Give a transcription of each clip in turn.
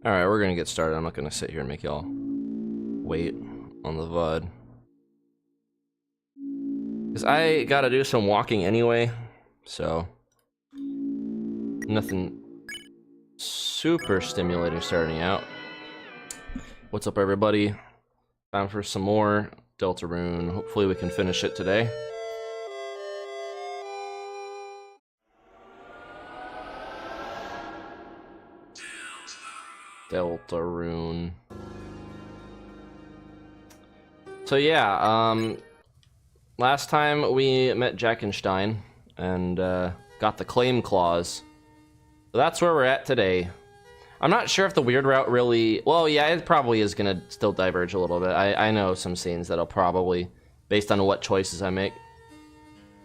Alright, we're gonna get started. I'm not gonna sit here and make y'all wait on the VOD. Because I gotta do some walking anyway, so nothing super stimulating starting out. What's up, everybody? Time for some more Deltarune. Hopefully we can finish it today. Deltarune. So yeah, last time we met Jackenstein and got the claim clause. So that's where we're at today. I'm not sure if the weird route really... Well, yeah, it probably is gonna still diverge a little bit. I know some scenes that'll probably, based on what choices I make,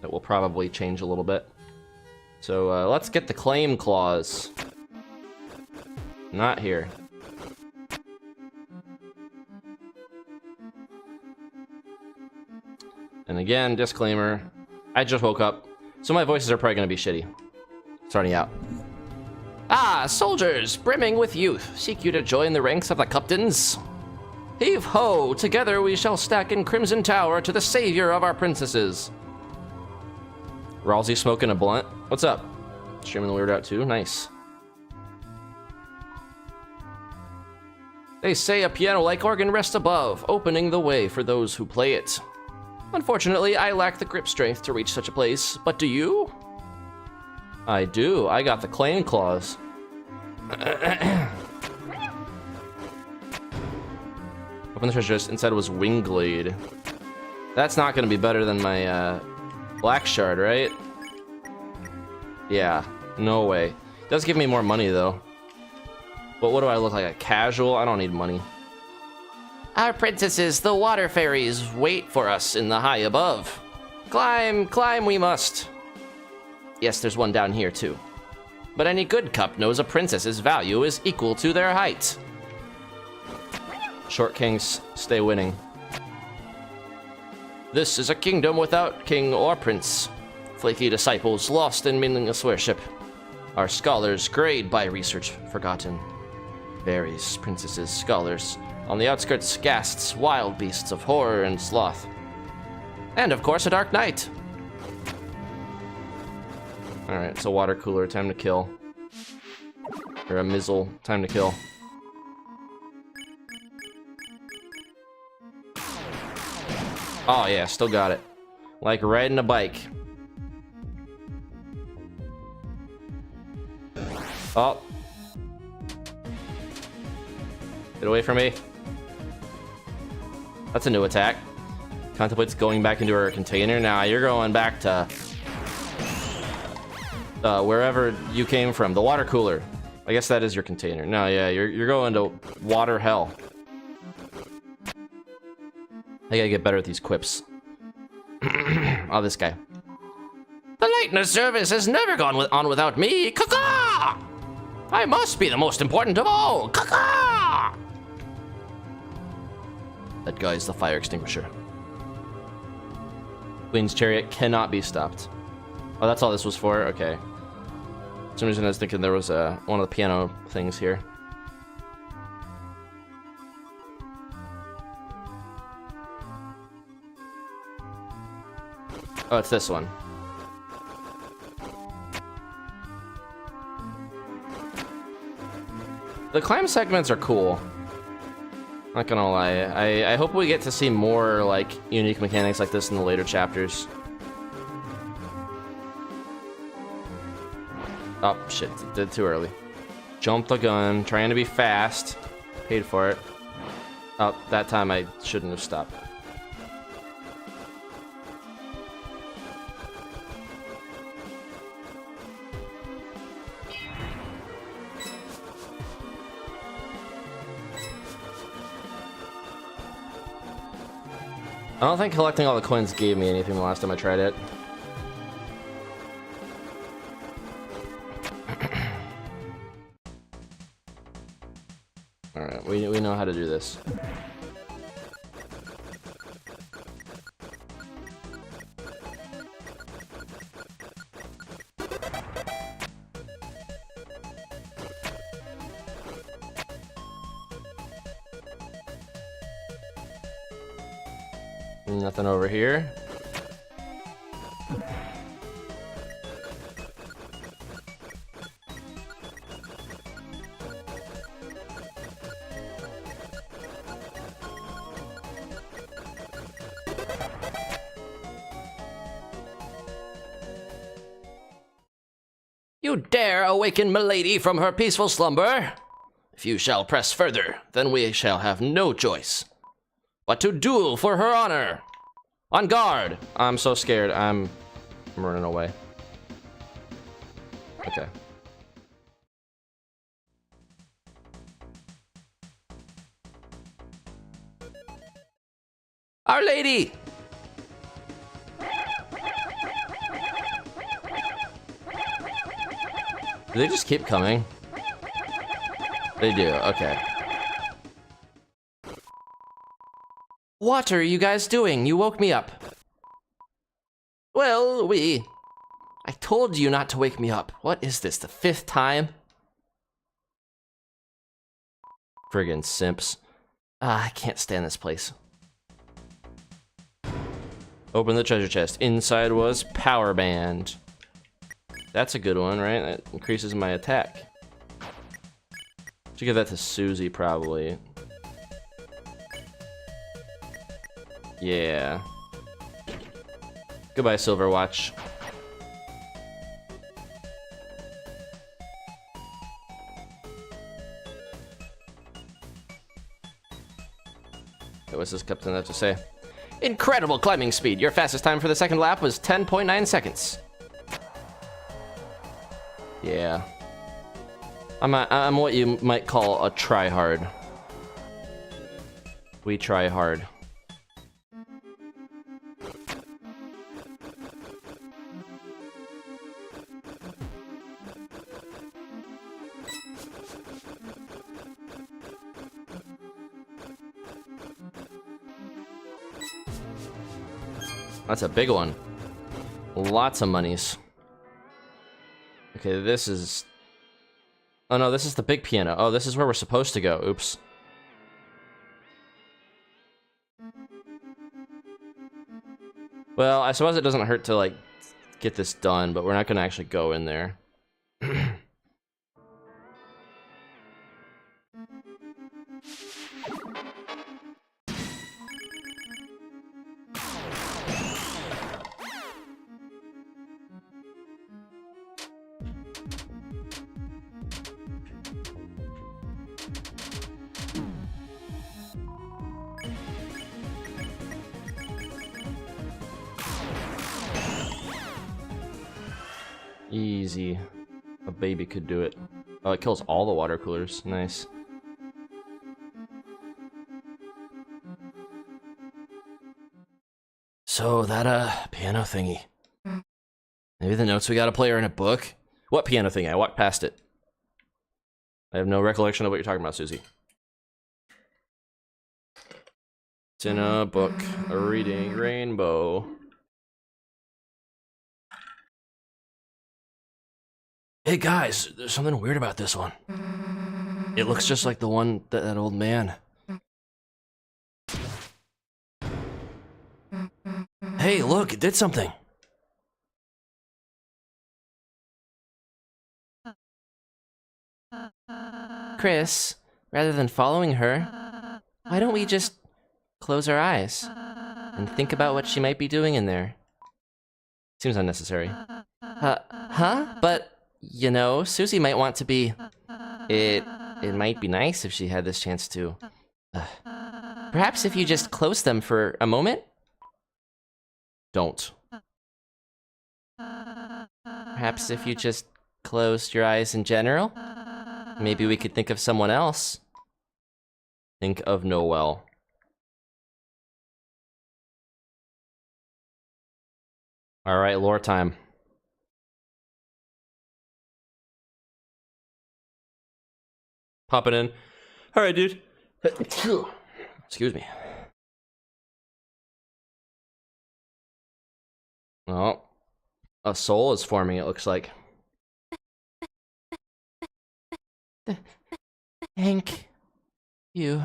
that will probably change a little bit. So let's get the claim clause. Not here. And again, disclaimer, I just woke up, so my voices are probably gonna be shitty. Starting out. Ah, soldiers, brimming with youth, seek you to join the ranks of the captains? Heave ho, together we shall stack in Crimson Tower to the savior of our princesses. Ralsei smoking a blunt. What's up? Streaming the weird out too, nice. They say a piano-like organ rests above, opening the way for those who play it. Unfortunately, I lack the grip strength to reach such a place, but do you? I do. I got the claim clause. Open the treasure chest. Inside was Wingblade. That's not gonna be better than my black shard, right? Yeah, no way. It does give me more money though. But what do I look like, a casual? I don't need money. Our princesses, the water fairies, wait for us in the high above. Climb, climb we must. Yes, there's one down here too. But any good cup knows a princess's value is equal to their height. Short kings stay winning. This is a kingdom without king or prince. Flaky disciples lost in meaningless worship. Our scholars grade by research forgotten. Fairies, princesses, scholars. On the outskirts, ghasts, wild beasts of horror and sloth. And of course, a dark night. Alright, it's a water cooler, time to kill. Or a mizzle, time to kill. Oh yeah, still got it. Like riding a bike. Oh. Get away from me. That's a new attack. Contemplates going back into her container. Now you're going back to wherever you came from. The water cooler. I guess that is your container. No, yeah, you're going to water hell. I gotta get better at these quips. Oh, this guy. The lightning service has never gone on without me. Caw-caw! I must be the most important of all. Caw-caw! That guy is the fire extinguisher. Queen's chariot cannot be stopped. Oh, that's all this was for? Okay. For some reason I was thinking there was one of the piano things here. Oh, it's this one. The climb segments are cool. Not gonna lie. I hope we get to see more, like, unique mechanics like this in the later chapters. Oh, shit. Did too early. Jumped the gun. Trying to be fast. Paid for it. Oh, that time I shouldn't have stopped. I don't think collecting all the coins gave me anything the last time I tried it. Alright, we know how to do this. Nothing over here. You dare awaken milady from her peaceful slumber? If you shall press further, then we shall have no choice but to duel for her honor. On guard! I'm so scared. I'm running away. Okay. Our Lady! Do they just keep coming? They do, okay. What are you guys doing? You woke me up. Well, I told you not to wake me up. What is this, the 5th time? Friggin' simps. I can't stand this place. Open the treasure chest. Inside was power band. That's a good one, right? That increases my attack. Should give that to Susie, probably. Yeah. Goodbye, Silver Watch. What's this captain have to say? Incredible climbing speed. Your fastest time for the second lap was 10.9 seconds. Yeah. I'm what you might call a tryhard. We try hard. That's a big one. Lots of monies. Okay, this is... Oh no, this is the big piano. Oh, this is where we're supposed to go. Oops. Well, I suppose it doesn't hurt to, like, get this done, but we're not gonna actually go in there. Easy. A baby could do it. Oh, it kills all the water coolers. Nice. So, that, piano thingy. Maybe the notes we gotta play are in a book? What piano thingy? I walked past it. I have no recollection of what you're talking about, Susie. It's in a book. A reading rainbow. Hey guys, there's something weird about this one. It looks just like the one that old man. Hey, look, it did something. Chris, rather than following her, why don't we just close our eyes and think about what she might be doing in there? Seems unnecessary. Huh? But... you know, Susie might want to be... It might be nice if she had this chance to... Perhaps if you just close them for a moment? Don't. Perhaps if you just closed your eyes in general? Maybe we could think of someone else. Think of Noel. Alright, lore time. Popping in. Alright, dude. Excuse me. Oh. A soul is forming, it looks like. Thank you.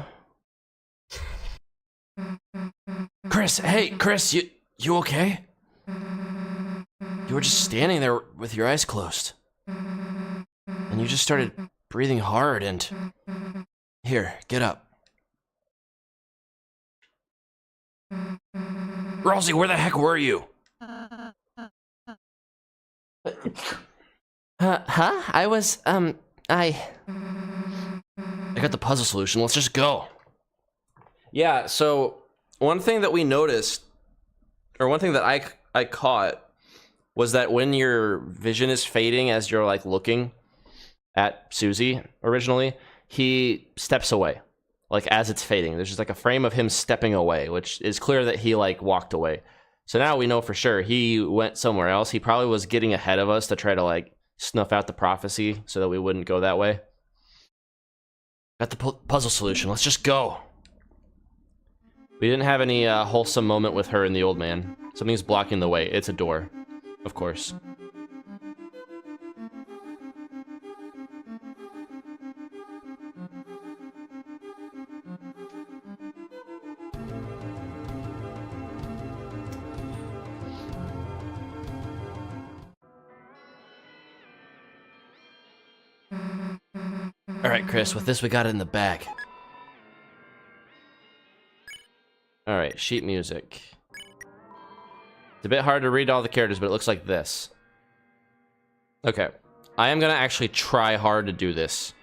Chris, hey, Chris, you okay? You were just standing there with your eyes closed. And you just started breathing hard and... Here, get up. Rosie, where the heck were you? Huh? I was, I got the puzzle solution. Let's just go. Yeah, so one thing that we noticed, or one thing that I caught, was that when your vision is fading as you're, like, looking at Susie originally, he steps away. Like, as it's fading. There's just, like, a frame of him stepping away, which is clear that he, like, walked away. So now we know for sure he went somewhere else. He probably was getting ahead of us to try to, like, snuff out the prophecy so that we wouldn't go that way. Got the puzzle solution. Let's just go. We didn't have any wholesome moment with her and the old man. Something's blocking the way. It's a door. Of course. Alright, Chris, with this we got it in the bag. Alright, sheet music. It's a bit hard to read all the characters, but it looks like this. Okay. I am gonna actually try hard to do this.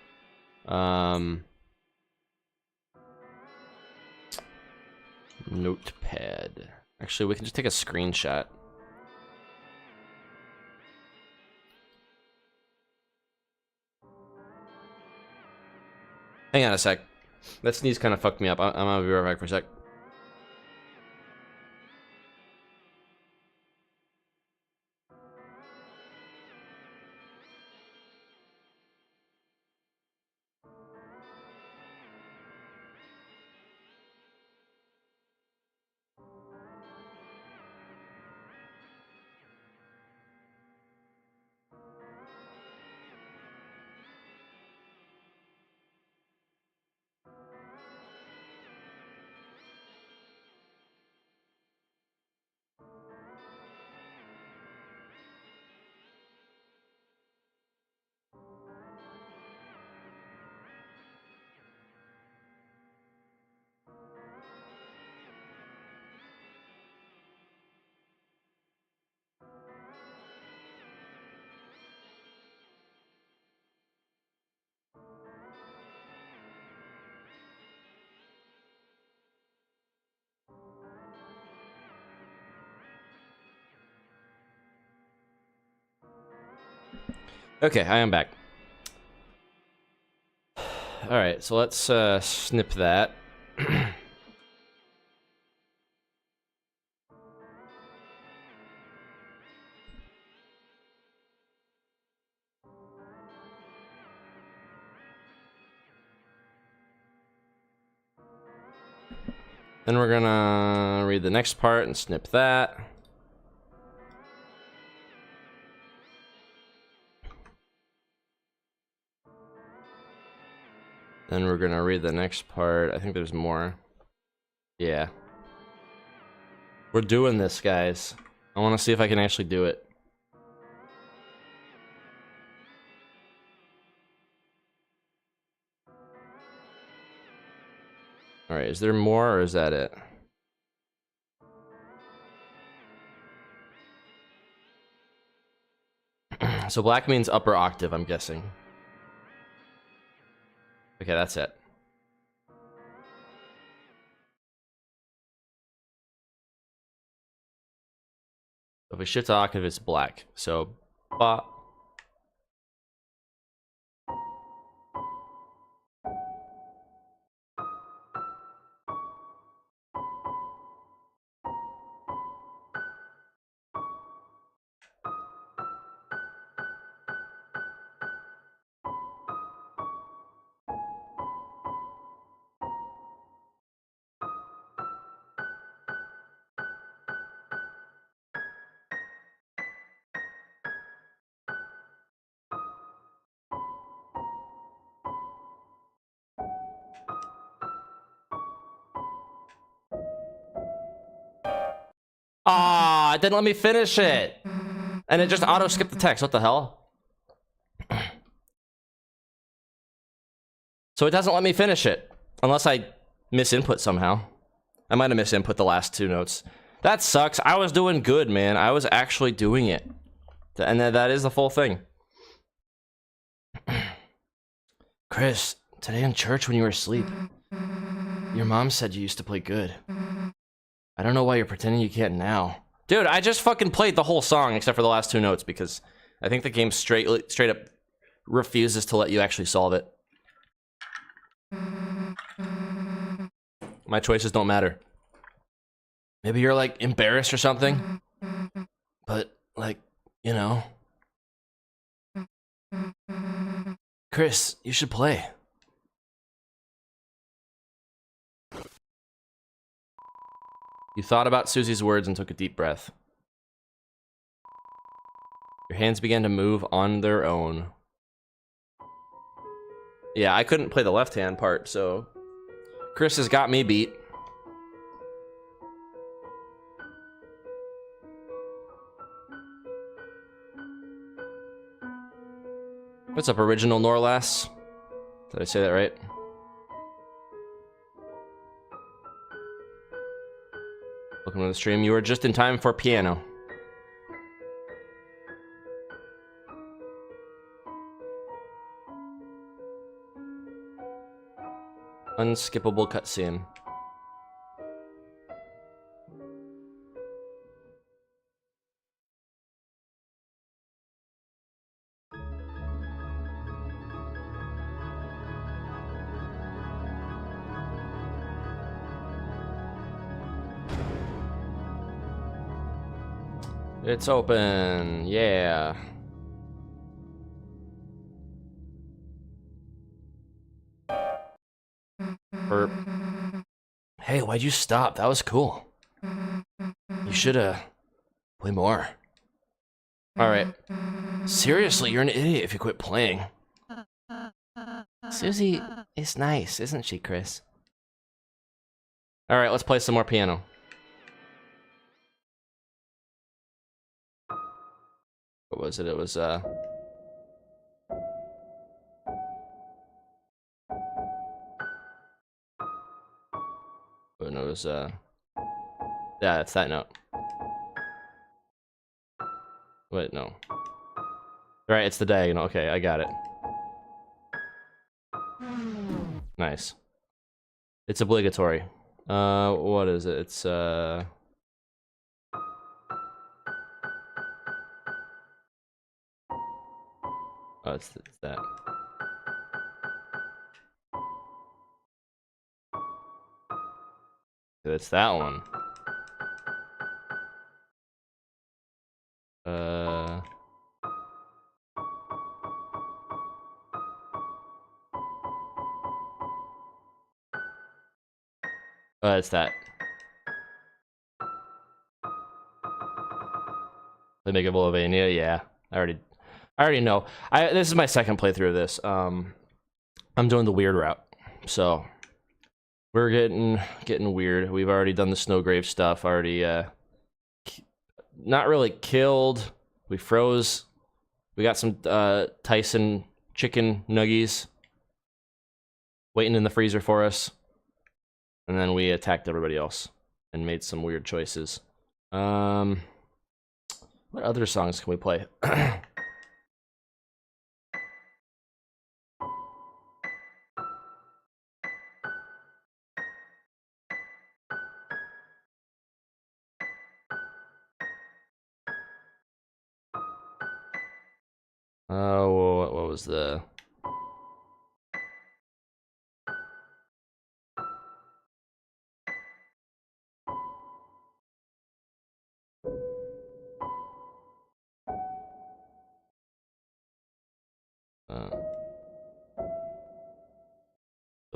Notepad. Actually, we can just take a screenshot. Hang on a sec. That sneeze kind of fucked me up. I'm gonna be right back for a sec. Okay, I am back. Alright, so let's snip that. Then we're gonna read the next part and snip that. Then we're gonna read the next part. I think there's more. Yeah. We're doing this, guys. I want to see if I can actually do it. Alright, is there more or is that it? So black means upper octave, I'm guessing. Okay, that's it. If we shift to octave, it's black. So, ba. Ah, it didn't let me finish it. And it just auto-skipped the text. What the hell? So it doesn't let me finish it. Unless I misinput somehow. I might have misinput the last 2 notes. That sucks. I was doing good, man. I was actually doing it. And that is the full thing. Chris, today in church when you were asleep, your mom said you used to play good. I don't know why you're pretending you can't now. Dude, I just fucking played the whole song except for the last 2 notes because I think the game straight up refuses to let you actually solve it. My choices don't matter. Maybe you're like embarrassed or something. But like, you know. Chris, you should play. You thought about Susie's words and took a deep breath. Your hands began to move on their own. Yeah, I couldn't play the left hand part, so Chris has got me beat. What's up, original Norlas? Did I say that right? Welcome to the stream. You were just in time for piano. Unskippable cutscene. It's open, yeah. Burp. Hey, why'd you stop? That was cool. You should've play more. Alright. Seriously, you're an idiot if you quit playing. Susie is nice, isn't she, Chris? Alright, let's play some more piano. What was it? It was, oh, no, it was, yeah, it's that note. Wait, no. Right, it's the diagonal. Okay, I got it. Nice. It's obligatory. What is it? It's, oh, it's that. It's that one. It's that. The Megabolovania, yeah. I already know. This is my second playthrough of this. I'm doing the weird route. So we're getting weird. We've already done the Snowgrave stuff, already not really killed. We froze. We got some Tyson chicken nuggies waiting in the freezer for us. And then we attacked everybody else and made some weird choices. What other songs can we play? What was the...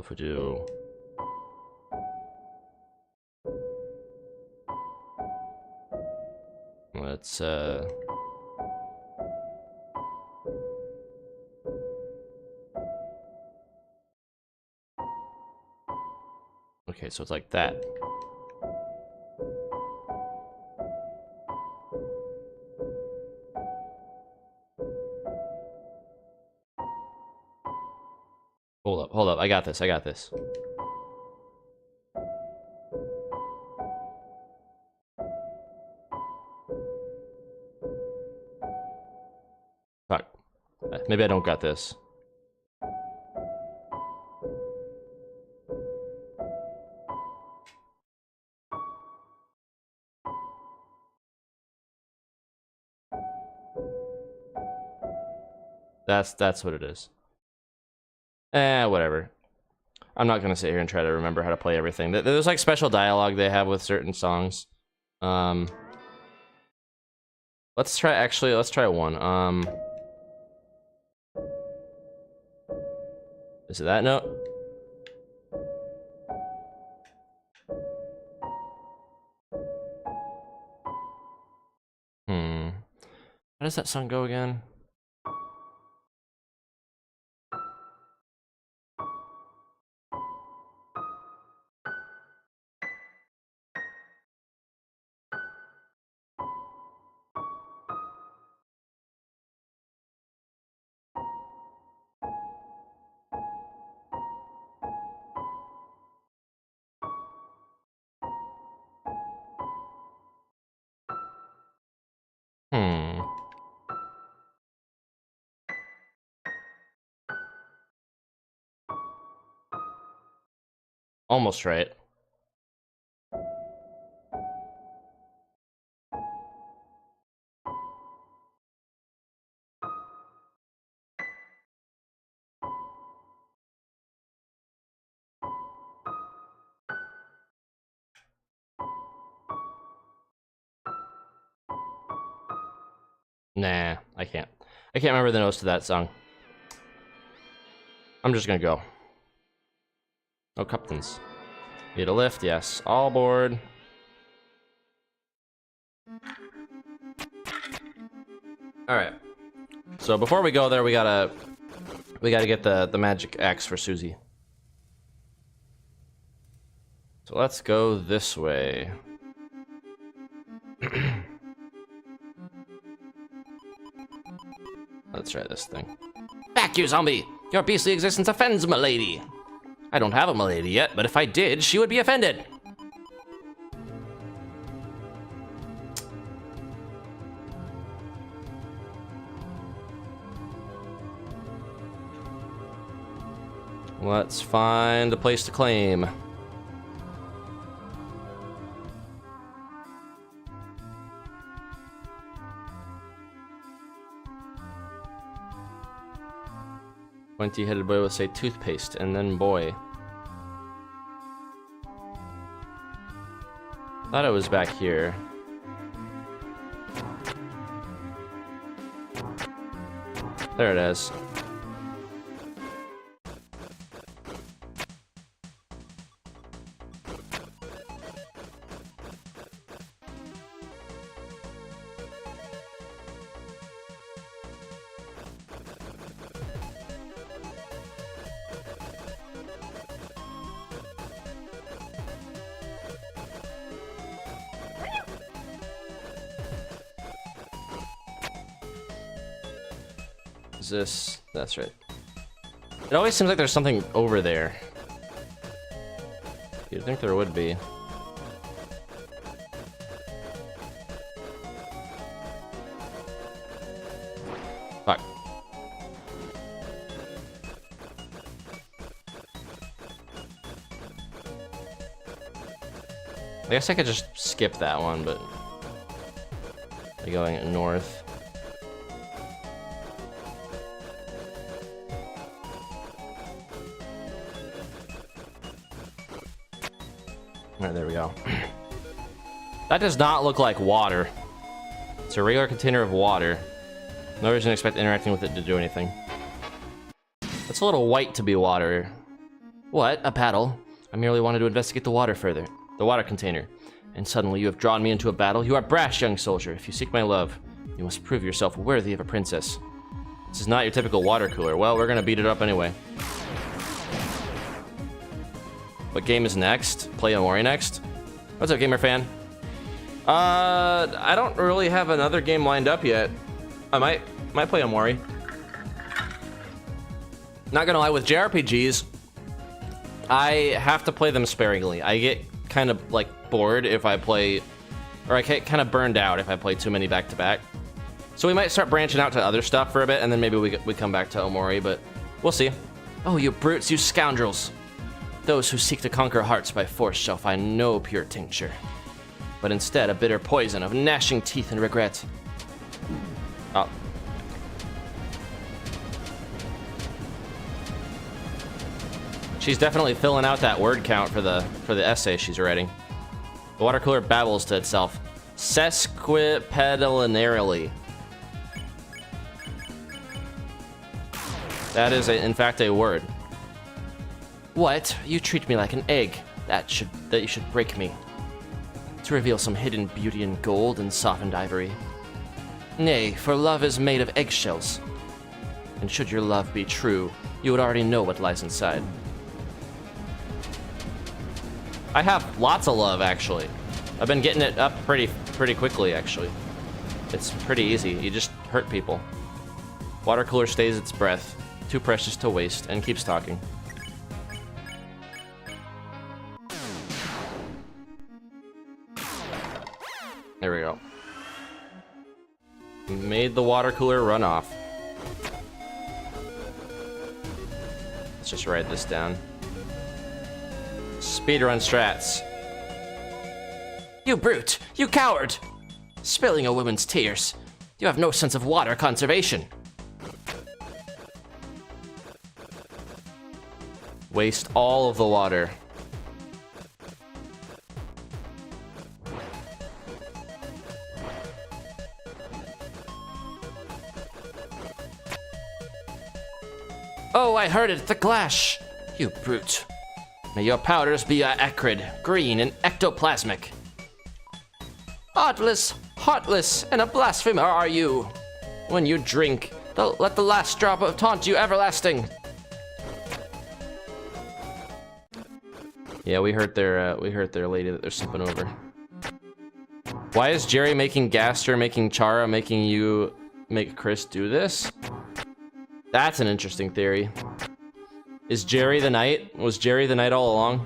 if we do... Let's, okay, so it's like that. hold up. I got this. I got this. Fuck. Maybe I don't got this. That's what it is. Whatever. I'm not gonna sit here and try to remember how to play everything. There's like special dialogue they have with certain songs. Let's try one. Is it that note? How does that song go again? Almost right. Nah, I can't. I can't remember the notes to that song. I'm just gonna go. Oh, captains. Need a lift, yes. All aboard. Alright. So before we go there, we gotta get the magic axe for Susie. So let's go this way. Let's try this thing. Back, you zombie! Your beastly existence offends m'lady. I don't have a m'lady yet, but if I did, she would be offended. Let's find a place to claim. Pointy-headed boy would say toothpaste, and then boy. Thought it was back here. There it is. Is this? That's right. It always seems like there's something over there. You'd think there would be. Fuck. I guess I could just skip that one, but going north. Alright, there we go. That does not look like water. It's a regular container of water. No reason to expect interacting with it to do anything. It's a little white to be water. What? A paddle? I merely wanted to investigate the water further. The water container. And suddenly you have drawn me into a battle. You are brash, young soldier. If you seek my love, you must prove yourself worthy of a princess. This is not your typical water cooler. Well, we're gonna beat it up anyway. What game is next? Play Omori next? What's up, gamer fan? I don't really have another game lined up yet. I might play Omori. Not gonna lie, with JRPGs, I have to play them sparingly. I get kind of like bored if I play, or I get kind of burned out if I play too many back to back. So we might start branching out to other stuff for a bit, and then maybe we come back to Omori, but we'll see. Oh, you brutes, you scoundrels! Those who seek to conquer hearts by force shall find no pure tincture, but instead a bitter poison of gnashing teeth and regret. Oh. She's definitely filling out that word count for the essay she's writing. The water cooler babbles to itself, sesquipedalinearily. That is, in fact, a word. What? You treat me like an egg. That you should break me. To reveal some hidden beauty in gold and softened ivory. Nay, for love is made of eggshells. And should your love be true, you would already know what lies inside. I have lots of love, actually. I've been getting it up pretty quickly, actually. It's pretty easy. You just hurt people. Water cooler stays its breath, too precious to waste, and keeps talking. There we go. Made the water cooler run off. Let's just write this down. Speedrun strats. You brute! You coward! Spilling a woman's tears. You have no sense of water conservation. Waste all of the water. Oh, I heard it, the clash! You brute. May your powders be acrid, green, and ectoplasmic. Heartless, heartless, and a blasphemer are you. When you drink, let the last drop of taunt you everlasting. Yeah, we hurt their lady that they're slipping over. Why is Jerry making Gaster, making Chara, making you make Chris do this? That's an interesting theory. Is Jerry the knight? Was Jerry the knight all along?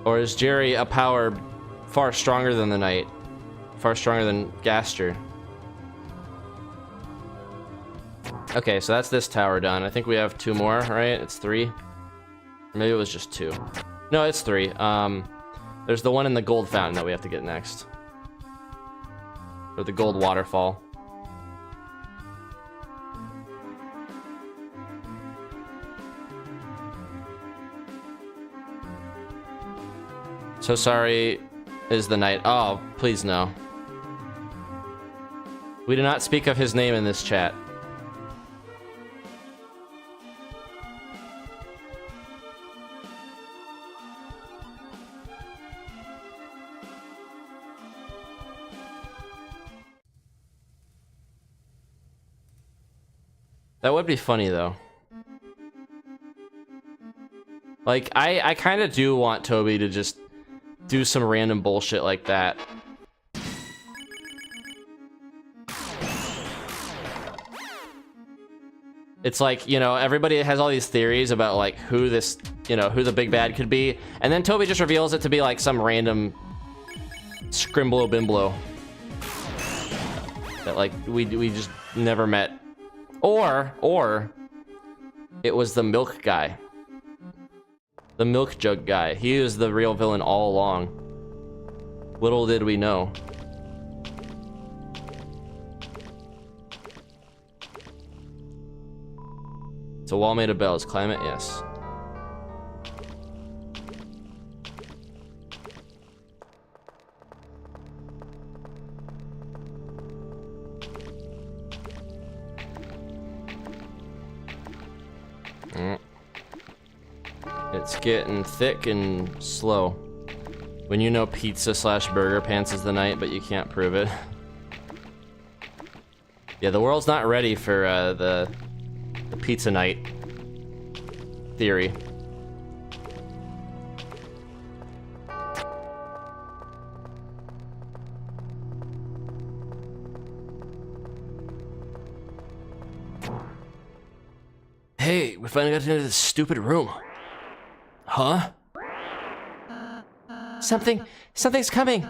Or is Jerry a power far stronger than the knight? Far stronger than Gaster? Okay, so that's this tower done. I think we have 2 more, right? It's 3? Maybe it was just 2. No, it's 3. There's the one in the gold fountain that we have to get next. Or the gold waterfall. So sorry is the knight. Oh, please no. We do not speak of his name in this chat. That would be funny, though. Like, I kind of do want Toby to just do some random bullshit like that. It's like, you know, everybody has all these theories about, like, who this, you know, who the big bad could be. And then Toby just reveals it to be, like, some random Scrimblow-Bimblow that, like, we just never met. Or it was the milk guy. The milk jug guy. He was the real villain all along. Little did we know. It's a wall made of bells. Climb it? Yes. It's getting thick and slow. When you know pizza / burger pants is the night, but you can't prove it. Yeah, the world's not ready for the pizza night theory. Hey, we finally got into this stupid room. Huh? Something's coming.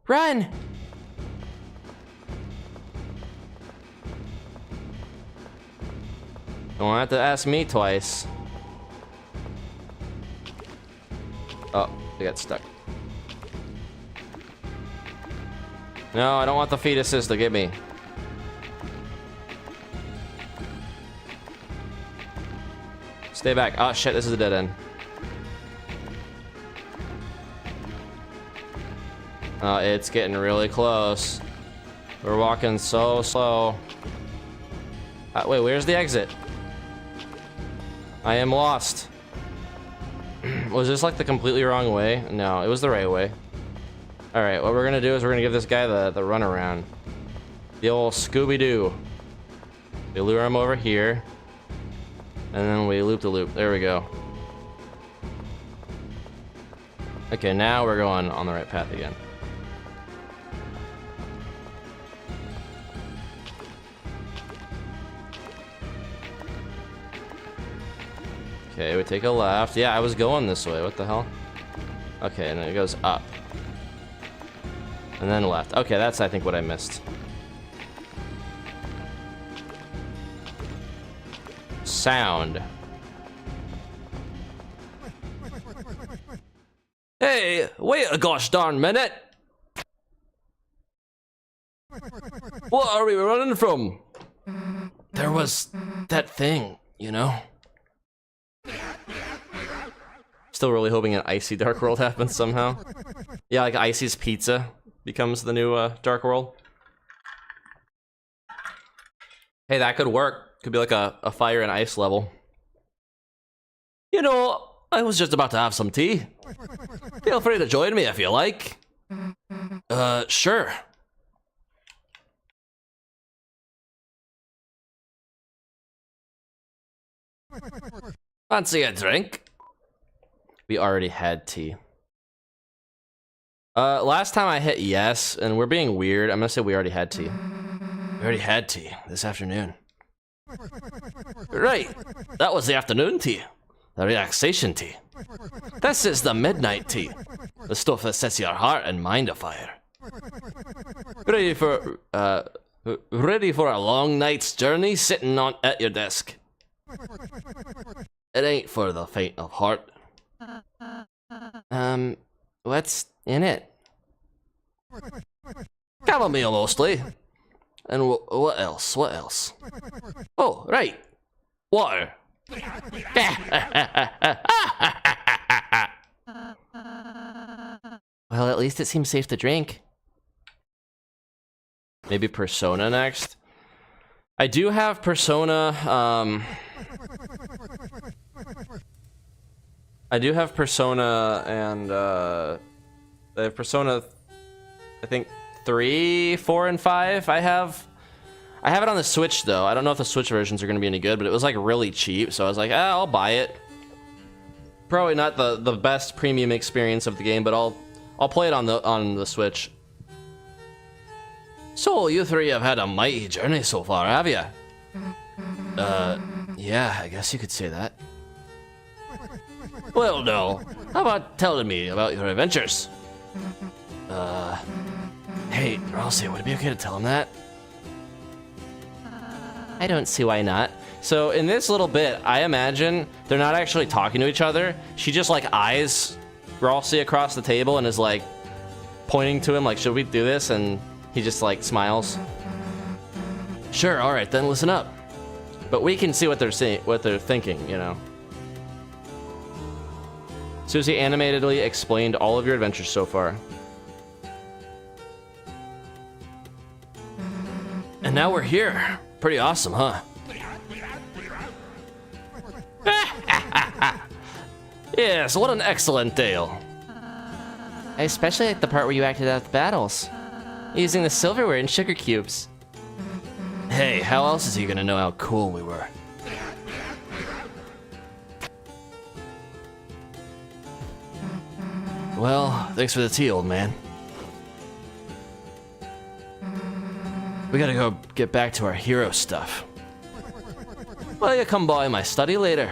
Run! Don't have to ask me twice. Oh, I got stuck. No, I don't want the fetuses to get me. Stay back. Oh shit, this is a dead end. Oh, it's getting really close. We're walking so slow. Wait, where's the exit? I am lost. Was this like the completely wrong way? No, it was the right way. Alright, what we're gonna do is we're gonna give this guy the runaround. The old Scooby-Doo. We lure him over here. And then we loop the loop. There we go. Okay, now we're going on the right path again. Okay, we take a left. Yeah, I was going this way. What the hell? Okay, and then it goes up. And then left. Okay, that's, I think, what I missed. Sound. Hey, wait a gosh darn minute! What are we running from? There was that thing, you know? Still really hoping an icy Dark World happens somehow. Yeah, like Icy's Pizza becomes the new Dark World. Hey, that could work. Could be like a fire and ice level. You know, I was just about to have some tea. Feel free to join me if you like. Sure. Fancy a drink? We already had tea. Last time I hit yes, and we're being weird. I'm gonna say we already had tea. We already had tea this afternoon. Right, that was the afternoon tea. The relaxation tea. This is the midnight tea. The stuff that sets your heart and mind afire. Ready for a long night's journey sitting at your desk. It ain't for the faint of heart. What's in it? Chamomile mostly. And what else? What else? Oh, right. Water. Well, at least it seems safe to drink. Maybe Persona next. I do have Persona, I do have Persona and, I have Persona, I think, 3, 4, and 5. I have it on the Switch, though. I don't know if the Switch versions are going to be any good, but it was, like, really cheap, so I was like, I'll buy it. Probably not the best premium experience of the game, but I'll play it on the Switch. So, you three have had a mighty journey so far, have you? Yeah, I guess you could say that. Well, no. How about telling me about your adventures? Hey, Rossi, would it be okay to tell him that? I don't see why not. So, in this little bit, I imagine they're not actually talking to each other. She just, like, eyes Rossi across the table and is, like, pointing to him, like, should we do this? And he just, like, smiles. Sure, alright, then listen up. But we can see what they're thinking, you know. Susie animatedly explained all of your adventures so far. And now we're here. Pretty awesome, huh? Yes, what an excellent tale. I especially like the part where you acted out the battles, using the silverware and sugar cubes. Hey, how else is he gonna know how cool we were? Well, thanks for the tea, old man. We gotta go get back to our hero stuff. Will you come by my study later?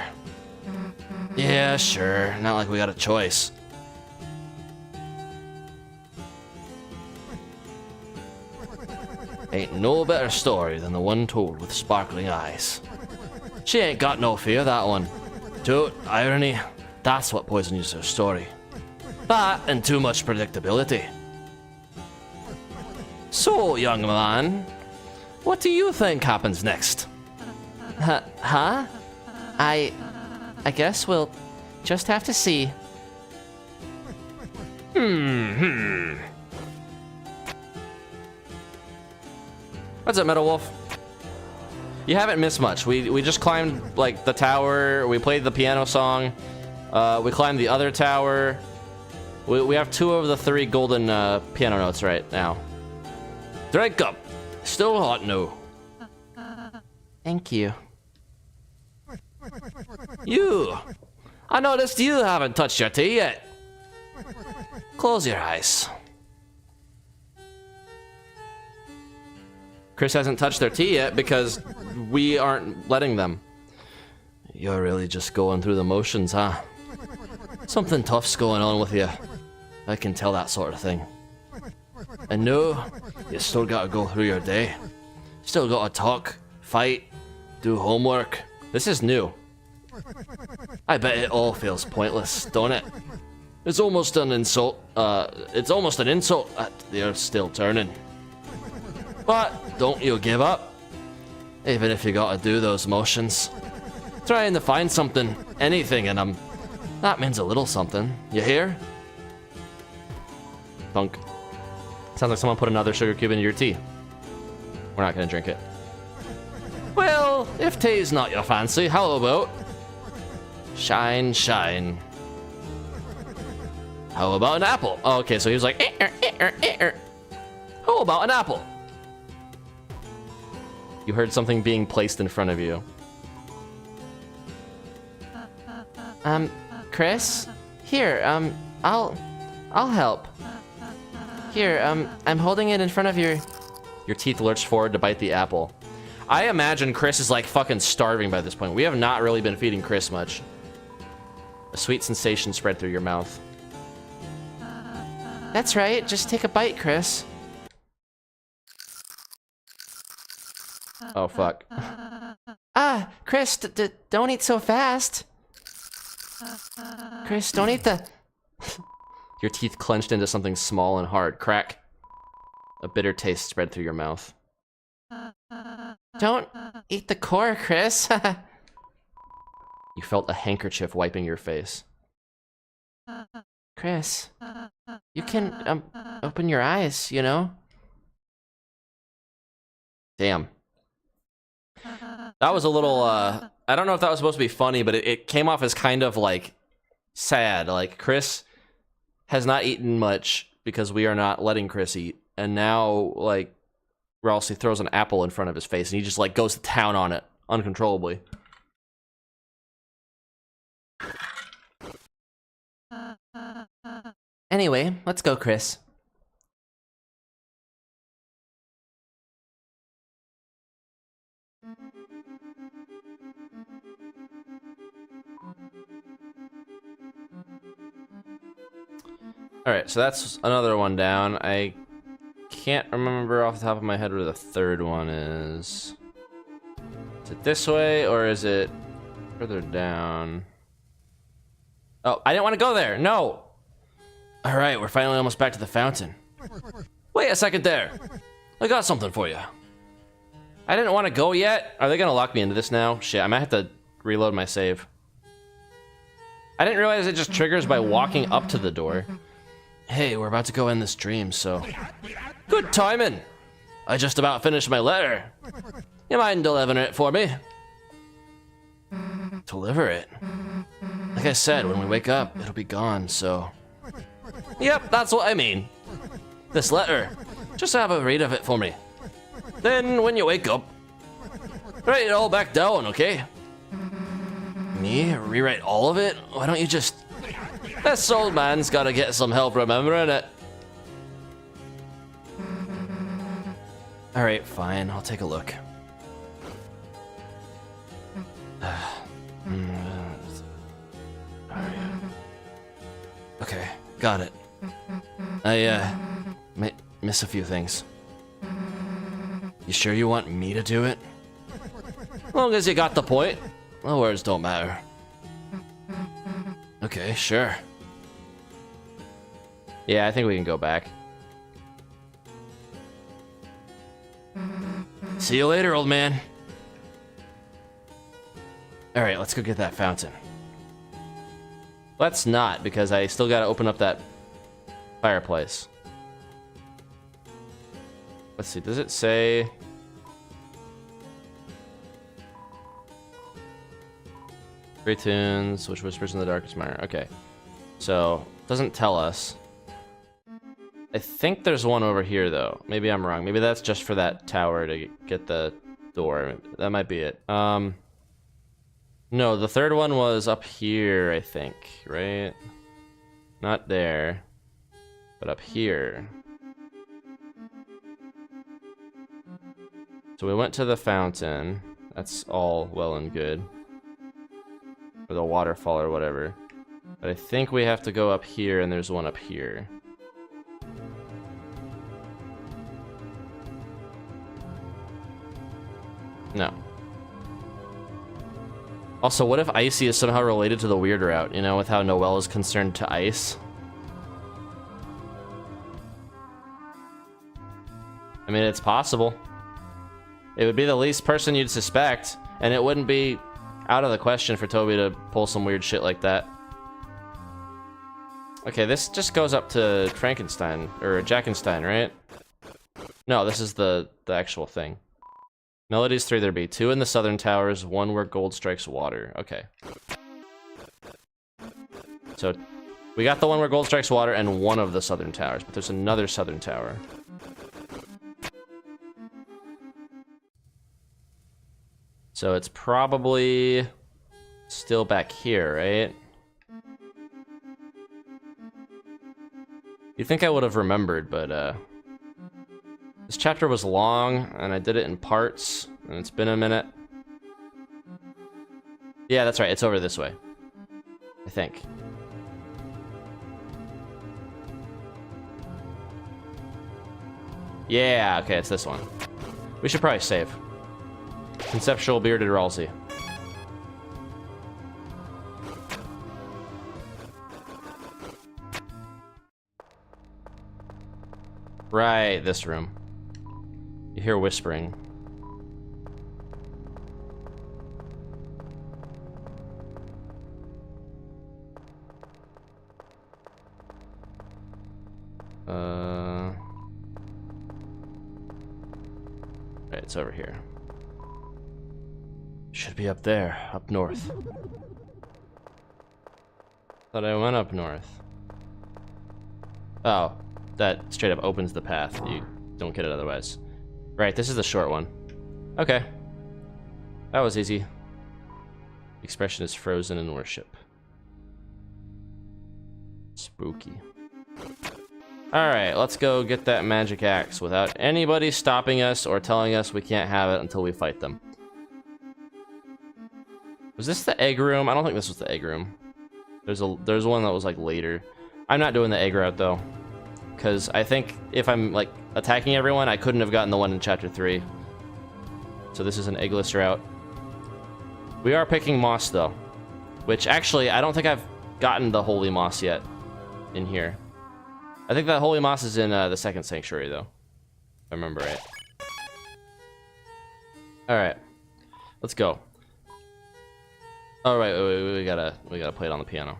Yeah, sure. Not like we got a choice. Ain't no better story than the one told with sparkling eyes. She ain't got no fear, that one. Toot, irony, that's what poisons her story. That and too much predictability. So, young man, what do you think happens next? Huh? I guess we'll just have to see. What's up, Metal Wolf? You haven't missed much. We just climbed like the tower. We played the piano song. We climbed the other tower. We have 2 of the 3 golden piano notes right now. Drink up. Still hot now. Thank you. You. I noticed you haven't touched your tea yet. Close your eyes. Chris hasn't touched their tea yet because we aren't letting them. You're really just going through the motions, huh? Something tough's going on with you. I can tell that sort of thing. And no, you still gotta go through your day. Still gotta talk, fight, do homework. This is new. I bet it all feels pointless, don't it? It's almost an insult. It's almost an insult that they're still turning. But don't you give up. Even if you gotta do those motions. Trying to find something, anything in them. That means a little something. You hear? Thunk. Sounds like someone put another sugar cube into your tea. We're not gonna drink it. Well, if tea's not your fancy, how about shine, shine? How about an apple? Oh, okay, so he was like, how about an apple? You heard something being placed in front of you. Chris? Here, I'll help. Here, I'm holding it in front of your teeth lurch forward to bite the apple. I imagine Chris is like fucking starving by this point. We have not really been feeding Chris much. A sweet sensation spread through your mouth. That's right, just take a bite, Chris. Oh, fuck. Chris, don't eat so fast. Chris, don't eat the... Your teeth clenched into something small and hard. Crack. A bitter taste spread through your mouth. Don't eat the core, Chris. You felt a handkerchief wiping your face. Chris, you can, open your eyes, you know? Damn. That was a little, I don't know if that was supposed to be funny, but it came off as kind of, like, sad. Like, Chris has not eaten much because we are not letting Chris eat. And now, like, Ralsei throws an apple in front of his face and he just, like, goes to town on it uncontrollably. Anyway, let's go, Chris. Alright, so that's another one down. I can't remember off the top of my head where the third one is. Is it this way, or is it further down? Oh, I didn't want to go there! No! Alright, we're finally almost back to the fountain. Wait a second there! I got something for you. I didn't want to go yet. Are they gonna lock me into this now? Shit, I might have to reload my save. I didn't realize it just triggers by walking up to the door. Hey, we're about to go in this dream, so... Good timing! I just about finished my letter. You mind delivering it for me? Deliver it? Like I said, when we wake up, it'll be gone, so... Yep, that's what I mean. This letter. Just have a read of it for me. Then, when you wake up, write it all back down, okay? Me? Rewrite all of it? Why don't you just... This old man's gotta get some help remembering it. Alright, fine. I'll take a look. got it. I, miss a few things. You sure you want me to do it? As long as you got the point. My words don't matter. Okay, sure. Yeah, I think we can go back. See you later, old man. Alright, let's go get that fountain. Let's not, because I still gotta open up that fireplace. Let's see, does it say... Three tunes, which whispers in the darkest minor. Okay. So, doesn't tell us. I think there's one over here, though. Maybe I'm wrong. Maybe that's just for that tower to get the door. That might be it. No, the third one was up here, I think, right? Not there, but up here. So we went to the fountain. That's all well and good. Or the waterfall or whatever. But I think we have to go up here, and there's one up here. No. Also, what if Icy is somehow related to the weird route, you know, with how Noelle is concerned to ice? I mean, it's possible. It would be the least person you'd suspect, and it wouldn't be out of the question for Toby to pull some weird shit like that. Okay, this just goes up to Frankenstein, or Jackenstein, right? No, this is the actual thing. Melodies 3 there be. 2 in the southern towers, 1 where gold strikes water. Okay. So, we got the one where gold strikes water and 1 of the southern towers, but there's another southern tower. So it's probably still back here, right? You'd think I would have remembered, but this chapter was long, and I did it in parts, and it's been a minute. Yeah, that's right, it's over this way. I think. Yeah, okay, it's this one. We should probably save. Conceptual bearded Ralsei. Right, this room. You hear whispering. Right, it's over here. Should be up there, up north. Thought I went up north. Oh, that straight up opens the path. You don't get it otherwise. Right, this is the short one. Okay. That was easy. The expression is frozen in worship. Spooky. Alright, let's go get that magic axe without anybody stopping us or telling us we can't have it until we fight them. Was this the egg room? I don't think this was the egg room. There's one that was like later. I'm not doing the egg route though, because I think if I'm like attacking everyone, I couldn't have gotten the one in chapter 3. So this is an eggless route. We are picking moss though, which actually I don't think I've gotten the holy moss yet in here. I think that holy moss is in the second sanctuary though, if I remember right. All right, let's go. Oh, right, wait, we gotta play it on the piano.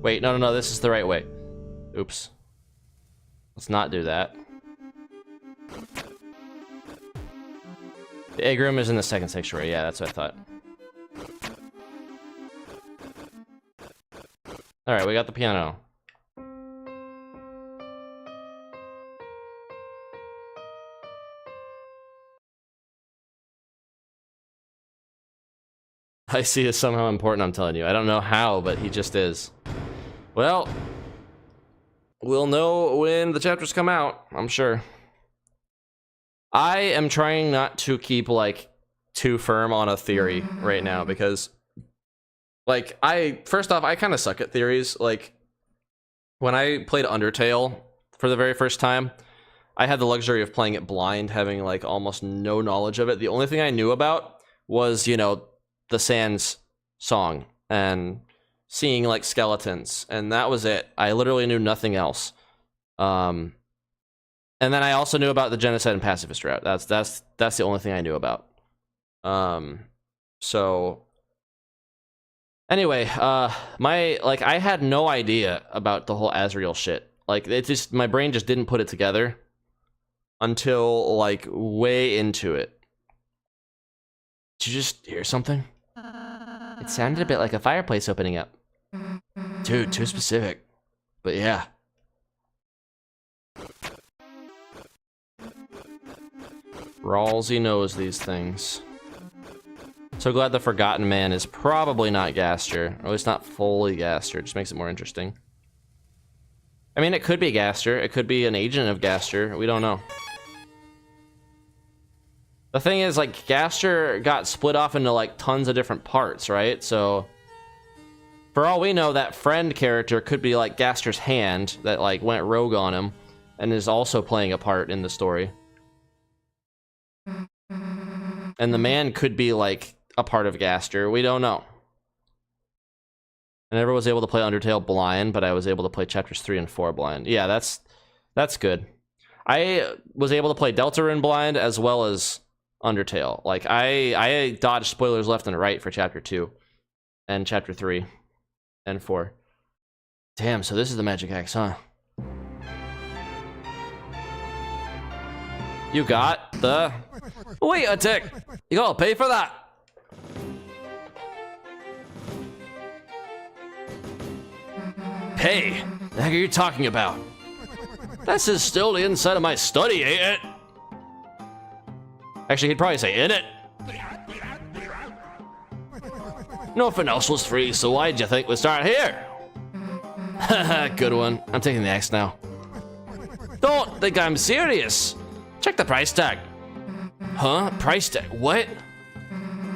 Wait, no, this is the right way. Oops. Let's not do that. The egg room is in the second sanctuary, yeah, that's what I thought. Alright, we got the piano. Icy is somehow important, I'm telling you. I don't know how, but he just is. Well, we'll know when the chapters come out, I'm sure. I am trying not to keep, like, too firm on a theory right now, because Like, first off, I kind of suck at theories. Like, when I played Undertale for the very first time, I had the luxury of playing it blind, having like almost no knowledge of it. The only thing I knew about was, you know, the Sans song and seeing like skeletons, and that was it. I literally knew nothing else. And then I also knew about the genocide and pacifist route. That's the only thing I knew about. So anyway, I had no idea about the whole Azrael shit. Like, it just, my brain just didn't put it together until like way into it. Did you just hear something? It sounded a bit like a fireplace opening up. Dude, too specific. But yeah. Rawlsy knows these things. So glad the Forgotten Man is probably not Gaster. Or at least not fully Gaster. It just makes it more interesting. I mean, it could be Gaster. It could be an agent of Gaster. We don't know. The thing is, like, Gaster got split off into, like, tons of different parts, right? So, for all we know, that friend character could be, like, Gaster's hand that, like, went rogue on him and is also playing a part in the story. And the man could be, like, a part of Gaster. We don't know. I never was able to play Undertale blind, but I was able to play chapters 3 and 4 blind. Yeah, that's good. I was able to play Deltarune blind as well as Undertale. Like, I dodged spoilers left and right for chapter 2 and chapter 3 and 4. Damn, so this is the magic axe, huh? You got the... Wait a tick! You gotta pay for that! Pay? The heck are you talking about? This is still the inside of my study, ain't it? Actually, he'd probably say, in it. Nothing else was free, so why'd you think we'd start here? Haha, good one. I'm taking the axe now. Don't think I'm serious. Check the price tag. Huh? Price tag? What?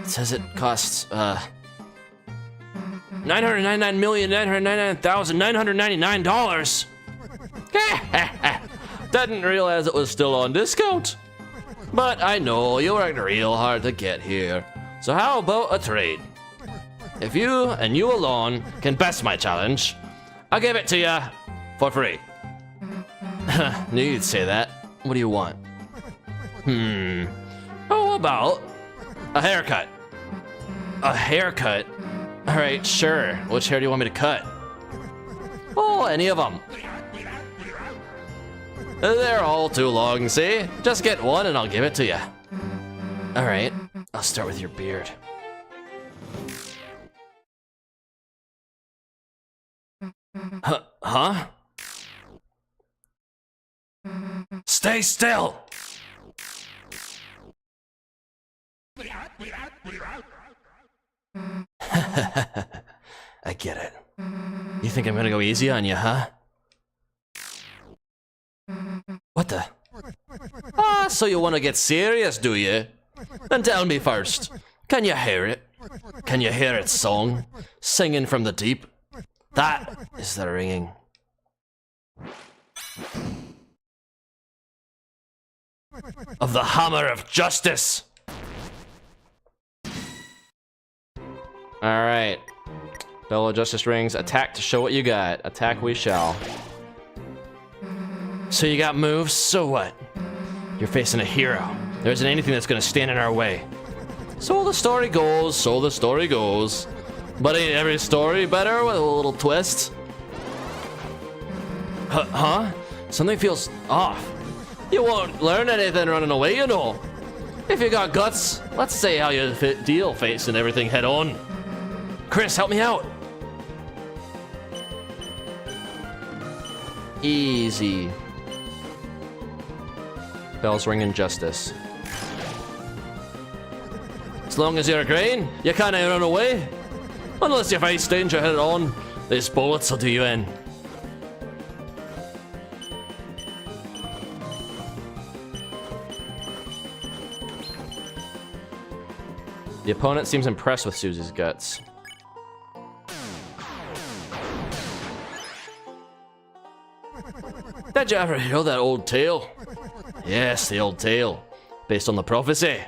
It says it costs, $999,999,999. Didn't realize it was still on discount. But I know you worked real hard to get here. So how about a trade? If you and you alone can best my challenge, I'll give it to you for free. Knew you'd say that. What do you want? How about a haircut? A haircut? Alright, sure. Which hair do you want me to cut? Oh, any of them. They're all too long, see? Just get one and I'll give it to you. Alright, I'll start with your beard. Huh? Stay still! I get it. You think I'm gonna go easy on you, huh? What the? Ah, so you want to get serious, do you? Then tell me first. Can you hear it? Can you hear its song? Singing from the deep? That is the ringing. Of the hammer of justice! Alright. Bell of Justice rings. Attack to show what you got. Attack we shall. So you got moves, so what? You're facing a hero. There isn't anything that's gonna stand in our way. So the story goes, so the story goes. But ain't every story better with a little twist? Huh? Something feels off. You won't learn anything running away, you know. If you got guts, let's say how you deal facing everything head on. Chris, help me out. Easy. Bells ring in justice. As long as you're green, you can't run away. Unless you face danger head on, these bullets will do you in. The opponent seems impressed with Susie's guts. did you ever hear that old tale? Yes, the old tale. Based on the prophecy.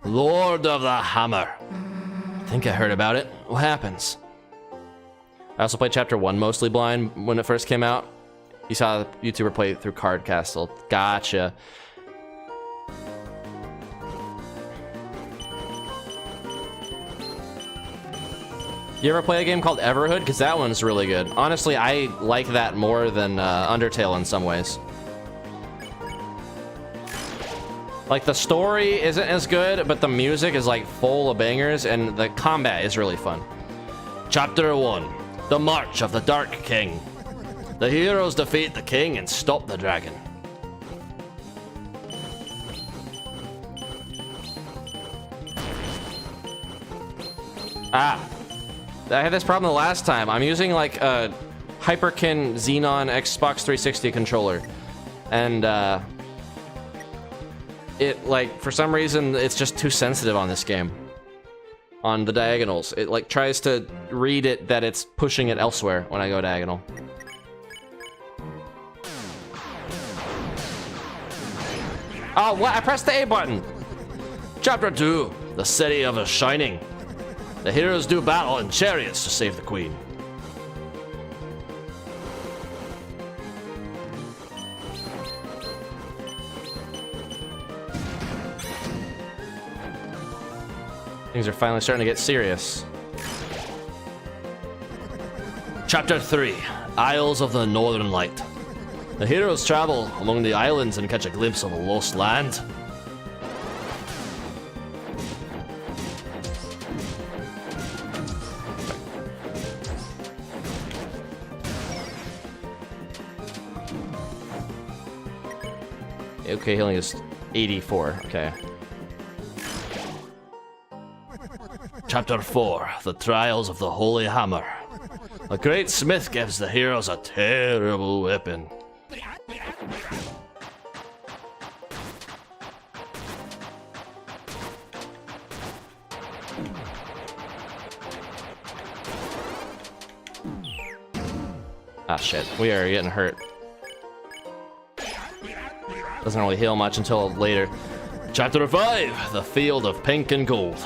Lord of the Hammer. I think I heard about it. What happens? I also played Chapter 1 mostly blind when it first came out. You saw a YouTuber play through Card Castle. Gotcha. You ever play a game called Everhood? Because that one's really good. Honestly, I like that more than Undertale in some ways. Like, the story isn't as good, but the music is like full of bangers, and the combat is really fun. Chapter 1. The March of the Dark King. The heroes defeat the king and stop the dragon. Ah. I had this problem the last time. I'm using like a Hyperkin Xenon Xbox 360 controller. And it like, for some reason, it's just too sensitive on this game. On the diagonals. It like tries to read it that it's pushing it elsewhere when I go diagonal. Oh, what? I pressed the A button. Chapter 2. The City of the Shining. The heroes do battle in chariots to save the queen. Things are finally starting to get serious. Chapter 3. Isles of the Northern Light. The heroes travel among the islands and catch a glimpse of a lost land. Okay, healing is 84. Okay. Chapter 4. The Trials of the Holy Hammer. A great smith gives the heroes a terrible weapon. Ah, shit. We are getting hurt. Doesn't really heal much until later. Chapter 5. The Field of Pink and Gold.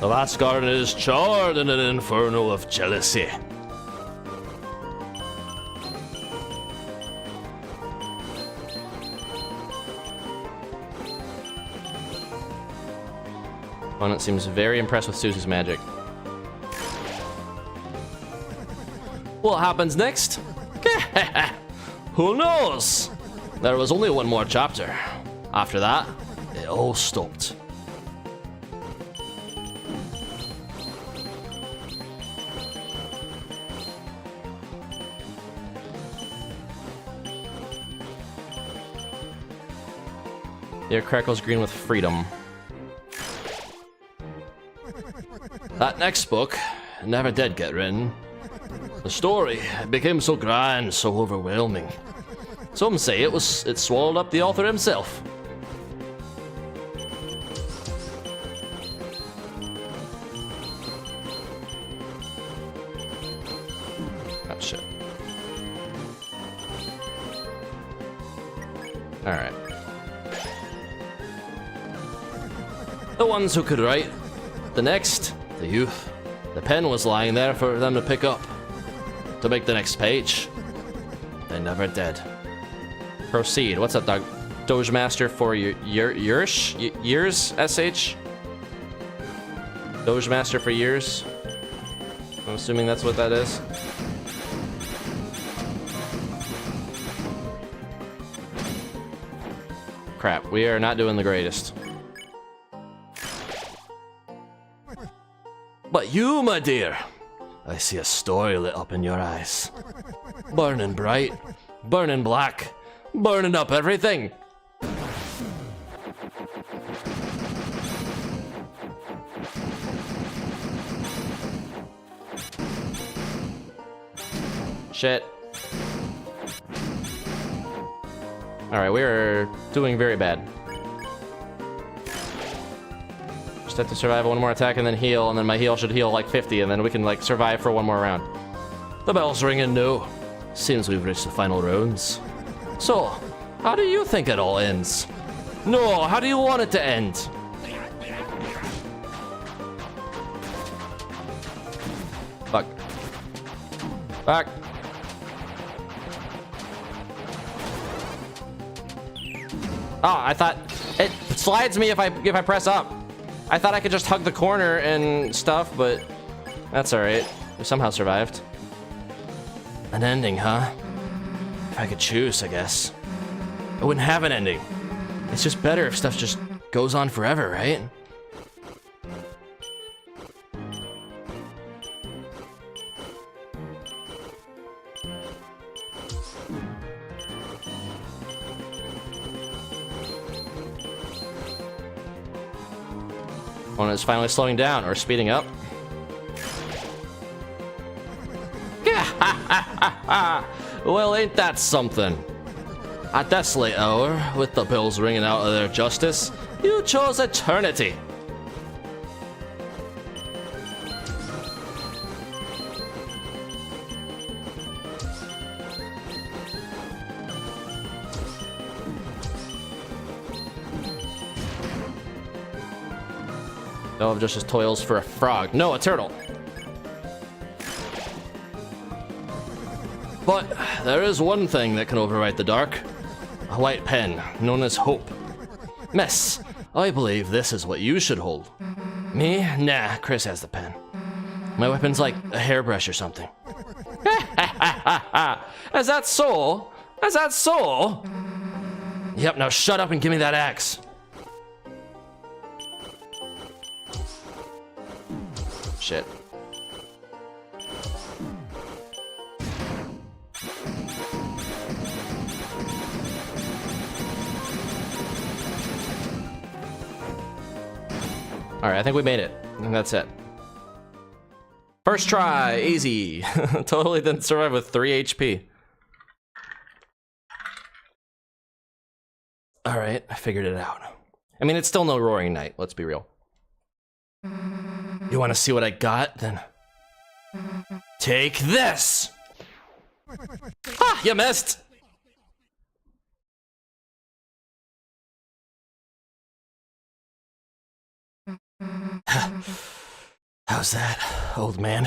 The last garden is charred in an inferno of jealousy. Opponent seems very impressed with Susie's magic. What happens next? Who knows? There was only one more chapter. After that, it all stopped. The air crackles green with freedom. That next book never did get written. The story became so grand, so overwhelming. Some say it swallowed up the author himself. Oh shit. Alright. The ones who could write. The next, the youth. The pen was lying there for them to pick up. To make the next page. They never did. Proceed. What's up, dog? Doge Master for years? SH? Doge Master for years? I'm assuming that's what that is. Crap, we are not doing the greatest. But you, my dear, I see a story lit up in your eyes. Burning bright, burning black, burning up everything. Shit. Alright, we're doing very bad. Just have to survive one more attack and then heal, and then my heal should heal like 50, and then we can like survive for one more round. The bell's ringing now. Seems we've reached the final rounds. So, how do you think it all ends? No, how do you want it to end? Fuck. Fuck. Oh, I thought it slides me if I press up. I thought I could just hug the corner and stuff, but that's alright. We somehow survived. An ending, huh? If I could choose, I guess. I wouldn't have an ending. It's just better if stuff just goes on forever, right? When it's finally slowing down or speeding up. Well, ain't that something? At this late hour, with the bells ringing out of their justice, you chose eternity. No, just toils for a frog. No, a turtle. But there is one thing that can override the dark. A white pen, known as hope. Miss, I believe this is what you should hold. Me? Nah, Chris has the pen. My weapon's like a hairbrush or something. Is that so? Is that so? Yep, now shut up and give me that axe. Shit. Alright, I think we made it. And that's it. First try, easy. Totally didn't survive with 3 HP. Alright, I figured it out. I mean, it's still no Roaring Knight, let's be real. You want to see what I got? Then take this! Ah, you missed! How's that, old man?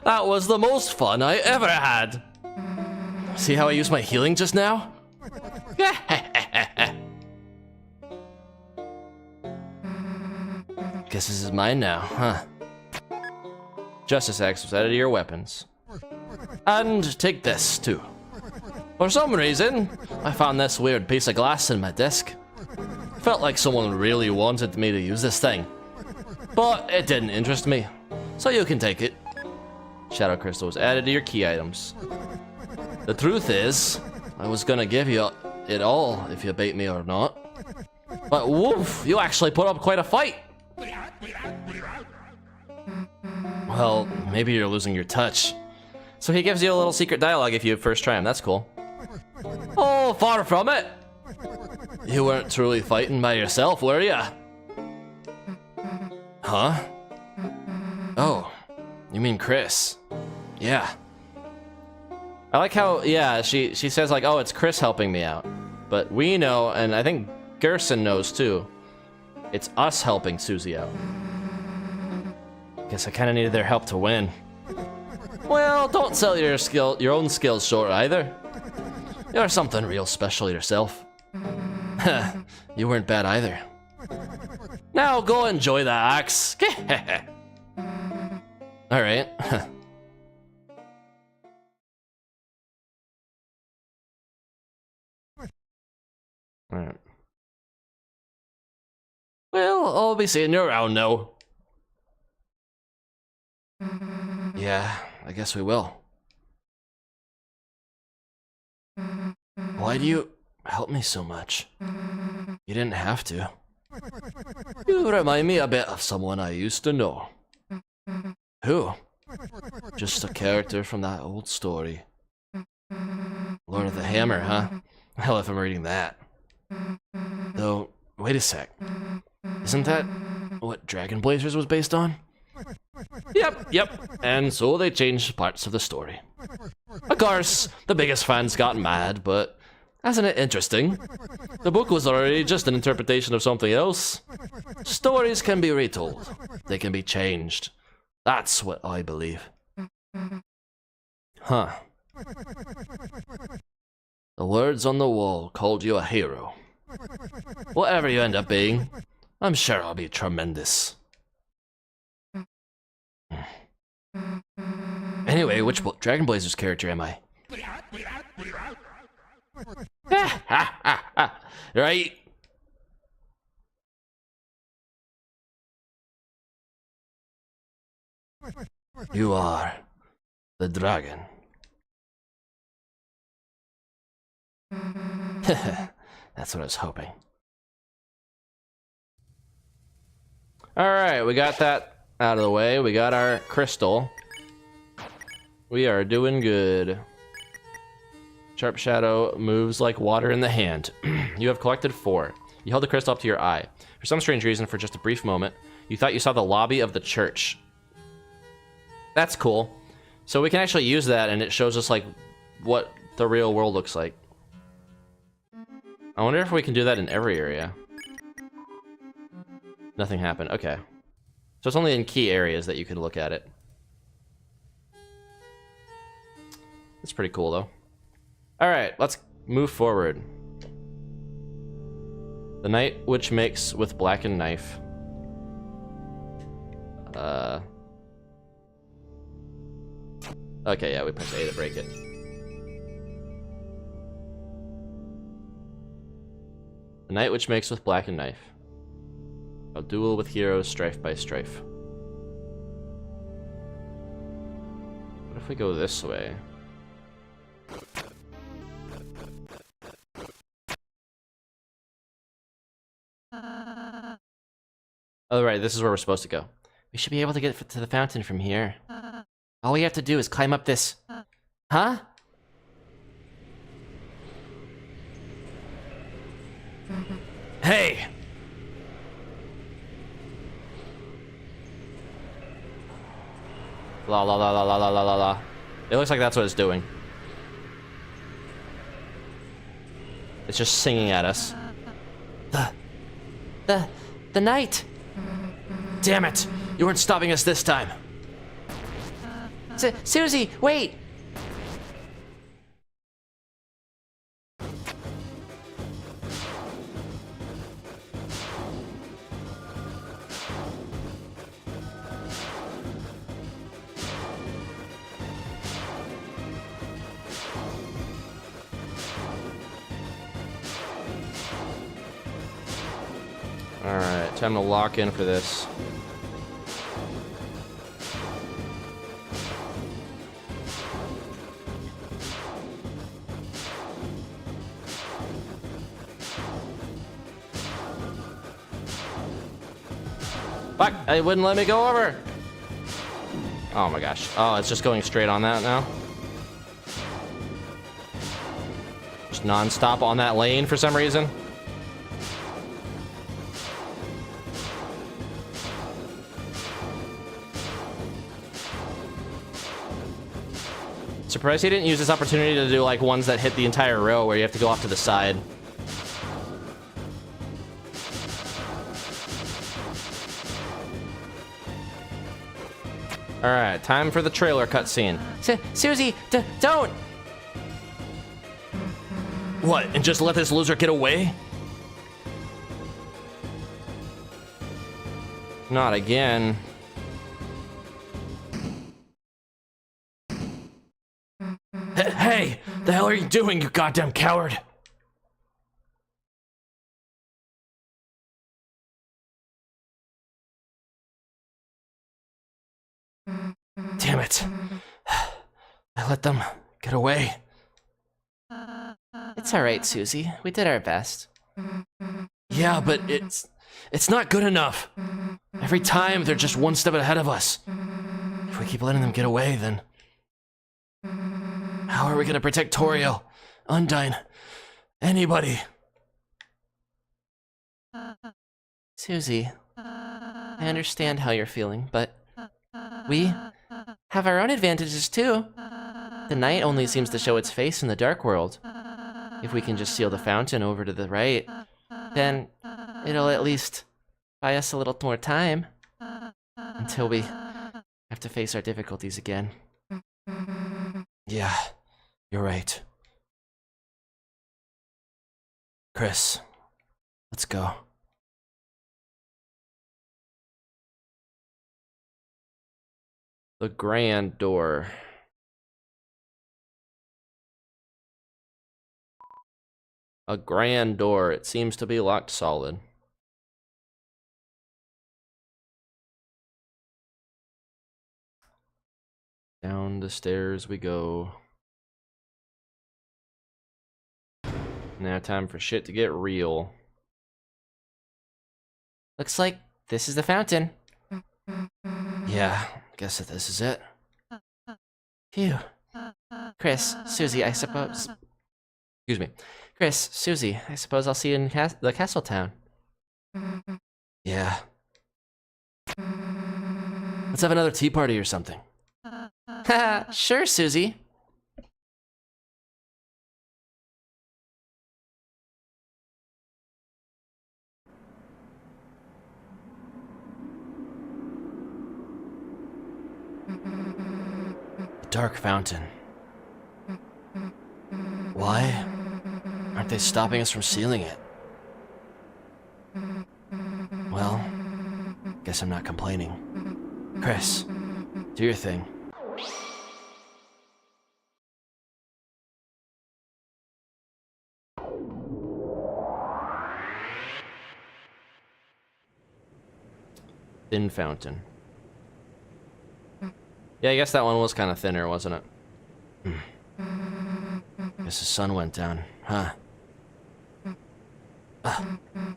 That was the most fun I ever had. See how I used my healing just now? Guess this is mine now, huh? Justice Axe was added to your weapons. And take this, too. For some reason, I found this weird piece of glass in my desk. Felt like someone really wanted me to use this thing. But it didn't interest me, so you can take it. Shadow Crystal was added to your key items. The truth is, I was gonna give you it all if you bait me or not. But woof, you actually put up quite a fight. Well, maybe you're losing your touch. So he gives you a little secret dialogue if you first try him, that's cool. Oh, far from it. You weren't truly fighting by yourself, were ya? Huh? Oh, you mean Chris? Yeah. I like how, yeah, she says like, oh, it's Chris helping me out. But we know, and I think Gerson knows too, it's us helping Susie out. Guess I kind of needed their help to win. Well, don't sell your own skills short either. You're something real special yourself. You weren't bad either. Now go enjoy the axe. Alright. Alright. Well, I'll be seeing you around now. Yeah, I guess we will. Why do you help me so much? You didn't have to. You remind me a bit of someone I used to know. Who? Just a character from that old story. Lord of the Hammer, huh? Hell if I'm reading that. Though, wait a sec. Isn't that what Dragon Blazers was based on? Yep. And so they changed parts of the story. Of course, the biggest fans got mad, but isn't it interesting? The book was already just an interpretation of something else. Stories can be retold. They can be changed. That's what I believe. Huh. The words on the wall called you a hero. Whatever you end up being, I'm sure I'll be tremendous. Anyway, which Dragon Blazer's character am I? Right? You are the dragon. That's what I was hoping. Alright, we got that out of the way. We got our crystal. We are doing good. Sharp Shadow moves like water in the hand. You have collected 4. You held the crystal up to your eye. For some strange reason, for just a brief moment, you thought you saw the lobby of the church. That's cool. So we can actually use that, and it shows us, like, what the real world looks like. I wonder if we can do that in every area. Nothing happened. Okay. So it's only in key areas that you can look at it. That's pretty cool, though. Alright, let's move forward. The night which makes with blackened knife. Okay, yeah, we press A to break it. The night which makes with blackened knife. A duel with heroes, strife by strife. What if we go this way? Oh, right, this is where we're supposed to go. We should be able to get to the fountain from here. All we have to do is climb up this... Huh? Hey! La la la la la la la la la. It looks like that's what it's doing. It's just singing at us. The night! Damn it! You weren't stopping us this time. Susie, wait! Alright, time to lock in for this. Fuck, it wouldn't let me go over! Oh my gosh. Oh, it's just going straight on that now? Just non-stop on that lane for some reason? Surprised he didn't use this opportunity to do like ones that hit the entire row where you have to go off to the side. Alright, time for the trailer cutscene. Susie, don't! What, and just let this loser get away? Not again. Hey! The hell are you doing, you goddamn coward? Damn it. I let them get away. It's alright, Susie. We did our best. Yeah, but it's not good enough. Every time, they're just one step ahead of us. If we keep letting them get away, then... how are we gonna protect Toriel, Undyne, anybody? Susie, I understand how you're feeling, but We have our own advantages too. The night only seems to show its face in the dark world. If we can just seal the fountain over to the right, then it'll at least buy us a little more time until we have to face our difficulties again. Yeah, you're right. Chris, let's go. The grand door. A grand door. It seems to be locked solid. Down the stairs we go. Now time for shit to get real. Looks like this is the fountain. Yeah, guess that this is it. Phew. Chris, Susie, I suppose... Excuse me. Chris, Susie, I suppose I'll see you in the castle town. Yeah. Let's have another tea party or something. Haha, sure, Susie. The dark fountain. Why aren't they stopping us from sealing it? Well, guess I'm not complaining. Chris, do your thing. Thin fountain. Yeah, I guess that one was kind of thinner, wasn't it? Guess the sun went down, huh?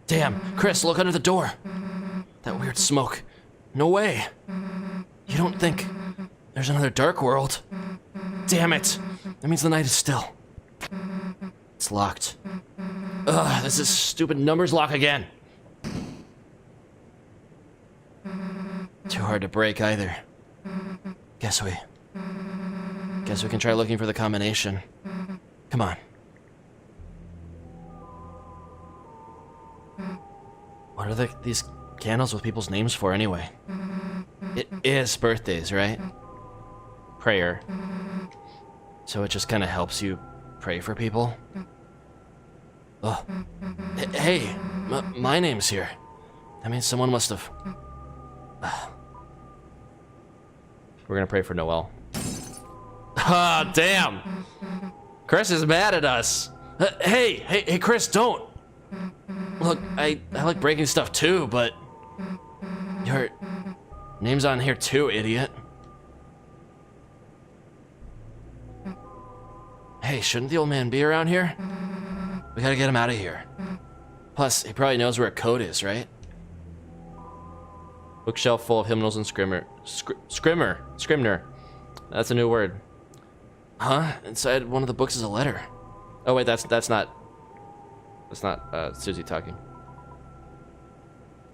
Damn, Chris, look under the door. That weird smoke. No way. You don't think there's another dark world? Damn it. That means the night is still. It's locked. Ugh, this is stupid numbers lock again. Too hard to break either. Guess we can try looking for the combination. Come on. What are these candles with people's names for anyway? It is birthdays, right? Prayer. So it just kind of helps you pray for people? Oh. Hey, my name's here. That means someone must have... We're gonna pray for Noel. Ah, damn! Chris is mad at us. Hey, Chris, don't! Look, I like breaking stuff too, but... Your name's on here too, idiot. Hey, shouldn't the old man be around here? We gotta get him out of here. Plus, he probably knows where a code is, right? Bookshelf full of hymnals and Scribner. That's a new word. Huh? Inside one of the books is a letter. Oh wait, that's not Susie talking.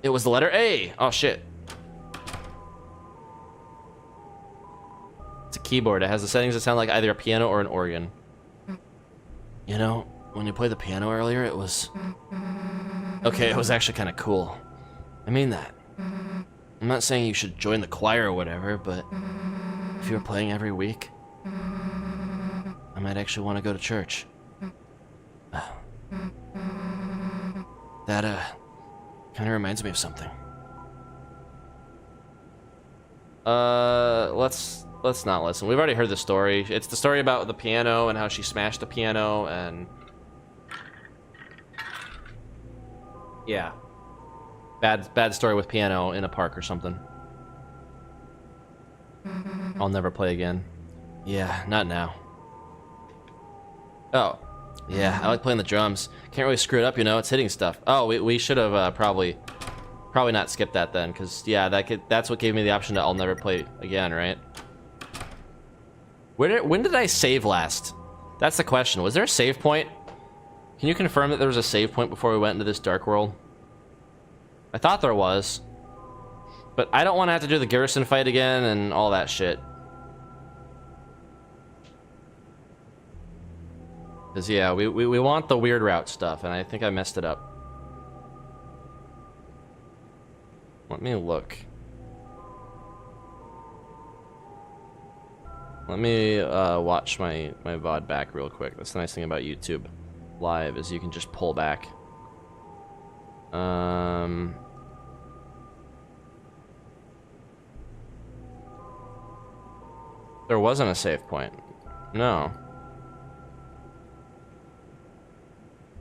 It was the letter A. Oh shit. It's a keyboard. It has the settings that sound like either a piano or an organ. You know, when you played the piano earlier, it was... Okay, it was actually kind of cool. I mean that. I'm not saying you should join the choir or whatever, but if you were playing every week, I might actually want to go to church. That, kind of reminds me of something. Let's not listen. We've already heard the story. It's the story about the piano and how she smashed the piano and... Yeah. Bad story with piano in a park or something. I'll never play again. Yeah, not now. Oh. Yeah, I like playing the drums. Can't really screw it up, you know, it's hitting stuff. Oh, we should have probably not skipped that then, because, yeah, that's what gave me the option to I'll never play again, right? When did I save last? That's the question. Was there a save point? Can you confirm that there was a save point before we went into this dark world? I thought there was. But I don't want to have to do the garrison fight again and all that shit. Because, yeah, we want the weird route stuff, and I think I messed it up. Let me look. Let me watch my VOD back real quick. That's the nice thing about YouTube Live, is you can just pull back. There wasn't a save point. No.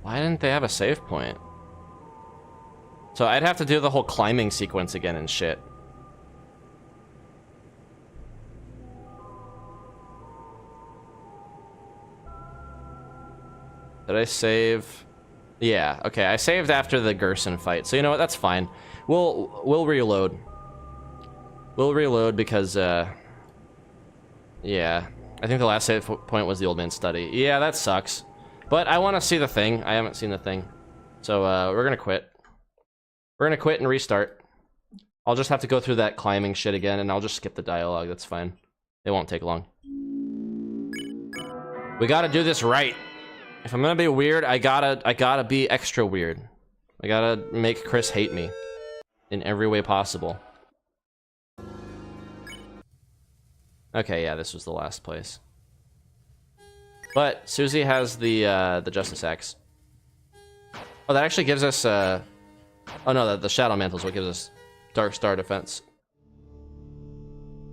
Why didn't they have a save point? So I'd have to do the whole climbing sequence again and shit. Did I save? Yeah, okay, I saved after the Gerson fight. So you know what, that's fine. We'll reload. We'll reload because yeah. I think the last save point was the old man's study. Yeah, that sucks. But I want to see the thing. I haven't seen the thing. So we're gonna quit. We're gonna quit and restart. I'll just have to go through that climbing shit again, and I'll just skip the dialogue. That's fine. It won't take long. We gotta do this right. If I'm gonna be weird, I gotta be extra weird. I gotta make Chris hate me in every way possible. Okay, yeah, this was the last place. But Susie has the Justice Axe. Oh, that actually gives us oh no, the Shadow Mantle is what gives us Dark Star defense.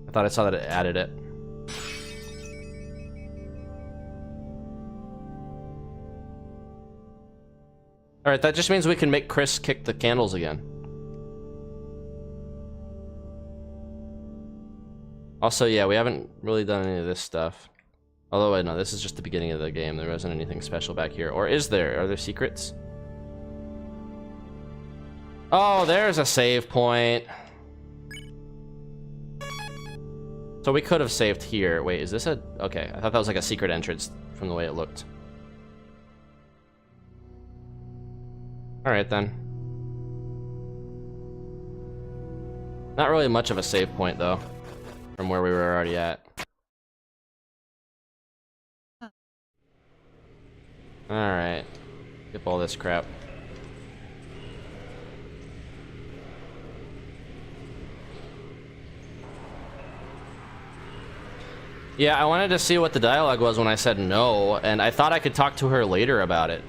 I thought I saw that it added it. Alright, that just means we can make Chris kick the candles again. Also, yeah, we haven't really done any of this stuff. Although, no, this is just the beginning of the game. There wasn't anything special back here. Or is there? Are there secrets? Oh, there's a save point. So we could have saved here. Wait, is this a... Okay, I thought that was like a secret entrance from the way it looked. Alright, then. Not really much of a save point, though, from where we were already at. Alright. Skip all this crap. Yeah, I wanted to see what the dialogue was when I said no, and I thought I could talk to her later about it.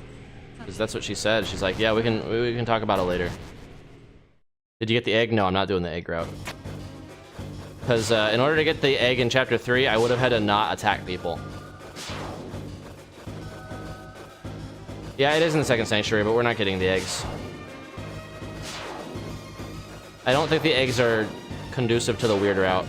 Because that's what she said. She's like, yeah, we can talk about it later. Did you get the egg? No, I'm not doing the egg route. Because in order to get the egg in Chapter 3, I would have had to not attack people. Yeah, it is in the second sanctuary, but we're not getting the eggs. I don't think the eggs are conducive to the weird route.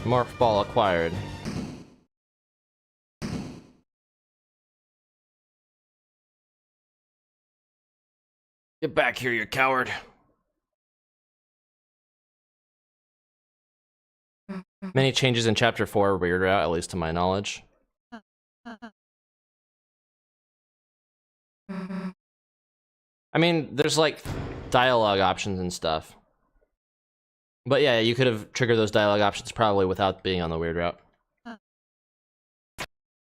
Morph ball acquired. Get back here, you coward. Many changes in Chapter 4 weird route, at least to my knowledge. I mean, there's like dialogue options and stuff. But yeah, you could have triggered those dialogue options probably without being on the weird route.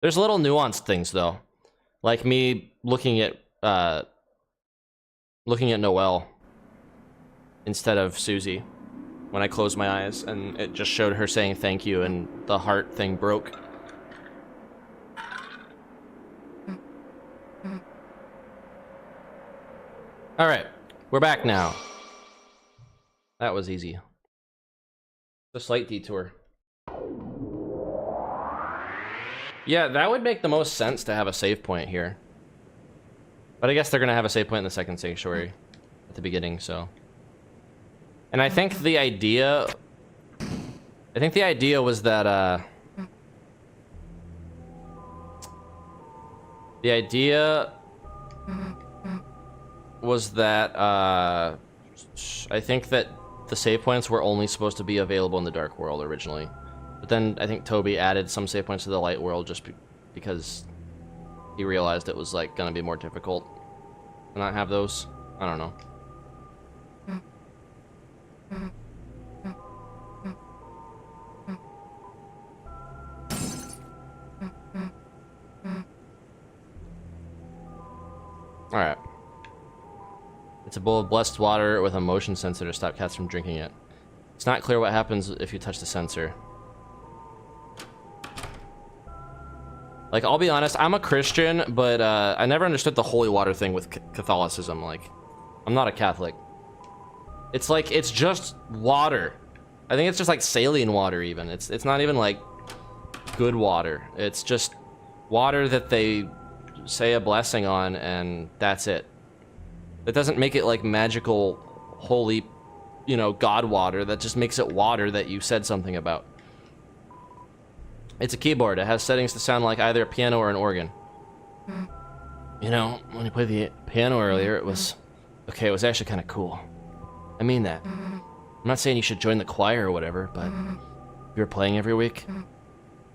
There's little nuanced things though. Like me looking at Noelle instead of Susie when I closed my eyes, and it just showed her saying thank you and the heart thing broke. Alright, we're back now. That was easy. A slight detour. Yeah, that would make the most sense to have a save point here. But I guess they're gonna have a save point in the second sanctuary at the beginning, so. And I think the idea was that the idea was that I think that the save points were only supposed to be available in the Dark World originally. But then I think Toby added some save points to the Light World just because he realized it was like gonna be more difficult to not have those. I don't know. Alright. It's a bowl of blessed water with a motion sensor to stop cats from drinking it. It's not clear what happens if you touch the sensor. Like, I'll be honest, I'm a Christian, but I never understood the holy water thing with Catholicism. Like, I'm not a Catholic. It's like, it's just water. I think it's just like saline water even. It's not even like good water. It's just water that they say a blessing on, and that's it. That doesn't make it like magical, holy, you know, God water. That just makes it water that you said something about. It's a keyboard. It has settings to sound like either a piano or an organ. You know, when you played the piano earlier, it was... Okay, it was actually kind of cool. I mean that. I'm not saying you should join the choir or whatever, but if you're playing every week,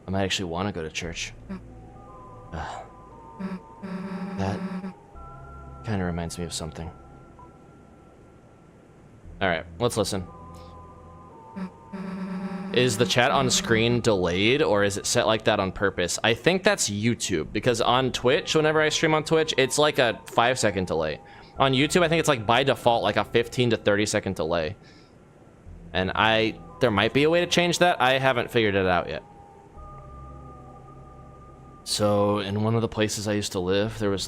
I might actually want to go to church. That kind of reminds me of something. Alright, let's listen. Is the chat on screen delayed, or is it set like that on purpose? I think that's YouTube, because on Twitch, whenever I stream on Twitch, it's like a 5-second delay. On YouTube, I think it's like by default, like a 15 to 30-second delay. And there might be a way to change that. I haven't figured it out yet. So, in one of the places I used to live, there's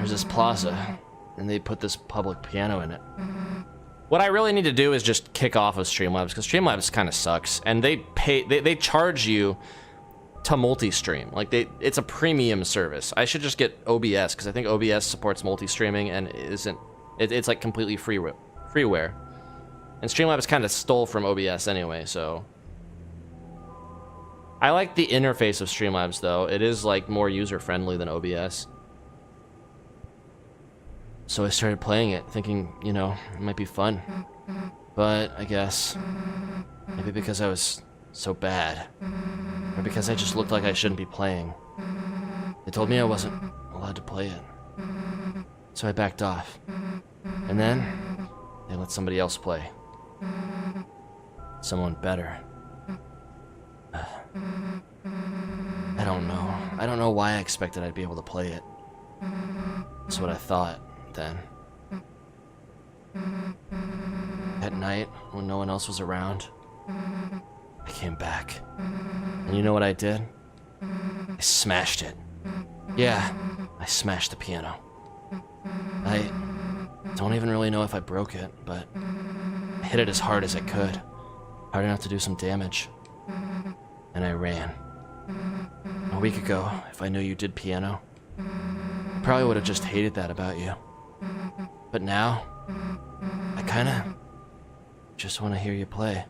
this plaza, and they put this public piano in it. What I really need to do is just kick off of Streamlabs, because Streamlabs kind of sucks, and they charge you to multi-stream. Like, it's a premium service. I should just get OBS, because I think OBS supports multi-streaming and it's like completely freeware. And Streamlabs kind of stole from OBS anyway, so. I like the interface of Streamlabs, though. It is like more user-friendly than OBS. So I started playing it, thinking, you know, it might be fun. But I guess maybe because I was so bad, or because I just looked like I shouldn't be playing, they told me I wasn't allowed to play it. So I backed off. And then they let somebody else play. Someone better. I don't know. I don't know why I expected I'd be able to play it. That's what I thought then. At night, when no one else was around, I came back. And you know what I did? I smashed it. Yeah, I smashed the piano. I don't even really know if I broke it, but I hit it as hard as I could. Hard enough to do some damage. And I ran. A week ago, if I knew you did piano, I probably would have just hated that about you. But now, I kinda just want to hear you play.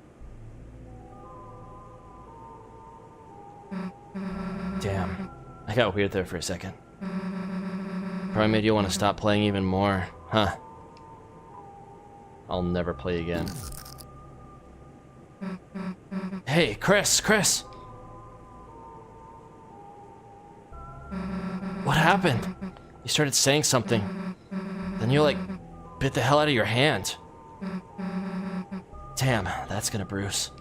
Damn, I got weird there for a second. Probably made you want to stop playing even more, huh? I'll never play again. Hey, Chris! What happened? You started saying something. Then you, like, bit the hell out of your hand. Damn, that's gonna bruise.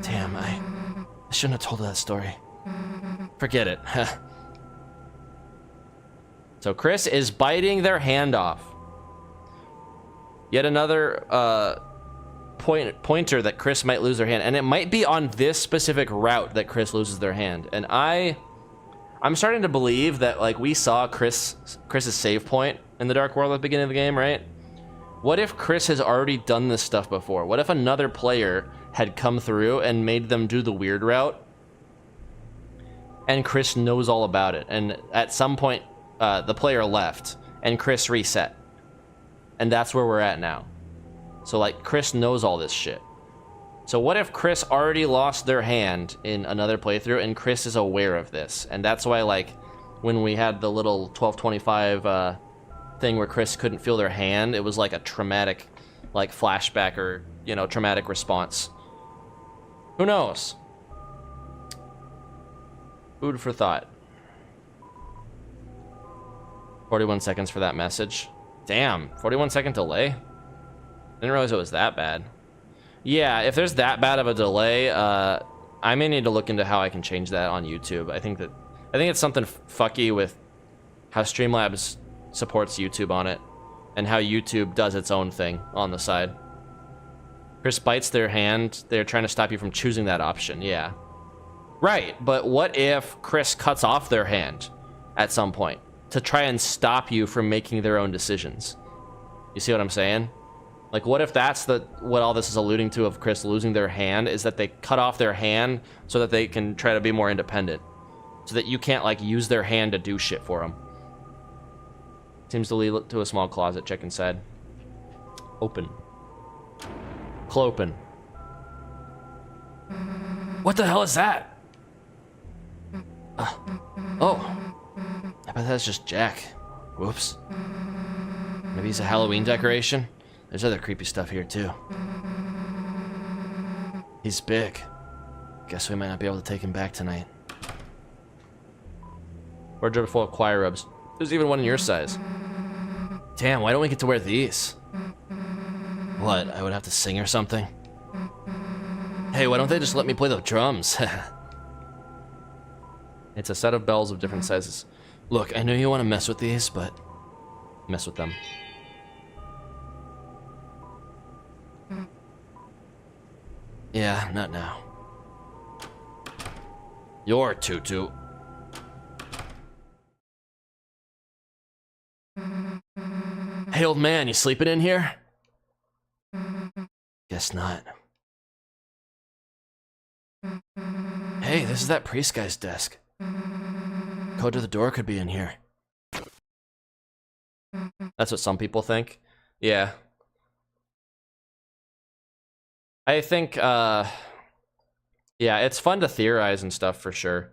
Damn, I shouldn't have told that story. Forget it. So Chris is biting their hand off. Yet another pointer that Chris might lose their hand, and it might be on this specific route that Chris loses their hand. And I'm I'm starting to believe that, like, we saw Chris's save point in the Dark World at the beginning of the game, right? What if Chris has already done this stuff before? What if another player had come through and made them do the weird route, and Chris knows all about it, and at some point the player left and Chris reset, and that's where we're at now. So, like, Chris knows all this shit. So what if Chris already lost their hand in another playthrough and Chris is aware of this? And that's why, like, when we had the little 1225 thing where Chris couldn't feel their hand, it was like a traumatic, like, flashback or, you know, traumatic response. Who knows? Food for thought. 41 seconds for that message. Damn, 41-second delay? Didn't realize it was that bad. Yeah, if there's that bad of a delay, I may need to look into how I can change that on YouTube. I think it's something fucky with how Streamlabs supports YouTube on it, and how YouTube does its own thing on the side. Chris bites their hand, they're trying to stop you from choosing that option, yeah. Right, but what if Chris cuts off their hand at some point to try and stop you from making their own decisions? You see what I'm saying? Like, what if that's what all this is alluding to of Chris losing their hand, is that they cut off their hand so that they can try to be more independent, so that you can't, like, use their hand to do shit for them. Seems to lead to a small closet. Check inside. Open. Clopen. What the hell is that? Oh. I bet that's just Jack. Whoops. Maybe he's a Halloween decoration? There's other creepy stuff here, too. He's big. Guess we might not be able to take him back tonight. Wardrobe full of choir robes. There's even one in your size. Damn, why don't we get to wear these? What, I would have to sing or something? Hey, why don't they just let me play the drums? It's a set of bells of different sizes. Look, I know you want to mess with these, but mess with them. Yeah, not now. Your tutu. Hey, old man, you sleeping in here? Guess not. Hey, this is that priest guy's desk. Code to the door could be in here. That's what some people think. Yeah. I think, yeah, it's fun to theorize and stuff for sure.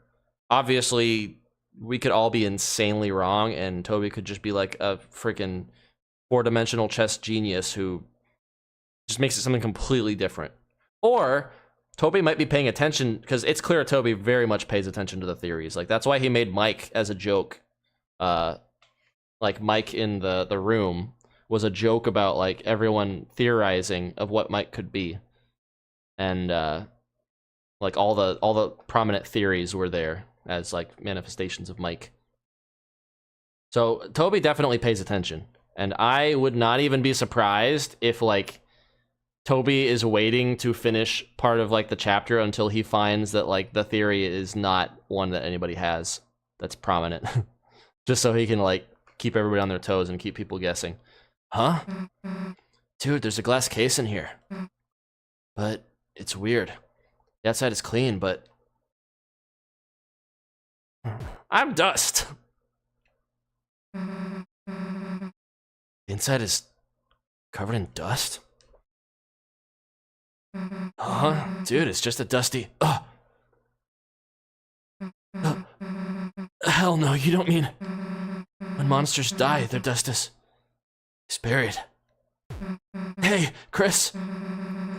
Obviously, we could all be insanely wrong, and Toby could just be like a freaking four-dimensional chess genius who just makes it something completely different. Or Toby might be paying attention, because it's clear Toby very much pays attention to the theories. Like, that's why he made Mike as a joke. Like, Mike in the room was a joke about, like, everyone theorizing of what Mike could be. And, like, all the prominent theories were there as, like, manifestations of Mike. So, Toby definitely pays attention. And I would not even be surprised if, like, Toby is waiting to finish part of, like, the chapter until he finds that, like, the theory is not one that anybody has that's prominent. Just so he can, like, keep everybody on their toes and keep people guessing. Huh? Dude, there's a glass case in here. But it's weird. The outside is clean, but I'm dust. The inside is covered in dust? Huh? Dude, it's just a dusty... Hell no, you don't mean... When monsters die, their dust is buried. Hey, Chris!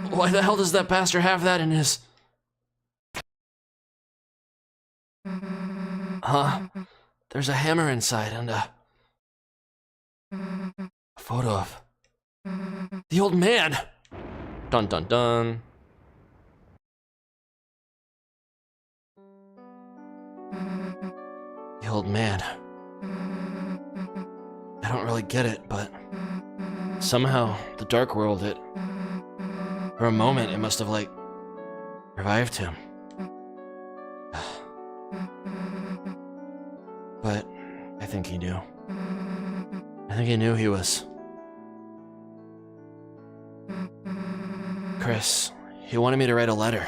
Why the hell does that bastard have that in his... Huh? There's a hammer inside and a photo of the old man! Dun dun dun. The old man. I don't really get it, but somehow the Dark World, for a moment, it must have, like, revived him. think he knew. I think he knew he was... Chris, he wanted me to write a letter.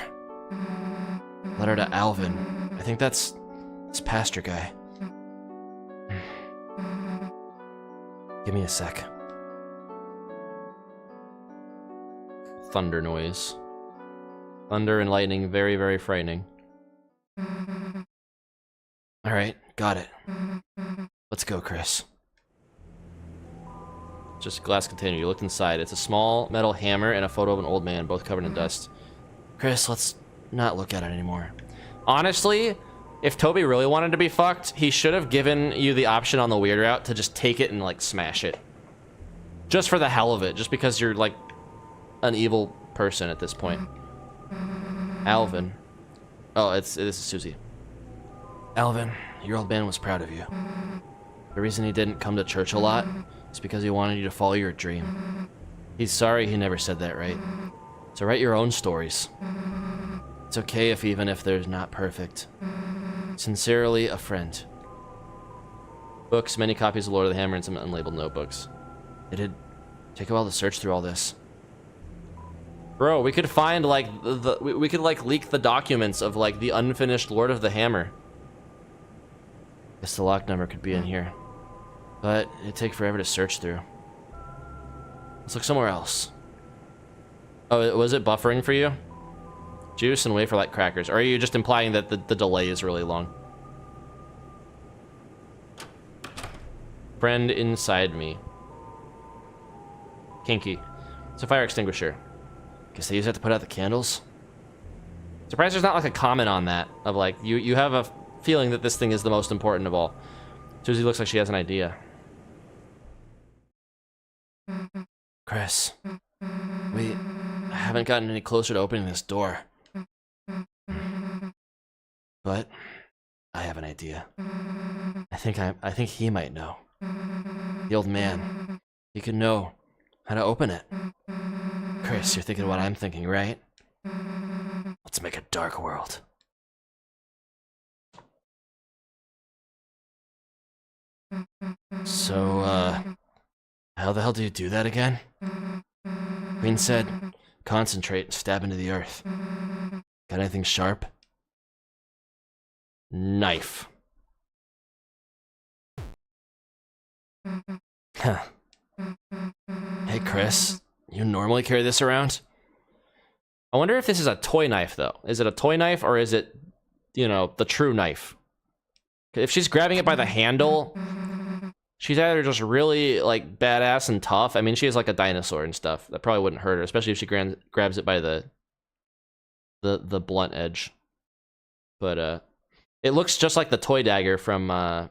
Letter to Alvin. I think that's this pastor guy. Give me a sec. Thunder noise. Thunder and lightning, very, very frightening. Alright, got it. Let's go, Chris. Just a glass container. You looked inside. It's a small metal hammer and a photo of an old man, both covered in dust. Chris, let's not look at it anymore. Honestly, if Toby really wanted to be fucked, he should have given you the option on the weird route to just take it and, like, smash it. Just for the hell of it. Just because you're, like, an evil person at this point. Alvin. Oh, this is Susie. Alvin, your old man was proud of you. The reason he didn't come to church a lot is because he wanted you to follow your dream. He's sorry he never said that right. So write your own stories. It's okay even if they're not perfect. Sincerely, a friend. Books, many copies of Lord of the Hammer, and some unlabeled notebooks. It'd take a while to search through all this. Bro, we could find, like, we could, like, leak the documents of, like, the unfinished Lord of the Hammer. Guess the lock number could be in here. But it'd take forever to search through. Let's look somewhere else. Oh, was it buffering for you? Juice and wafer like crackers. Or are you just implying that the delay is really long? Friend inside me. Kinky. It's a fire extinguisher. Guess they use that to put out the candles? Surprised there's not like a comment on that. Of like, you have a feeling that this thing is the most important of all. Susie looks like she has an idea. Chris. We haven't gotten any closer to opening this door. But I have an idea. I think he might know. The old man. He could know how to open it. Chris, you're thinking what I'm thinking, right? Let's make a dark world. So, how the hell do you do that again? Queen said, concentrate and stab into the earth. Got anything sharp? Knife. Huh. Hey, Chris, you normally carry this around? I wonder if this is a toy knife, though. Is it a toy knife, or is it, you know, the true knife? If she's grabbing it by the handle, she's either just really, like, badass and tough. I mean, she is like a dinosaur and stuff. That probably wouldn't hurt her, especially if she grabs it by the blunt edge. But, it looks just like the toy dagger from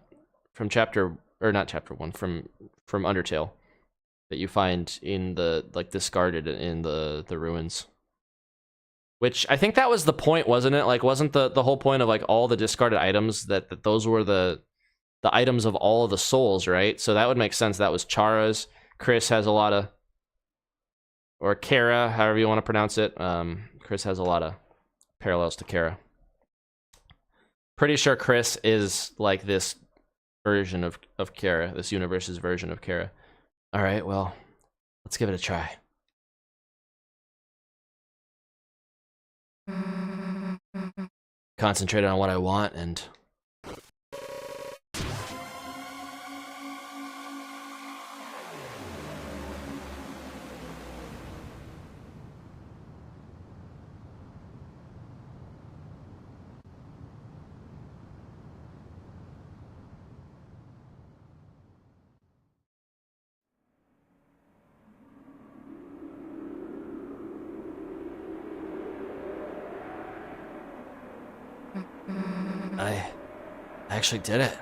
chapter, or not chapter 1, from Undertale. That you find in the, like, discarded in the ruins. Which, I think that was the point, wasn't it? Like, wasn't the whole point of, like, all the discarded items that those were the items of all of the souls, right? So that would make sense. That was Chara's. Chris has a lot of... Or Kara, however you want to pronounce it. Chris has a lot of parallels to Kara. Pretty sure Chris is, like, this version of Kara. This universe's version of Kara. Alright, well, let's give it a try. Concentrate on what I want and... I actually did it.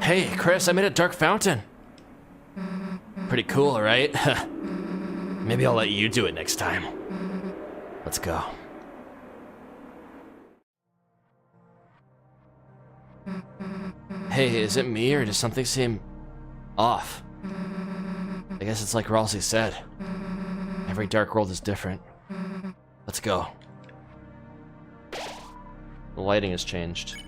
Hey, Chris, I made a dark fountain. Pretty cool, right? Maybe I'll let you do it next time. Let's go. Hey, is it me or does something seem off? I guess it's like Ralsei said. Every dark world is different. Let's go. The lighting has changed.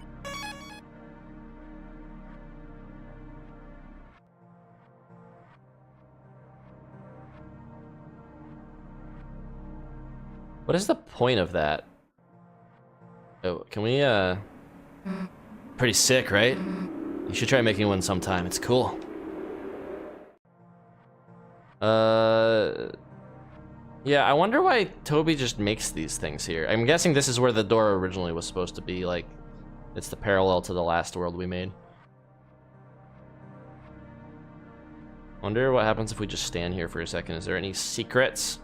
What is the point of that? Oh, can we, Pretty sick, right? You should try making one sometime. It's cool. Yeah, I wonder why Toby just makes these things here. I'm guessing this is where the door originally was supposed to be, like, it's the parallel to the last world we made. Wonder what happens if we just stand here for a second. Is there any secrets?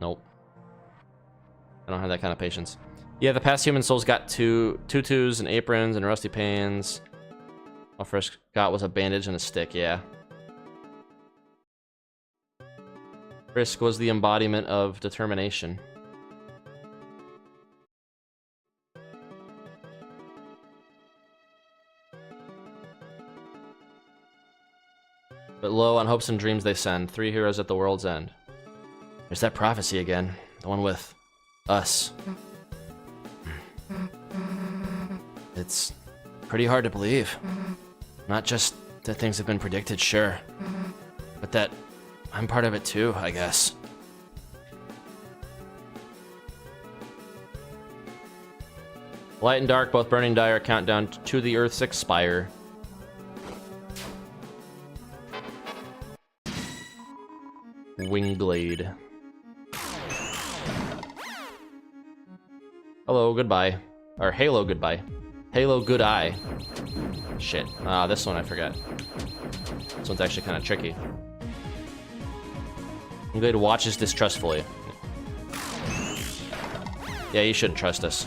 Nope. I don't have that kind of patience. Yeah, the past human souls got tutus and aprons and rusty pans. All first got was a bandage and a stick, yeah. Frisk was the embodiment of determination. But lo, on hopes and dreams they send, 3 heroes at the world's end. There's that prophecy again. The one with us. It's pretty hard to believe. Not just that things have been predicted, sure. But that I'm part of it too, I guess. Light and dark, both burning dire, countdown to the Earth's expire. Wingblade. Hello, goodbye. Or Halo, goodbye. Halo, good eye. Shit. Ah, this one I forgot. This one's actually kind of tricky. Wingblade watches distrustfully. Yeah, you shouldn't trust us.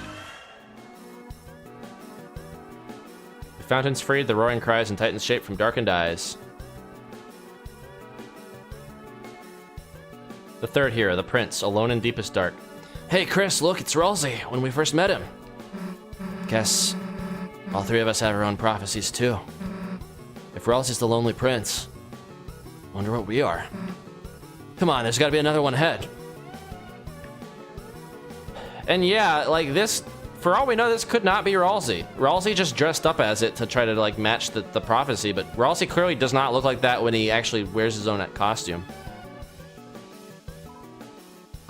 The fountain's freed, the roaring cries and Titan's shape from darkened eyes. The third hero, the prince, alone in deepest dark. Hey, Chris, look, it's Ralsei, when we first met him. Guess all 3 of us have our own prophecies, too. If Ralsei's the lonely prince, wonder what we are. Come on, there's gotta be another one ahead. And yeah, like this, for all we know, this could not be Ralsei. Ralsei just dressed up as it to try to like match the prophecy, but Ralsei clearly does not look like that when he actually wears his own costume.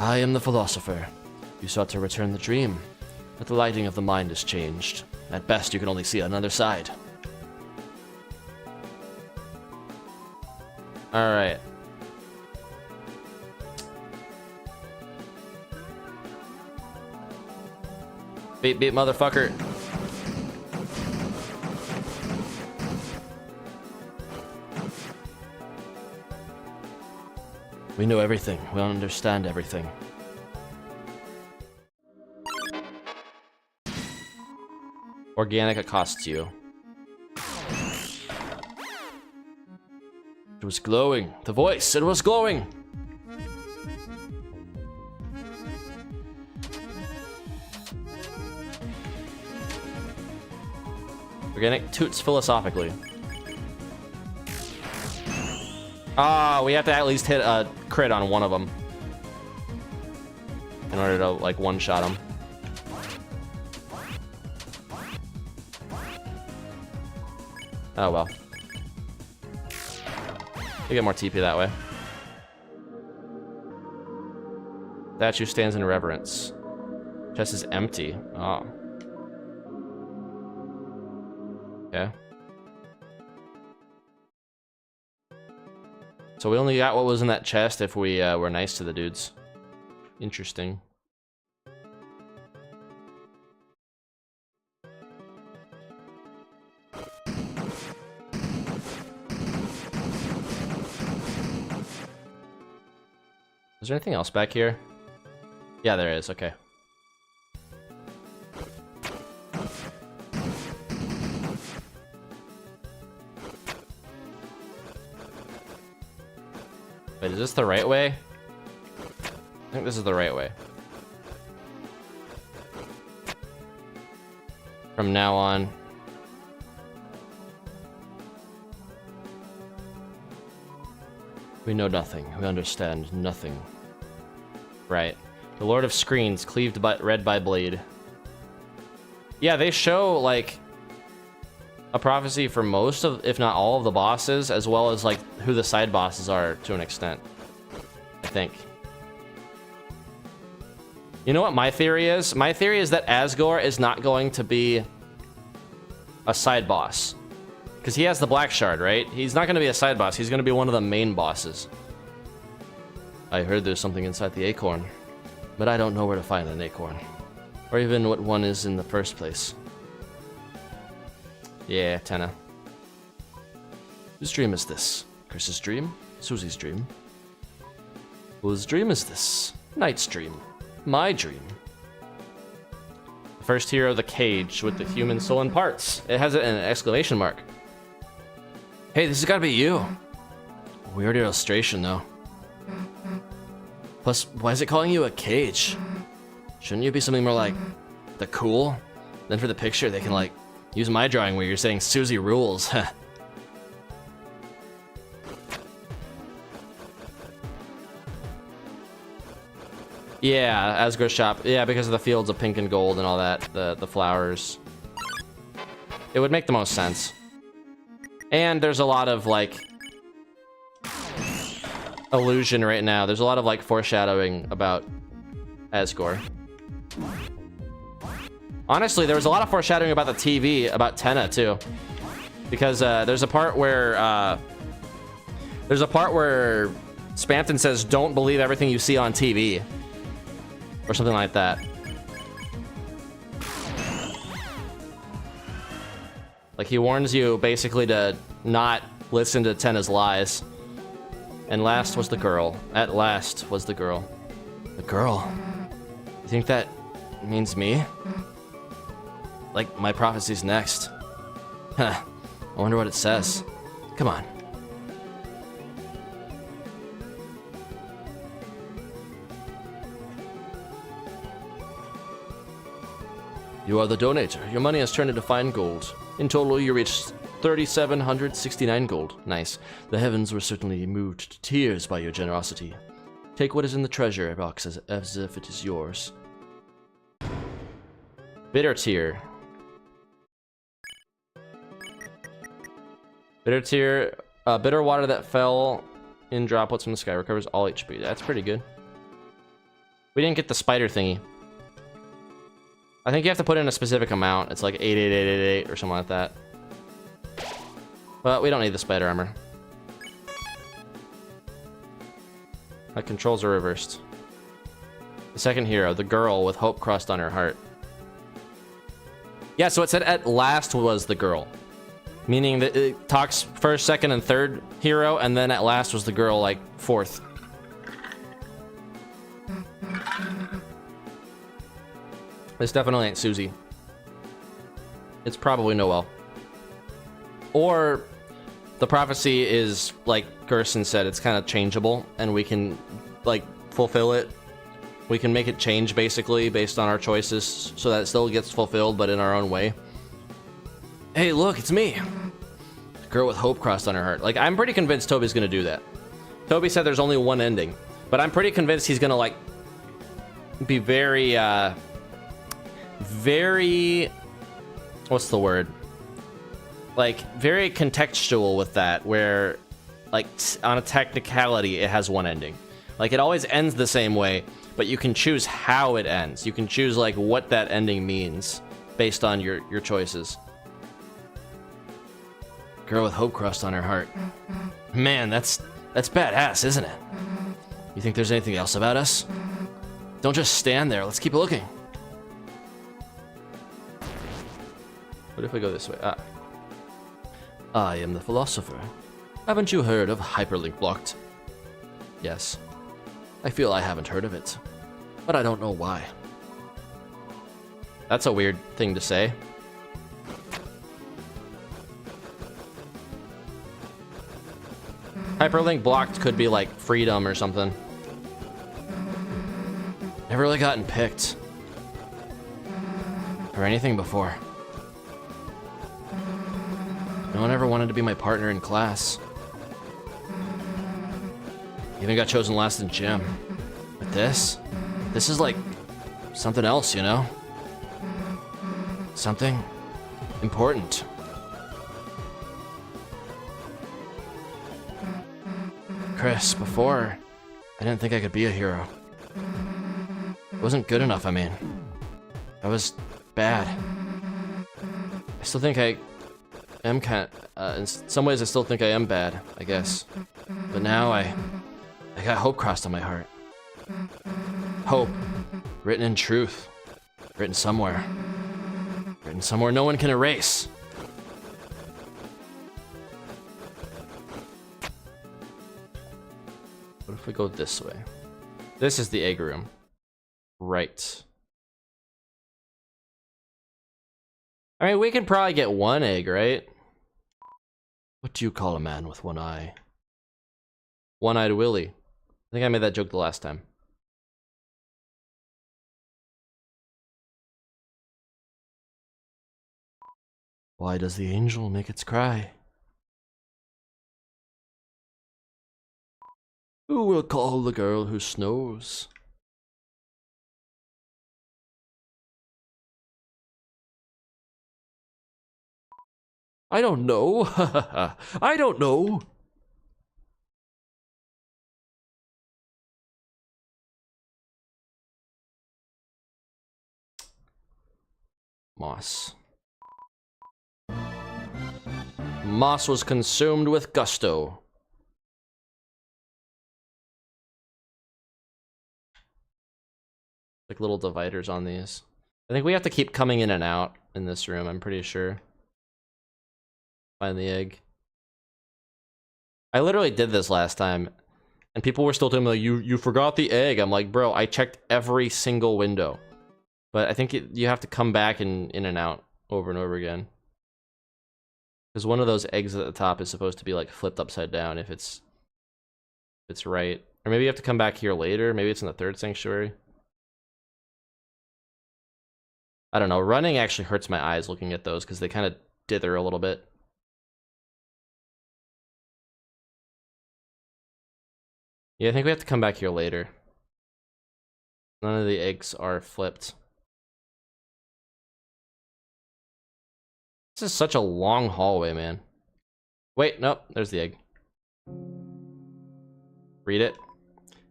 I am the philosopher. You sought to return the dream, but the lighting of the mind has changed. At best, you can only see another side. All right. Beat, beat, motherfucker. We know everything. We understand everything. Organic accosts you. It was glowing. The voice, it was glowing. Organic toots philosophically. Ah, we have to at least hit a crit on one of them in order to like one-shot him. Oh well. You get more TP that way. Statue stands in reverence. Chest is empty. Oh. Okay. So we only got what was in that chest if we were nice to the dudes. Interesting. Is there anything else back here? Yeah, there is. Okay. Wait, is this the right way? I think this is the right way. From now on. We know nothing. We understand nothing. Right. The Lord of Screens, cleaved by red by blade. Yeah, they show like a prophecy for most of, if not all of the bosses, as well as like who the side bosses are to an extent. I think. You know what my theory is? My theory is that Asgore is not going to be a side boss. Because he has the Black Shard, right? He's not going to be a side boss. He's going to be one of the main bosses. I heard there's something inside the acorn, but I don't know where to find an acorn. Or even what one is in the first place. Yeah, Tenna. Whose dream is this? Chris's dream? Susie's dream? Whose dream is this? Knight's dream. My dream. The first hero, the cage with the human soul in parts. It has an exclamation mark. Hey, this has got to be you. Weird illustration, though. Plus, why is it calling you a cage? Shouldn't you be something more like the cool? Then for the picture, they can, like, use my drawing where you're saying Susie rules. Yeah, Asgore's shop. Yeah, because of the fields of pink and gold and all that, the flowers. It would make the most sense. And there's a lot of, like, illusion right now. There's a lot of, like, foreshadowing about Asgore. Honestly, there was a lot of foreshadowing about the TV, about Tenna, too. Because there's a part where Spamton says, "Don't believe everything you see on TV." Or something like that. Like, he warns you basically to not listen to Tenna's lies. And last was the girl. At last was the girl. The girl? You think that means me? Like, my prophecy's next. Huh. I wonder what it says. Come on. You are the donator. Your money has turned into fine gold. In total, you reached 3,769 gold. Nice. The heavens were certainly moved to tears by your generosity. Take what is in the treasure box as if it is yours. Bitter tear. Bitter tear. Bitter water that fell in droplets from the sky recovers all HP. That's pretty good. We didn't get the spider thingy. I think you have to put in a specific amount. It's like 88888 or something like that. But we don't need the spider armor. My controls are reversed. The second hero, the girl with hope crossed on her heart. Yeah, so it said at last was the girl. Meaning that it talks first, second, and third hero, and then at last was the girl, like, fourth. This definitely ain't Susie. It's probably Noelle. Or the prophecy is, like Gerson said, it's kind of changeable, and we can, like, fulfill it. We can make it change, basically, based on our choices, so that it still gets fulfilled, but in our own way. Hey, look, it's me. Girl with hope crossed on her heart. Like, I'm pretty convinced Toby's gonna do that. Toby said there's only one ending, but I'm pretty convinced he's gonna, like, be very, what's the word? Like, very contextual with that, where, like, on a technicality, it has one ending. Like, it always ends the same way, but you can choose how it ends. You can choose, like, what that ending means based on your choices. Girl with hope crossed on her heart. Man, that's badass, isn't it? You think there's anything else about us? Don't just stand there. Let's keep looking. What if we go this way? Ah. I am the philosopher. Haven't you heard of hyperlink blocked? Yes. I feel I haven't heard of it, but I don't know why. That's a weird thing to say. Hyperlink blocked could be like freedom or something. Never really gotten picked. Or anything before. No one ever wanted to be my partner in class. Even got chosen last in gym. But this is like something else, you know? Something important. Chris, before, I didn't think I could be a hero. It wasn't good enough, I mean. I was bad. I still think I am in some ways I still think I am bad, I guess. But now I got hope crossed on my heart. Hope. Written in truth. Written somewhere. Written somewhere no one can erase. What if we go this way? This is the egg room. Right. I mean, we could probably get one egg, right? What do you call a man with one eye? One-eyed Willie. I think I made that joke the last time. Why does the angel make its cry? Who will call the girl who snows? I don't know. I don't know. Moss. Moss was consumed with gusto. Like little dividers on these. I think we have to keep coming in and out in this room, I'm pretty sure. Find the egg. I literally did this last time, and people were still telling me, like, you forgot the egg. I'm like, bro, I checked every single window. But I think you have to come back and in and out over and over again. Because one of those eggs at the top is supposed to be like flipped upside down if it's right. Or maybe you have to come back here later. Maybe it's in the third sanctuary. I don't know. Running actually hurts my eyes looking at those because they kind of dither a little bit. Yeah, I think we have to come back here later. None of the eggs are flipped. This is such a long hallway, man. Wait, nope, there's the egg. Read it.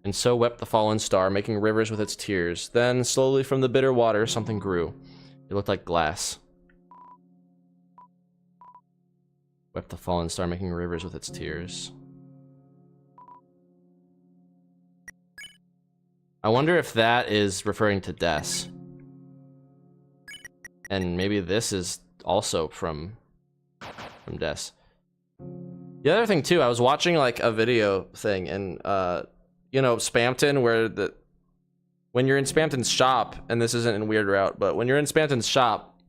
And so wept the fallen star, making rivers with its tears. Then, slowly from the bitter water, something grew. It looked like glass. Wept the fallen star, making rivers with its tears. I wonder if that is referring to Des. And maybe this is also from Des. The other thing too, I was watching like a video thing, and you know, Spamton, where when you're in Spamton's shop, and this isn't in Weird Route, but when you're in Spamton's shop,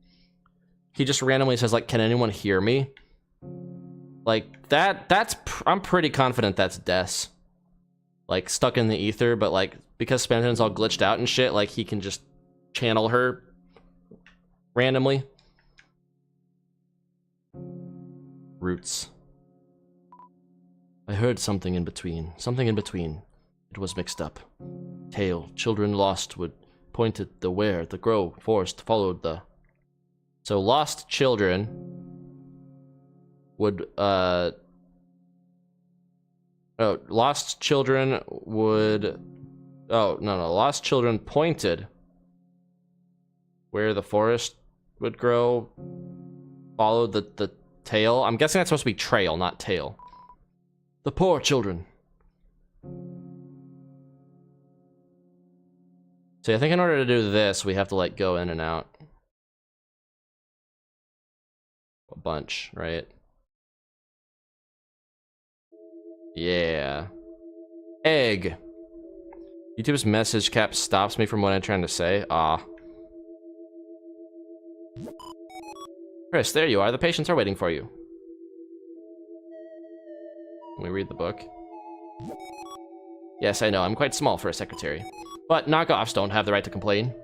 he just randomly says like, "Can anyone hear me?" Like I'm pretty confident that's Des. Like stuck in the ether, but like because Spamton's all glitched out and shit, like he can just channel her randomly. Roots. I heard something in between. Something in between. It was mixed up. Tale. Children lost would pointed the where. The grow. Forest followed the. So lost children would lost children would. Oh no! Lost children pointed where the forest would grow. Followed the tail. I'm guessing that's supposed to be trail, not tail. The poor children. So I think in order to do this, we have to like go in and out a bunch, right? Yeah. Egg. YouTube's message cap stops me from what I'm trying to say. Ah. Chris, there you are. The patients are waiting for you. Can we read the book? Yes, I know. I'm quite small for a secretary. But knockoffs don't have the right to complain.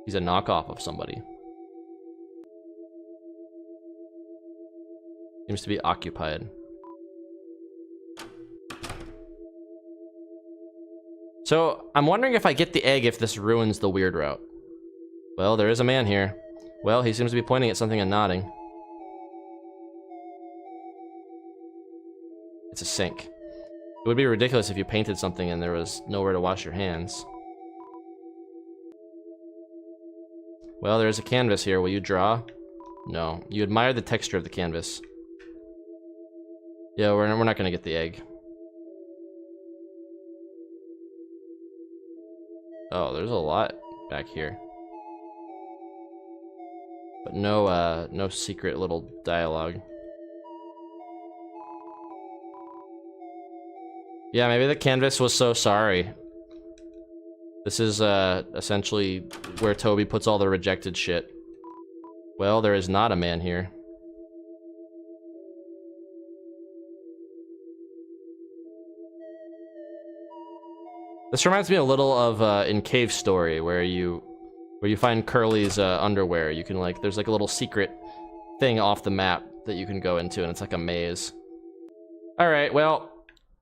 He's a knockoff of somebody. Seems to be occupied. So, I'm wondering if I get the egg if this ruins the weird route. Well, there is a man here. Well, he seems to be pointing at something and nodding. It's a sink. It would be ridiculous if you painted something and there was nowhere to wash your hands. Well, there's a canvas here. Will you draw? No. You admire the texture of the canvas. Yeah, we're not gonna get the egg. Oh, there's a lot back here. But no, no secret little dialogue. Yeah, maybe the canvas was so sorry. This is, essentially where Toby puts all the rejected shit. Well, there is not a man here. This reminds me a little of, in Cave Story, where you find Curly's, underwear. You can, like, there's like a little secret thing off the map that you can go into, and it's like a maze. Alright, well,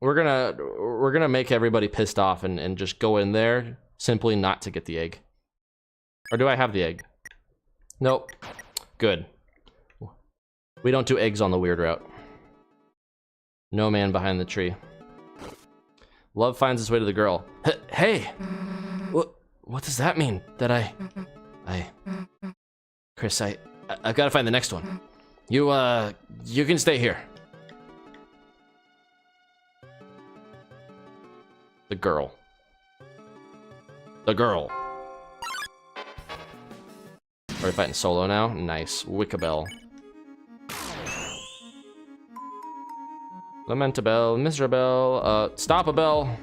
we're gonna make everybody pissed off and just go in there simply not to get the egg. Or do I have the egg? Nope. Good. We don't do eggs on the weird route. No man behind the tree. Love finds its way to the girl. Hey! What does that mean? That Chris, I've got to find the next one. You can stay here. The girl. The girl. Are we fighting solo now? Nice. Wickabell. Lamentabell, Miserabell, Stoppabell.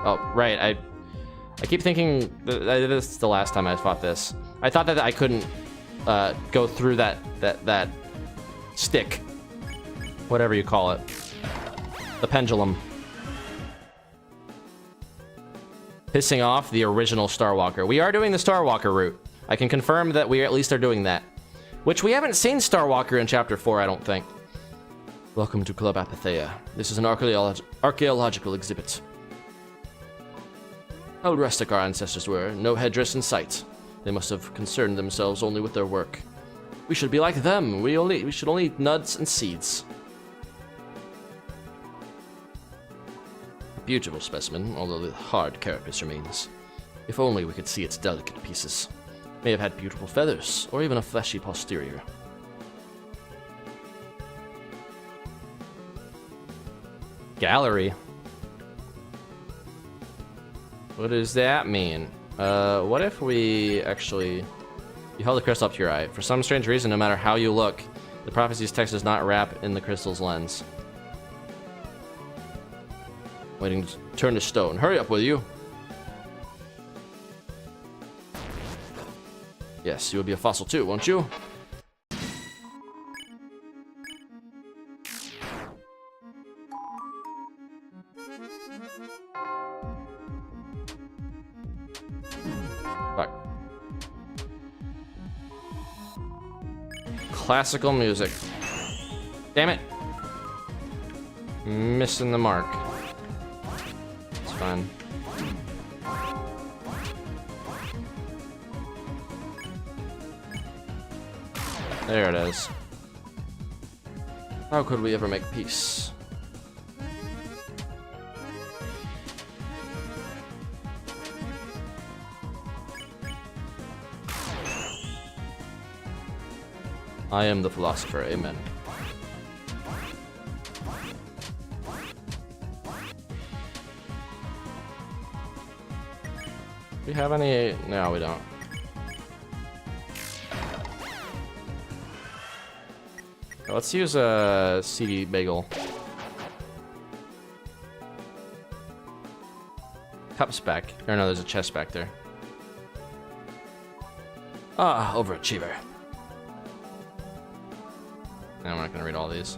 Oh, right, I keep thinking this is the last time I fought this. I thought that I couldn't go through that stick. Whatever you call it. The pendulum. Pissing off the original Starwalker. We are doing the Starwalker route. I can confirm that we at least are doing that. Which we haven't seen Starwalker in Chapter 4, I don't think. Welcome to Club Apatheia. This is an archaeological exhibit. How rustic our ancestors were, no headdress in sight. They must have concerned themselves only with their work. We should be like them. We should only eat nuts and seeds. A beautiful specimen, although the hard carapace remains. If only we could see its delicate pieces. May have had beautiful feathers, or even a fleshy posterior. Gallery? What does that mean? What if we actually... You held the crystal up to your eye. For some strange reason, no matter how you look, the prophecy's text does not wrap in the crystal's lens. Waiting to turn to stone. Hurry up, will you? Yes, you will be a fossil too, won't you? Fuck. Classical music. Damn it. Missing the mark. It's fine. There it is. How could we ever make peace? I am the philosopher, amen. Do we have any? No, we don't. Let's use a CD bagel. Cups back. Or no, there's a chest back there. Ah, overachiever. No, I'm not gonna read all these.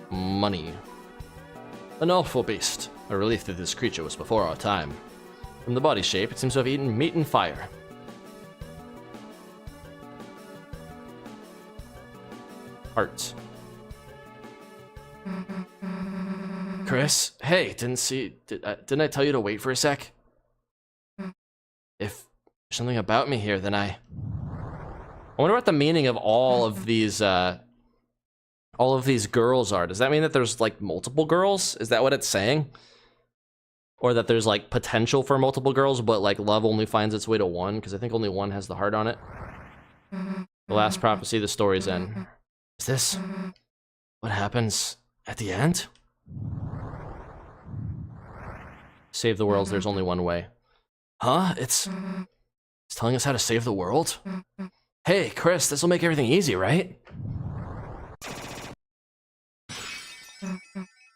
Money. An awful beast. A relief that this creature was before our time. From the body shape, it seems to have eaten meat and fire. Art. Chris, hey, didn't I tell you to wait for a sec? If there's something about me here, then I wonder what the meaning of all of these all of these girls are. Does that mean that there's like multiple girls? Is that what it's saying? Or that there's like potential for multiple girls, but like love only finds its way to one? Because I think only one has the heart on it. The last prophecy, the story's end. Is this what happens at the end? Save the world, there's only one way. Huh? It's telling us how to save the world? Hey, Chris, this will make everything easy, right?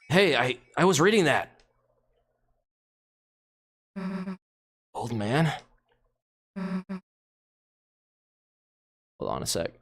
Hey, I was reading that. Old man? Hold on a sec.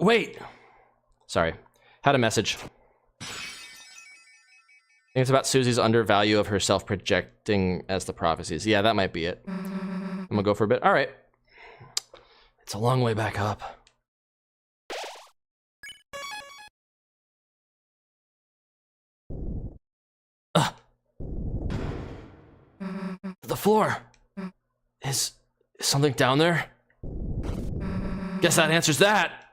Wait! Sorry. Had a message. I think it's about Susie's undervalue of herself projecting as the prophecies. Yeah, that might be it. I'm gonna go for a bit. All right. It's a long way back up. The floor! Is something down there? Guess that answers that!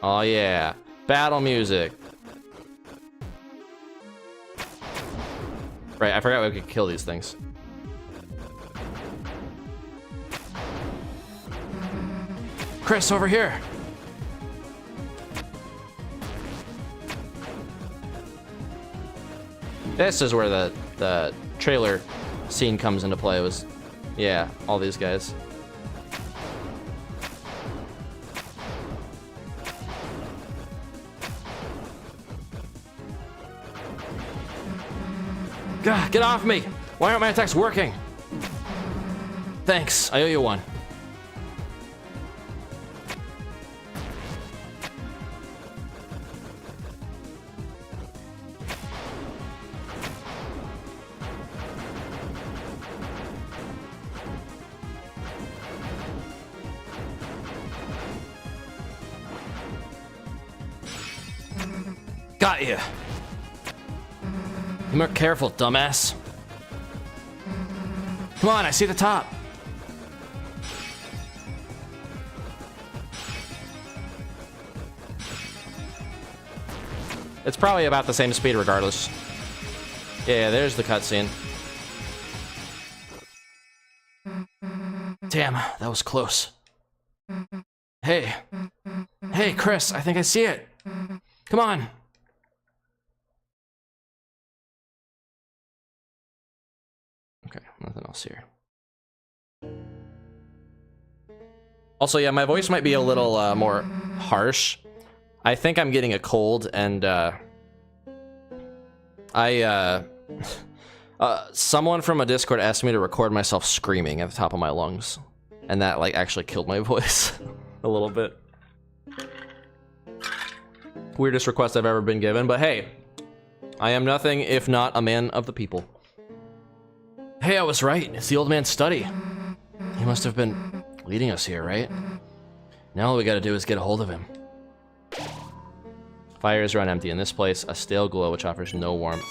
Oh yeah. Battle music. Right, I forgot we could kill these things. Chris, over here! This is where the trailer scene comes into play. Was, yeah, all these guys. Gah, get off me! Why aren't my attacks working? Thanks, I owe you one. Got you. Be more careful, dumbass. Come on, I see the top. It's probably about the same speed regardless. Yeah, there's the cutscene. Damn, that was close. Hey. Hey, Chris, I think I see it. Come on. Okay, nothing else here. Also, yeah, my voice might be a little more harsh. I think I'm getting a cold, and someone from a Discord asked me to record myself screaming at the top of my lungs, and that like actually killed my voice a little bit. Weirdest request I've ever been given, but hey, I am nothing if not a man of the people. Hey, I was right. It's the old man's study. He must have been leading us here, right? Now all we gotta do is get a hold of him. Fires run empty in this place, a stale glow which offers no warmth.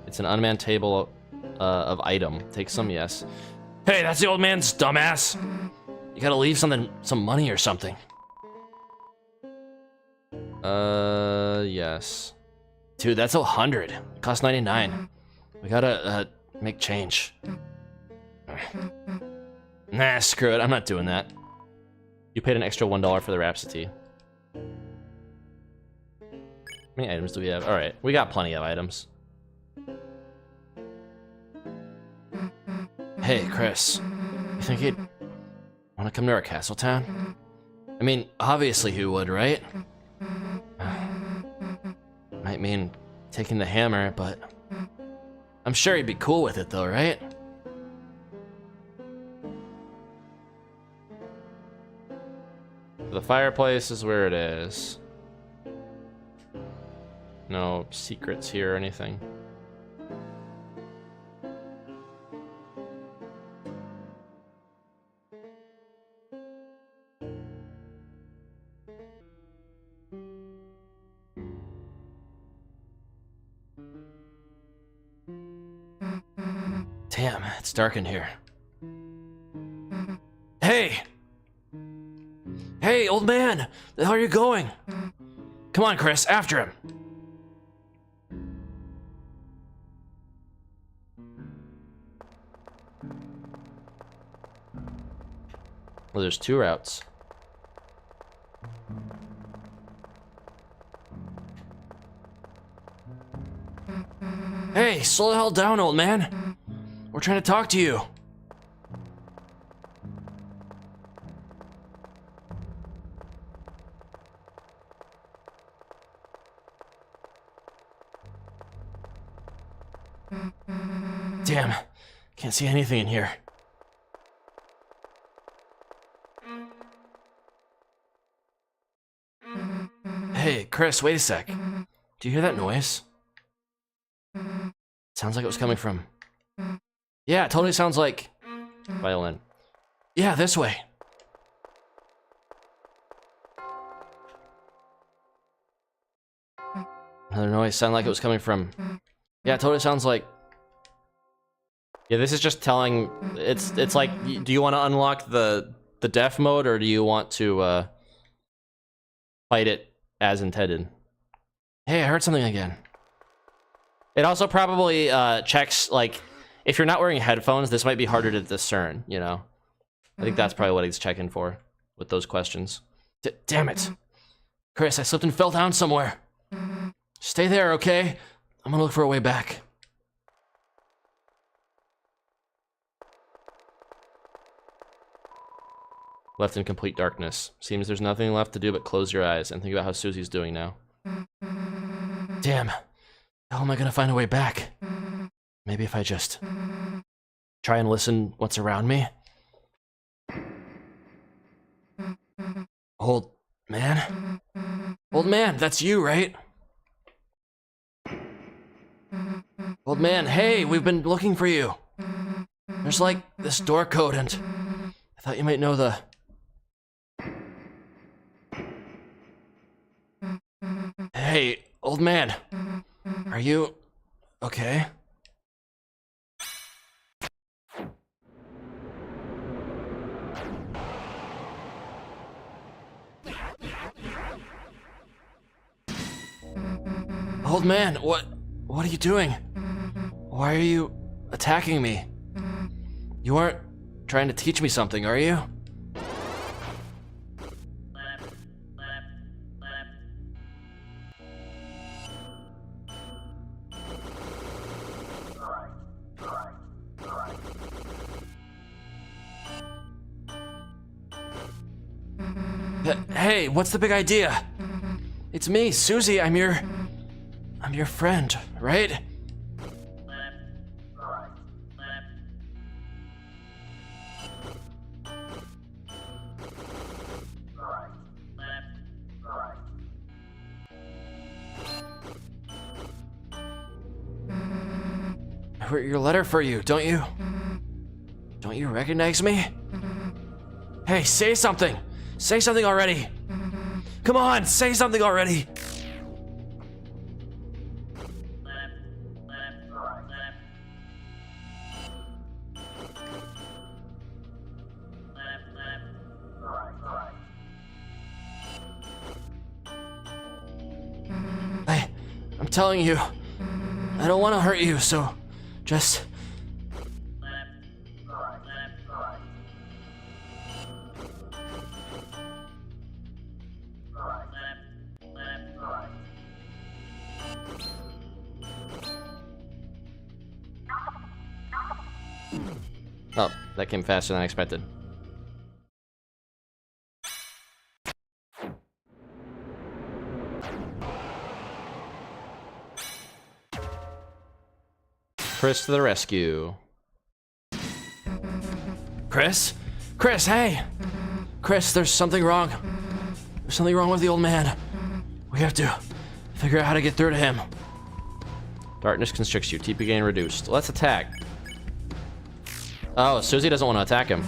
It's an unmanned table of item. Take some, yes. Hey, that's the old man's, dumbass. You gotta leave some money or something. Yes. Dude, that's 100. It costs 99. We gotta, make change. Nah, screw it. I'm not doing that. You paid an extra $1 for the Rhapsody. How many items do we have? Alright, we got plenty of items. Hey, Chris. You think he'd want to come to our castle town? I mean, obviously he would, right? Might mean taking the hammer, but I'm sure he'd be cool with it though, right? The fireplace is where it is. No secrets here or anything. Damn, it's dark in here. Hey! Hey, old man! The hell are you going? Come on, Chris, after him! Well, there's two routes. Hey, slow the hell down, old man! We're trying to talk to you! Damn, can't see anything in here. Hey, Chris, wait a sec. Do you hear that noise? Sounds like it was coming from... Yeah, it totally sounds like... Violin. Yeah, this way. Another noise sounded like it was coming from... Yeah, it totally sounds like... Yeah, this is just telling... It's like, do you want to unlock the deaf mode, or do you want to fight it as intended? Hey, I heard something again. It also probably checks, like, if you're not wearing headphones, this might be harder to discern, you know? I think that's probably what he's checking for with those questions. Damn it. Chris, I slipped and fell down somewhere. Stay there, okay? I'm gonna look for a way back. Left in complete darkness. Seems there's nothing left to do but close your eyes and think about how Susie's doing now. Damn. How am I gonna find a way back? Maybe if I just try and listen what's around me? Old man? Old man, that's you, right? Old man, hey, we've been looking for you. There's like this door code and I thought you might know the... Hey, old man. Are you okay? Old man, what are you doing? Why are you attacking me? You aren't trying to teach me something, are you? Hey, what's the big idea? It's me, Susie. I'm your friend, right? I wrote your letter for you, don't you? Don't you recognize me? Hey, say something! Say something already! Come on, say something already! I'm telling you, I don't want to hurt you, so just... Oh, that came faster than I expected. Chris to the rescue. Chris? Chris, hey! Chris, there's something wrong. There's something wrong with the old man. We have to figure out how to get through to him. Darkness constricts you. TP gain reduced. Let's attack. Oh, Susie doesn't want to attack him.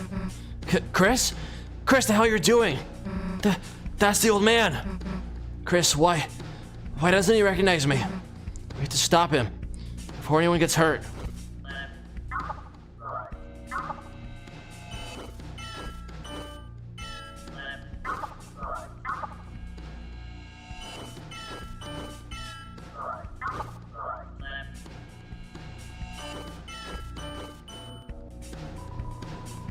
Chris? Chris, the hell you're doing? That's the old man. Chris, why doesn't he recognize me? We have to stop him before anyone gets hurt.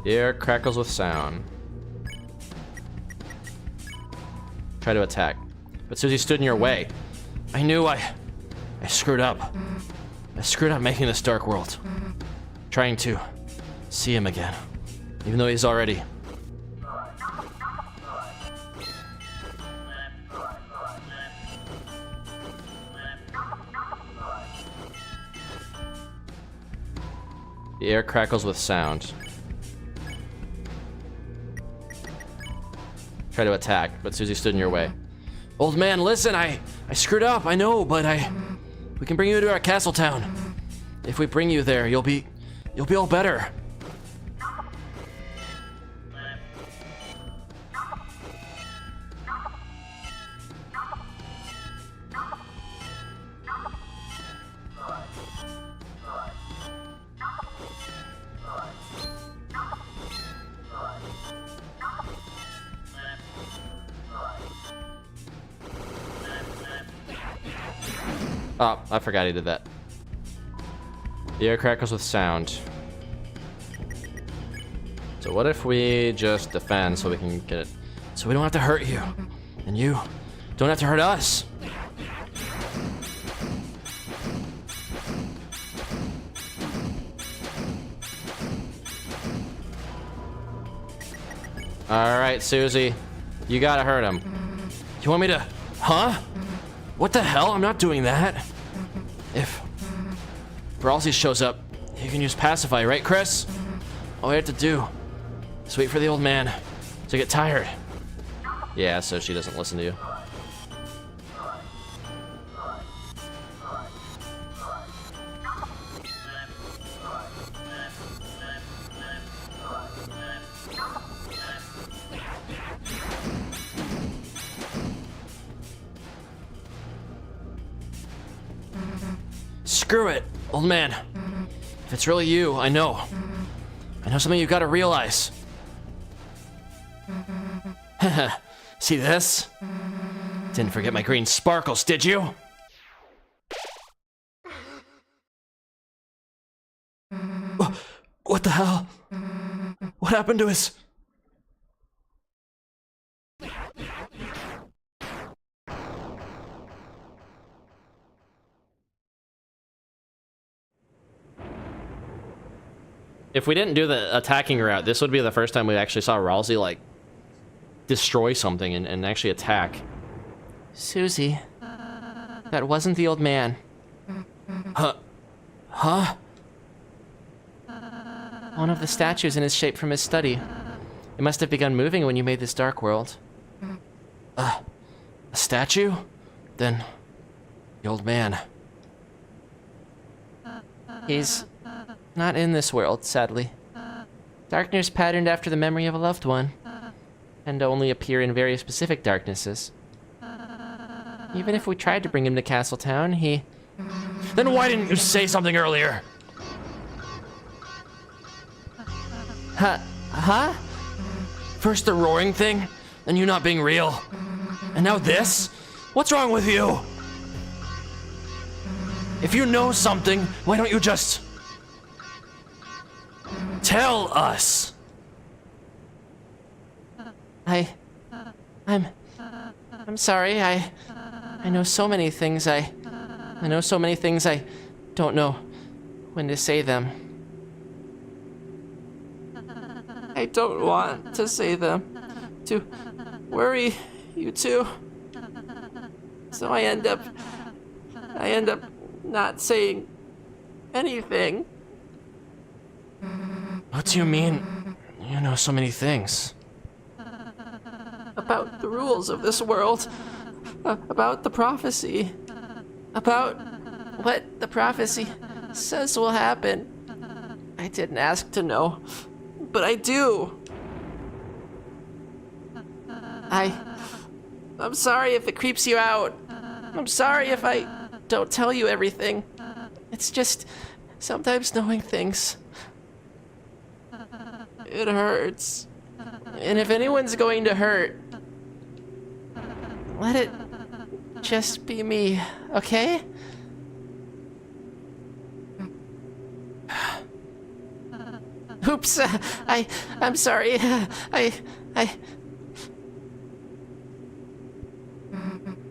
The air crackles with sound. Try to attack. But Susie stood in your way. I knew I screwed up. I screwed up making this dark world. Trying to see him again. Even though he's already... The air crackles with sound. Try to attack, but Susie stood in your way. Old man, listen, I screwed up, I know, but we can bring you to our castle town. If we bring you there, you'll be all better. Oh, I forgot he did that. The air crackles with sound. So what if we just defend so we can get it? So we don't have to hurt you. And you don't have to hurt us. Alright, Susie. You gotta hurt him. You want me to... Huh? What the hell? I'm not doing that. If Brawlsy shows up, he can use Pacify, right, Chris? All we have to do is wait for the old man to get tired. Yeah, so she doesn't listen to you. Screw it, old man. If it's really you, I know something you've got to realize. See this? Didn't forget my green sparkles, did you? What the hell? What happened to his... If we didn't do the attacking route, this would be the first time we actually saw Ralsei, like, destroy something and actually attack. Susie, that wasn't the old man. Huh? One of the statues in his shape from his study. It must have begun moving when you made this dark world. A statue? Then, the old man. He's not in this world, sadly. Darkness patterned after the memory of a loved one, and only appear in very specific darknesses. Even if we tried to bring him to Castletown, he... Then why didn't you say something earlier? Huh? First the roaring thing, then you not being real. And now this? What's wrong with you? If you know something, why don't you just... tell us? I'm sorry, I know so many things, I know so many things I don't know when to say them. I don't want to say them to worry you two. So I end up not saying anything. What do you mean? You know so many things. About the rules of this world. About the prophecy. About what the prophecy says will happen. I didn't ask to know, but I do. I'm sorry if it creeps you out. I'm sorry if I don't tell you everything. It's just sometimes knowing things. It hurts. And if anyone's going to hurt, let it just be me, okay? Oops, I'm sorry.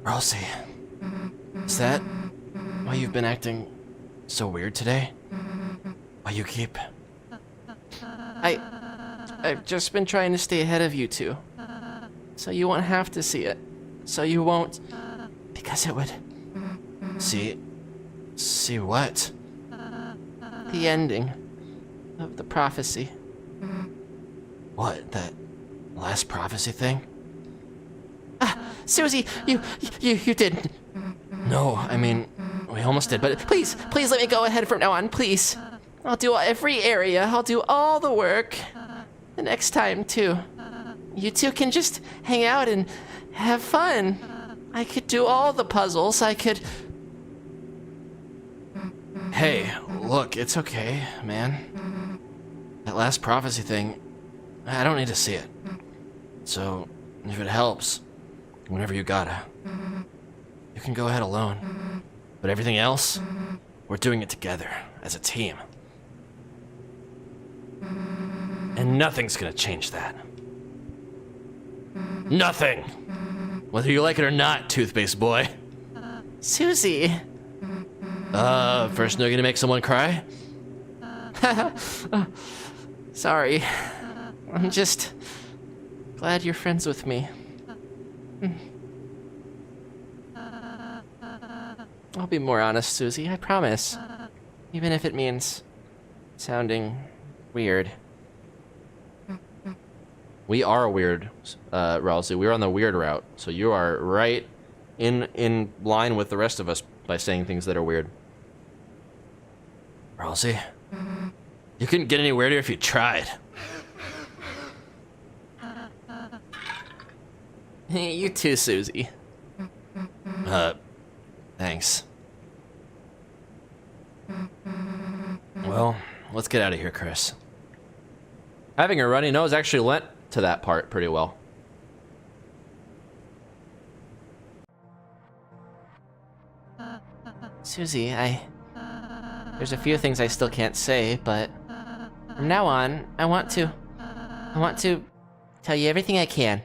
Rosie, is that why you've been acting so weird today? Why you keep... I've just been trying to stay ahead of you two, so you won't have to see it. So you won't, because it would... See what? The ending of the prophecy. What, that last prophecy thing? Susie, you didn't. No, I mean, we almost did, but please let me go ahead from now on, please. I'll do every area, I'll do all the work. The next time, too. You two can just hang out and have fun. I could do all the puzzles, I could... Hey, look, it's okay, man. That last prophecy thing, I don't need to see it. So, if it helps, whenever you gotta, you can go ahead alone. But everything else, we're doing it together, as a team. And nothing's gonna change that. Nothing! Whether you like it or not, toothpaste boy. Susie! First, you're gonna make someone cry? Sorry. I'm just glad you're friends with me. I'll be more honest, Susie, I promise. Even if it means sounding weird. We are weird, Rousey. We're on the weird route, so you are right in line with the rest of us by saying things that are weird. Rousey, you couldn't get any weirder if you tried. You too, Susie. Thanks. Well, let's get out of here, Chris. Having a runny nose actually lent to that part pretty well. Susie, there's a few things I still can't say, but from now on, I want to tell you everything I can.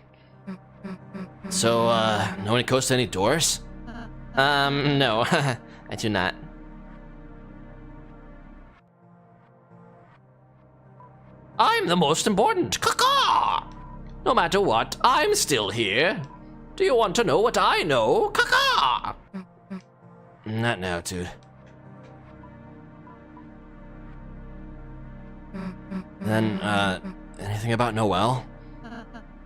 So, no one goes to any doors? No, I do not. I'm the most important. Caw-caw! No matter what, I'm still here. Do you want to know what I know? Caw-caw! Not now, dude. Then, anything about Noelle?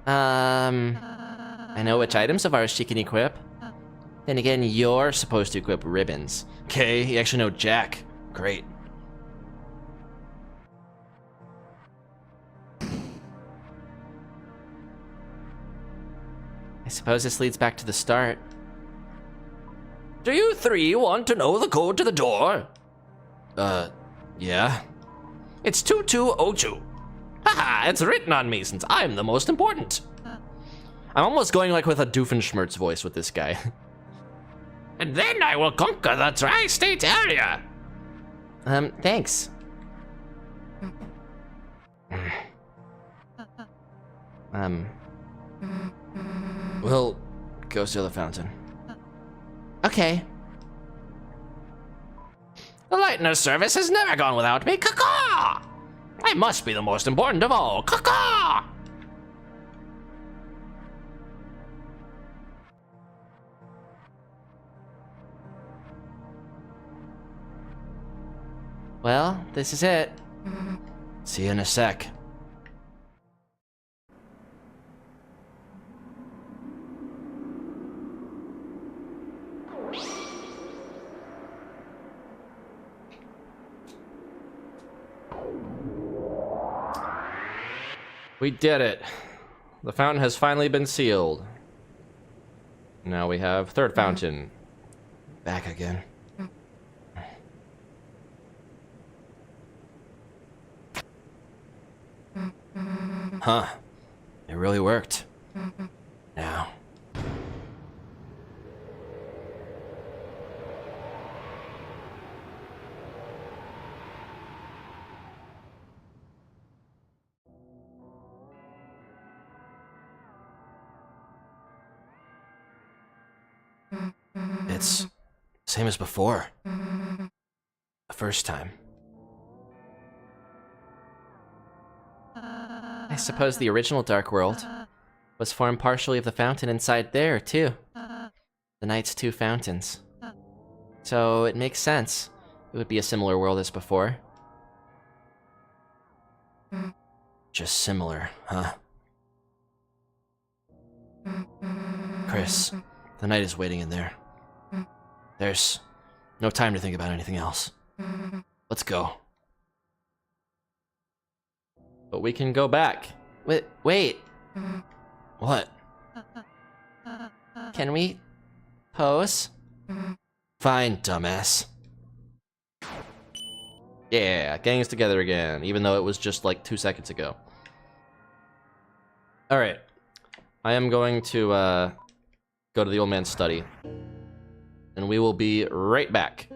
I know which items of ours she can equip. Then again, you're supposed to equip ribbons. Okay, you actually know Jack. Great. I suppose this leads back to the start. Do you three want to know the code to the door? Yeah. It's 2202. Haha, it's written on me since I'm the most important. I'm almost going like with a Doofenshmirtz voice with this guy. And then I will conquer the tri-state area. Thanks. We'll go steal the fountain. Okay. The Lightner service has never gone without me. Caw-caw! I must be the most important of all. Caw-caw! Well, this is it. See you in a sec. We did it. The fountain has finally been sealed. Now we have third fountain. Back again. Huh. It really worked. Now. It's same as before. The first time. I suppose the original Dark World was formed partially of the fountain inside there, too. The Knight's two fountains. So it makes sense. It would be a similar world as before. Just similar, huh? Chris, the Knight is waiting in there. There's no time to think about anything else. Let's go. But we can go back. Wait. What? Can we pose? Fine, dumbass. Yeah, gang's together again, even though it was just like 2 seconds ago. Alright. I am going to go to the old man's study. And we will be right back.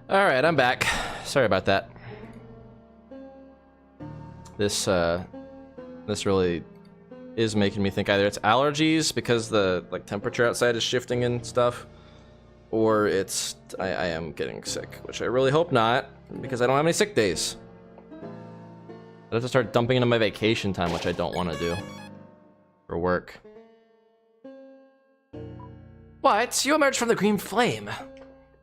Alright, I'm back. Sorry about that. This really is making me think either it's allergies because the temperature outside is shifting and stuff, or it's I am getting sick, which I really hope not, because I don't have any sick days. I have to start dumping into my vacation time, which I don't want to do for work. What? You emerged from the green flame.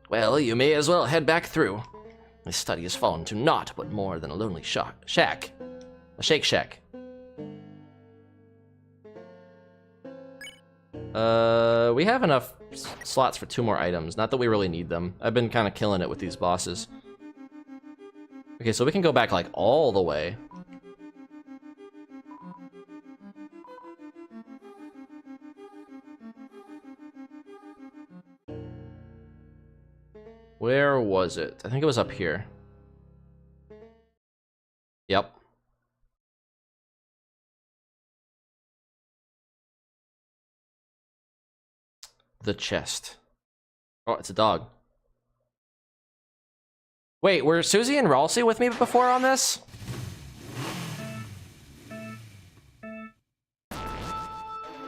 Well, you may as well head back through. This study has fallen to naught but more than a lonely shack. A shake shack. We have enough slots for 2 more items. Not that we really need them. I've been kind of killing it with these bosses. Okay, so we can go back like all the way. Where was it? I think it was up here. Yep. The chest. Oh, it's a dog. Wait, were Susie and Ralsei with me before on this?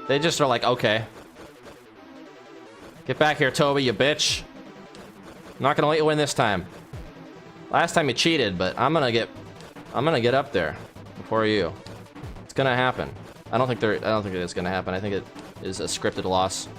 They just are like, okay. Get back here, Toby, you bitch. I'm not gonna let you win this time. Last time you cheated, but I'm gonna get up there before you. It's gonna happen. I don't think it is gonna happen. I think it is a scripted loss.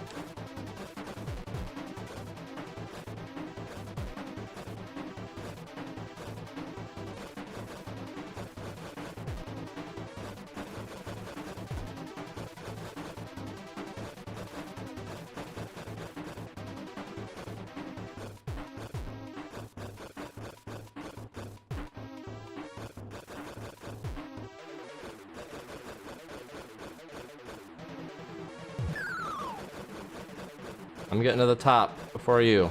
I'm getting to the top before you.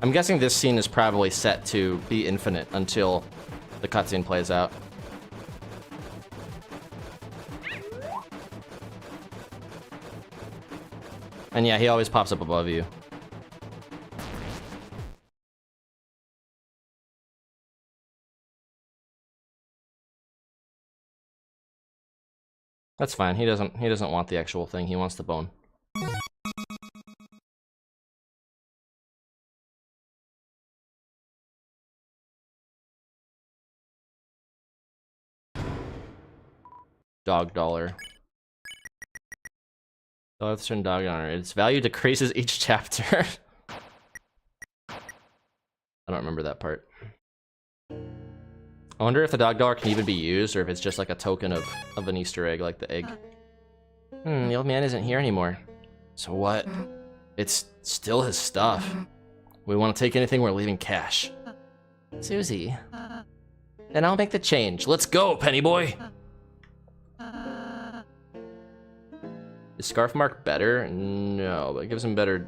I'm guessing this scene is probably set to be infinite until the cutscene plays out. And yeah, he always pops up above you. That's fine. He doesn't want the actual thing. He wants the bone. Dog dollar. Southern dog honor. Its value decreases each chapter. I don't remember that part. I wonder if the dog dollar can even be used, or if it's just like a token of an Easter egg, like the egg. The old man isn't here anymore. So what? It's still his stuff. We want to take anything, we're leaving cash. Susie. Then I'll make the change. Let's go, Penny Boy! Is Scarf Mark better? No, but it gives him better...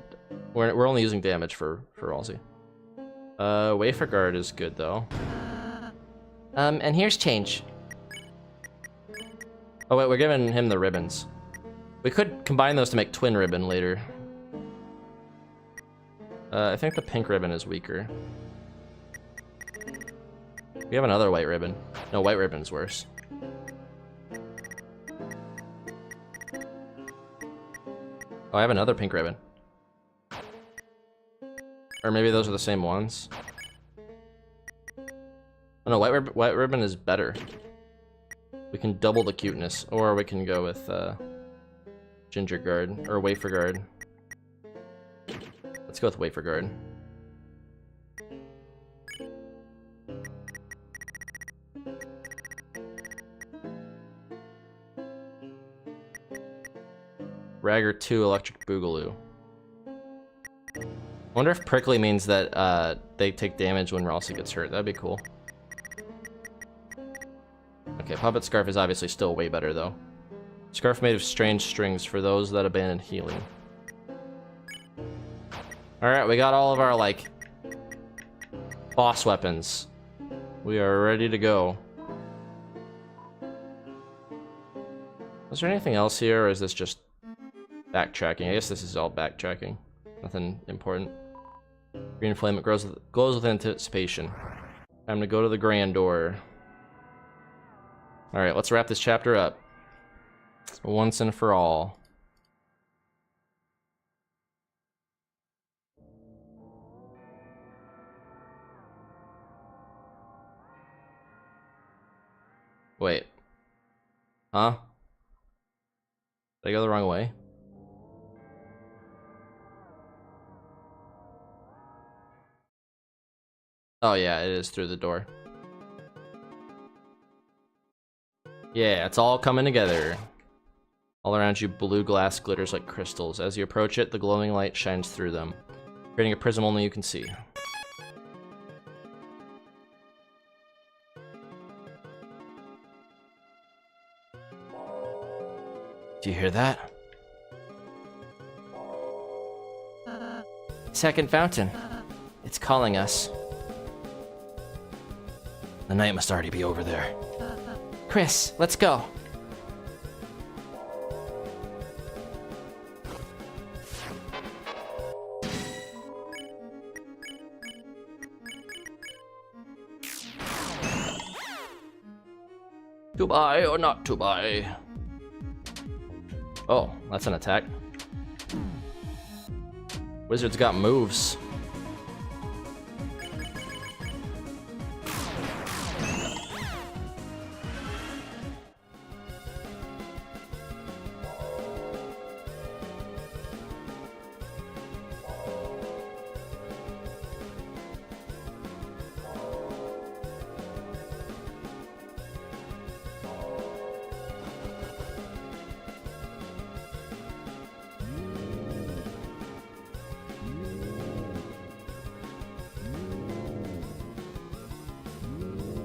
We're only using damage for Ralsei. Wafer Guard is good, though. And here's change. Oh wait, we're giving him the ribbons. We could combine those to make twin ribbon later. I think the pink ribbon is weaker. We have another white ribbon. No, white ribbon's worse. Oh, I have another pink ribbon. Or maybe those are the same ones. Oh no, white ribbon is better. We can double the cuteness, or we can go with Ginger Guard, or Wafer Guard. Let's go with Wafer Guard. Ragger 2 Electric Boogaloo. I wonder if Prickly means that they take damage when Ralsei gets hurt. That'd be cool. Okay, Puppet Scarf is obviously still way better, though. Scarf made of strange strings for those that abandon healing. Alright, we got all of our, like, boss weapons. We are ready to go. Is there anything else here, or is this just backtracking? I guess this is all backtracking. Nothing important. Green flame, it glows with anticipation. Time to go to the grand door. Alright, let's wrap this chapter up. Once and for all. Wait. Huh? Did I go the wrong way? Oh yeah, it is through the door. Yeah, it's all coming together. All around you, blue glass glitters like crystals. As you approach it, the glowing light shines through them, creating a prism only you can see. Do you hear that? Second fountain. It's calling us. The night must already be over there. Chris, let's go. To buy or not to buy? Oh, that's an attack. Wizard's got moves.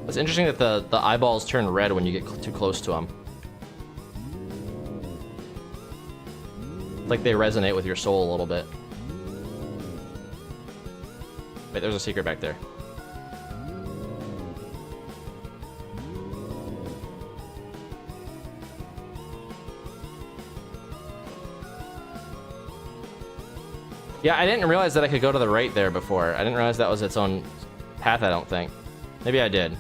It's interesting that the eyeballs turn red when you get too close to them. Like they resonate with your soul a little bit. Wait, there's a secret back there. Yeah, I didn't realize that I could go to the right there before. I didn't realize that was its own path, I don't think. Maybe I did.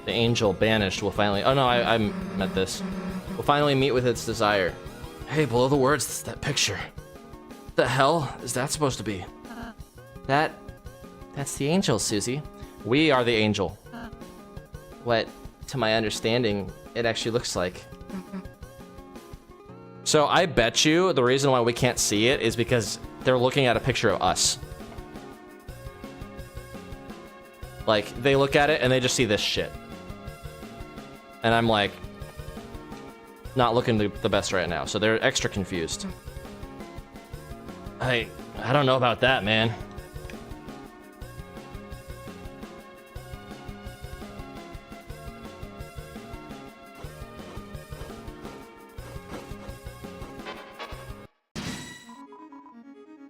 The angel banished will finally... Oh no, I meant this. Will finally meet with its desire. Hey, below the words, that picture. What the hell is that supposed to be? That's the angel, Susie. We are the angel. What, to my understanding, it actually looks like. So I bet you the reason why we can't see it is because they're looking at a picture of us. Like, they look at it and they just see this shit. And I'm like, not looking the best right now, so they're extra confused. I don't know about that, man.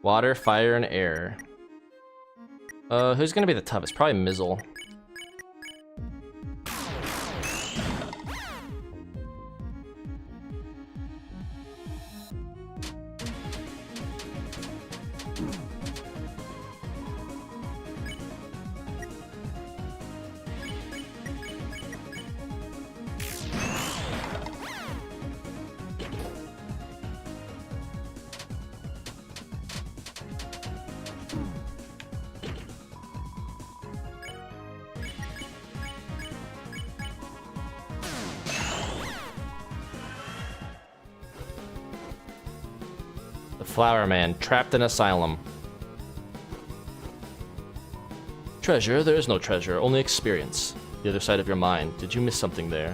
Water, fire, and air. Who's gonna be the toughest? Probably Mizzle. Flower Man, trapped in asylum. Treasure? There is no treasure, only experience. The other side of your mind. Did you miss something there?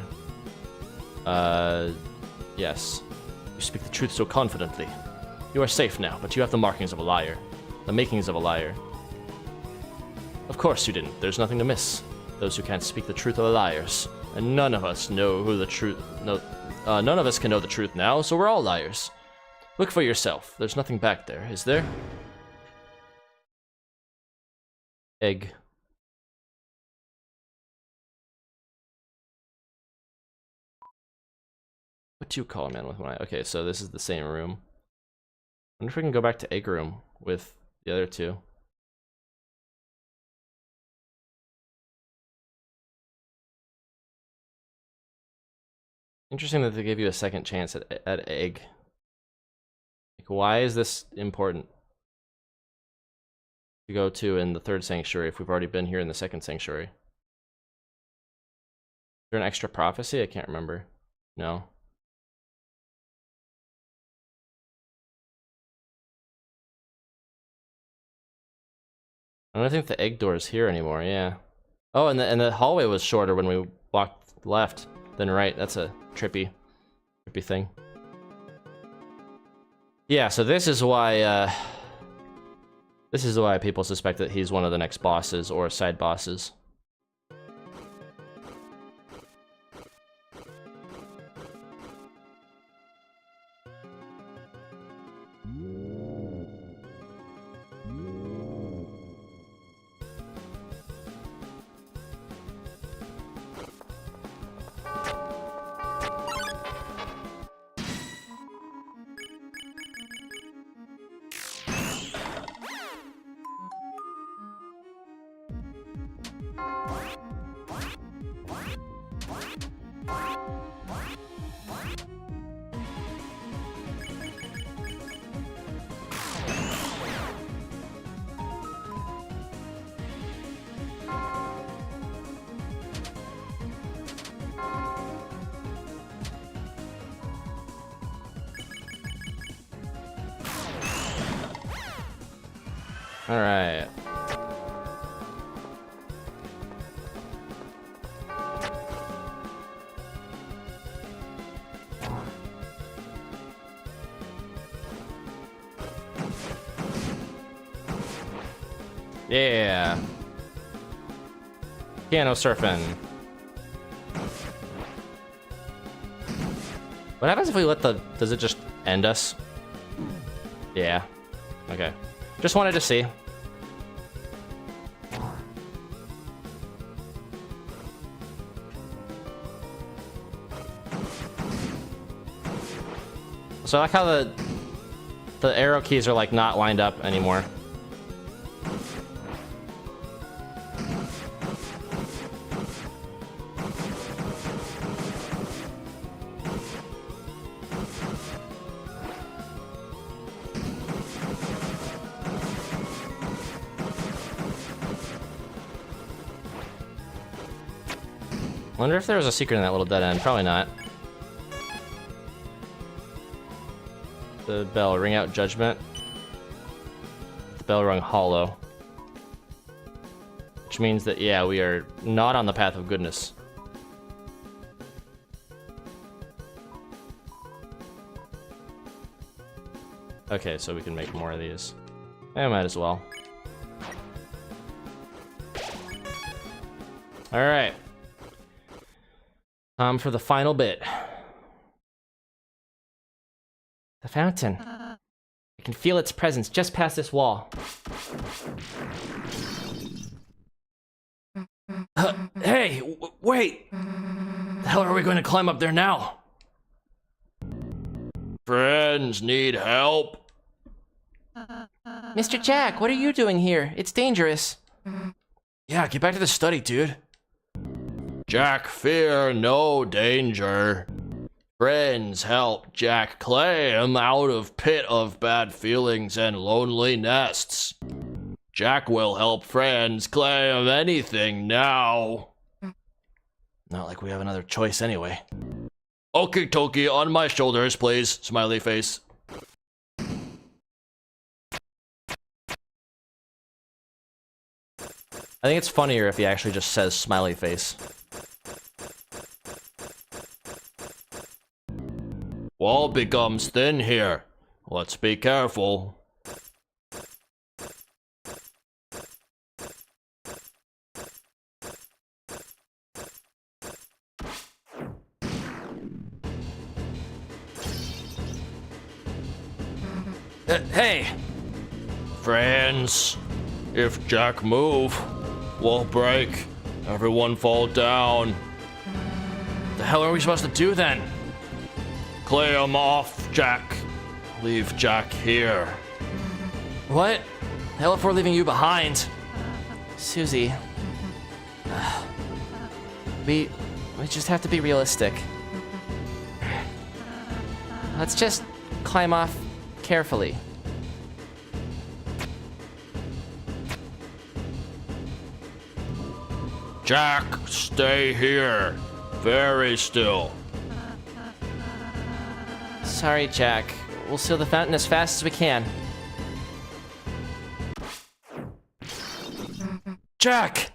Yes. You speak the truth so confidently. You are safe now, but you have the markings of a liar. The makings of a liar. Of course you didn't. There's nothing to miss. Those who can't speak the truth are liars. And none of us know who the truth... none of us can know the truth now, so we're all liars. Look for yourself. There's nothing back there, is there? Egg. What do you call a man with one eye? Okay, so this is the same room. I wonder if we can go back to egg room with the other two. Interesting that they gave you a second chance at egg. Like, why is this important to go to in the third sanctuary if we've already been here in the second sanctuary? Is there an extra prophecy? I can't remember. No. I don't think the egg door is here anymore, yeah. Oh, and the hallway was shorter when we walked left than right. That's a trippy thing. Yeah, so this is why people suspect that he's one of the next bosses or side bosses. All right. Yeah. Piano surfing. What happens if we let the... Does it just end us? Yeah. Okay. Just wanted to see. So I like how the arrow keys are like not lined up anymore. Wonder if there was a secret in that little dead end. Probably not. The bell, ring out judgment. The bell rung hollow. Which means that, yeah, we are not on the path of goodness. Okay, so we can make more of these. I might as well. Alright. For the final bit. The fountain. I can feel its presence just past this wall. Hey, wait! The hell are we going to climb up there now? Friends need help. Mr. Jack, what are you doing here? It's dangerous. Yeah, get back to the study, dude. Jack, fear no danger. Friends help Jack climb out of pit of bad feelings and lonely nests. Jack will help friends climb anything now. Not like we have another choice anyway. Okie dokie, on my shoulders, please. Smiley face. I think it's funnier if he actually just says smiley face. Wall becomes thin here. Let's be careful. Hey! Friends, if Jack move, we'll break. Everyone fall down. The hell are we supposed to do then? Clear him off, Jack. Leave Jack here. What? Hell if we're leaving you behind. Susie. We just have to be realistic. Let's just climb off carefully. Jack, stay here. Very still. Sorry, Jack. We'll seal the fountain as fast as we can. Jack!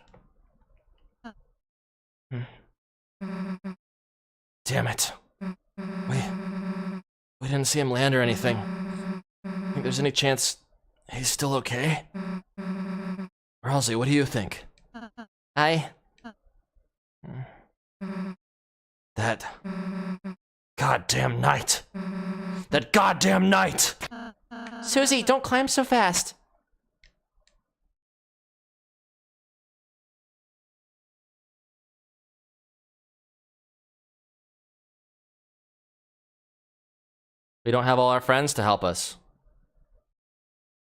Damn it. We didn't see him land or anything. Think there's any chance he's still okay? Ralsei, what do you think? That goddamn knight! That goddamn knight! Susie, don't climb so fast! We don't have all our friends to help us.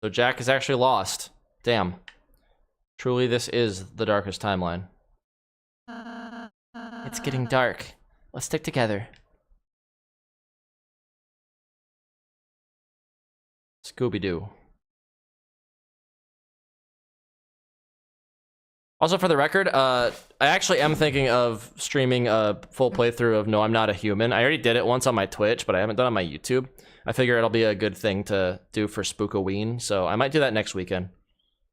So Jack is actually lost. Damn. Truly, this is the darkest timeline. It's getting dark. Let's stick together. Scooby-Doo. Also, for the record, I actually am thinking of streaming a full playthrough of No, I'm Not a Human. I already did it once on my Twitch, but I haven't done it on my YouTube. I figure it'll be a good thing to do for Spookoween, so I might do that next weekend,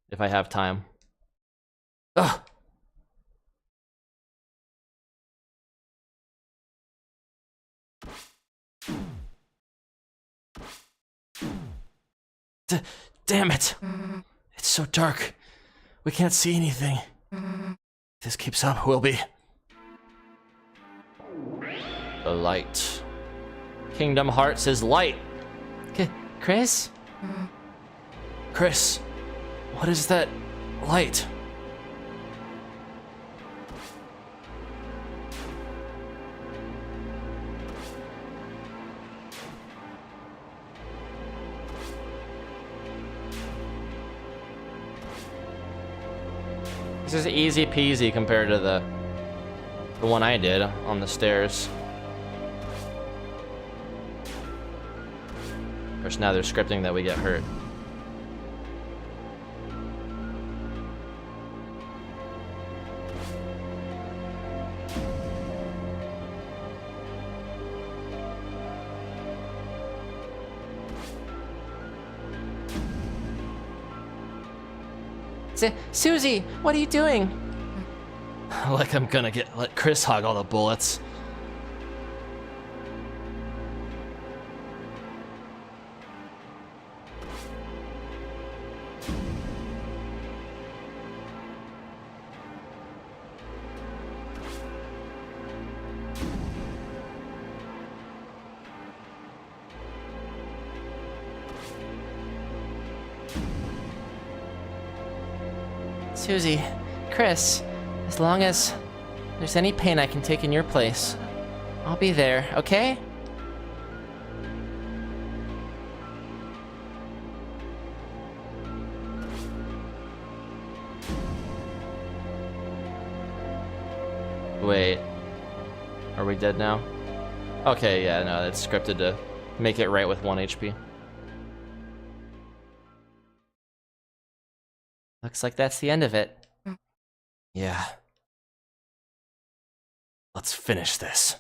if I have time. Ugh! Damn it! It's so dark. We can't see anything. If this keeps up, we'll be... The light. Kingdom Hearts is light. Chris? Chris, what is that light? This is easy peasy compared to the one I did on the stairs. Of course, now they're scripting that we get hurt. Susie, what are you doing? Like I'm gonna let Chris hog all the bullets. Susie, Chris, as long as there's any pain I can take in your place, I'll be there, okay? Wait, are we dead now? Okay, yeah, no, it's scripted to make it right with 1 HP. Looks like that's the end of it. Yeah. Let's finish this.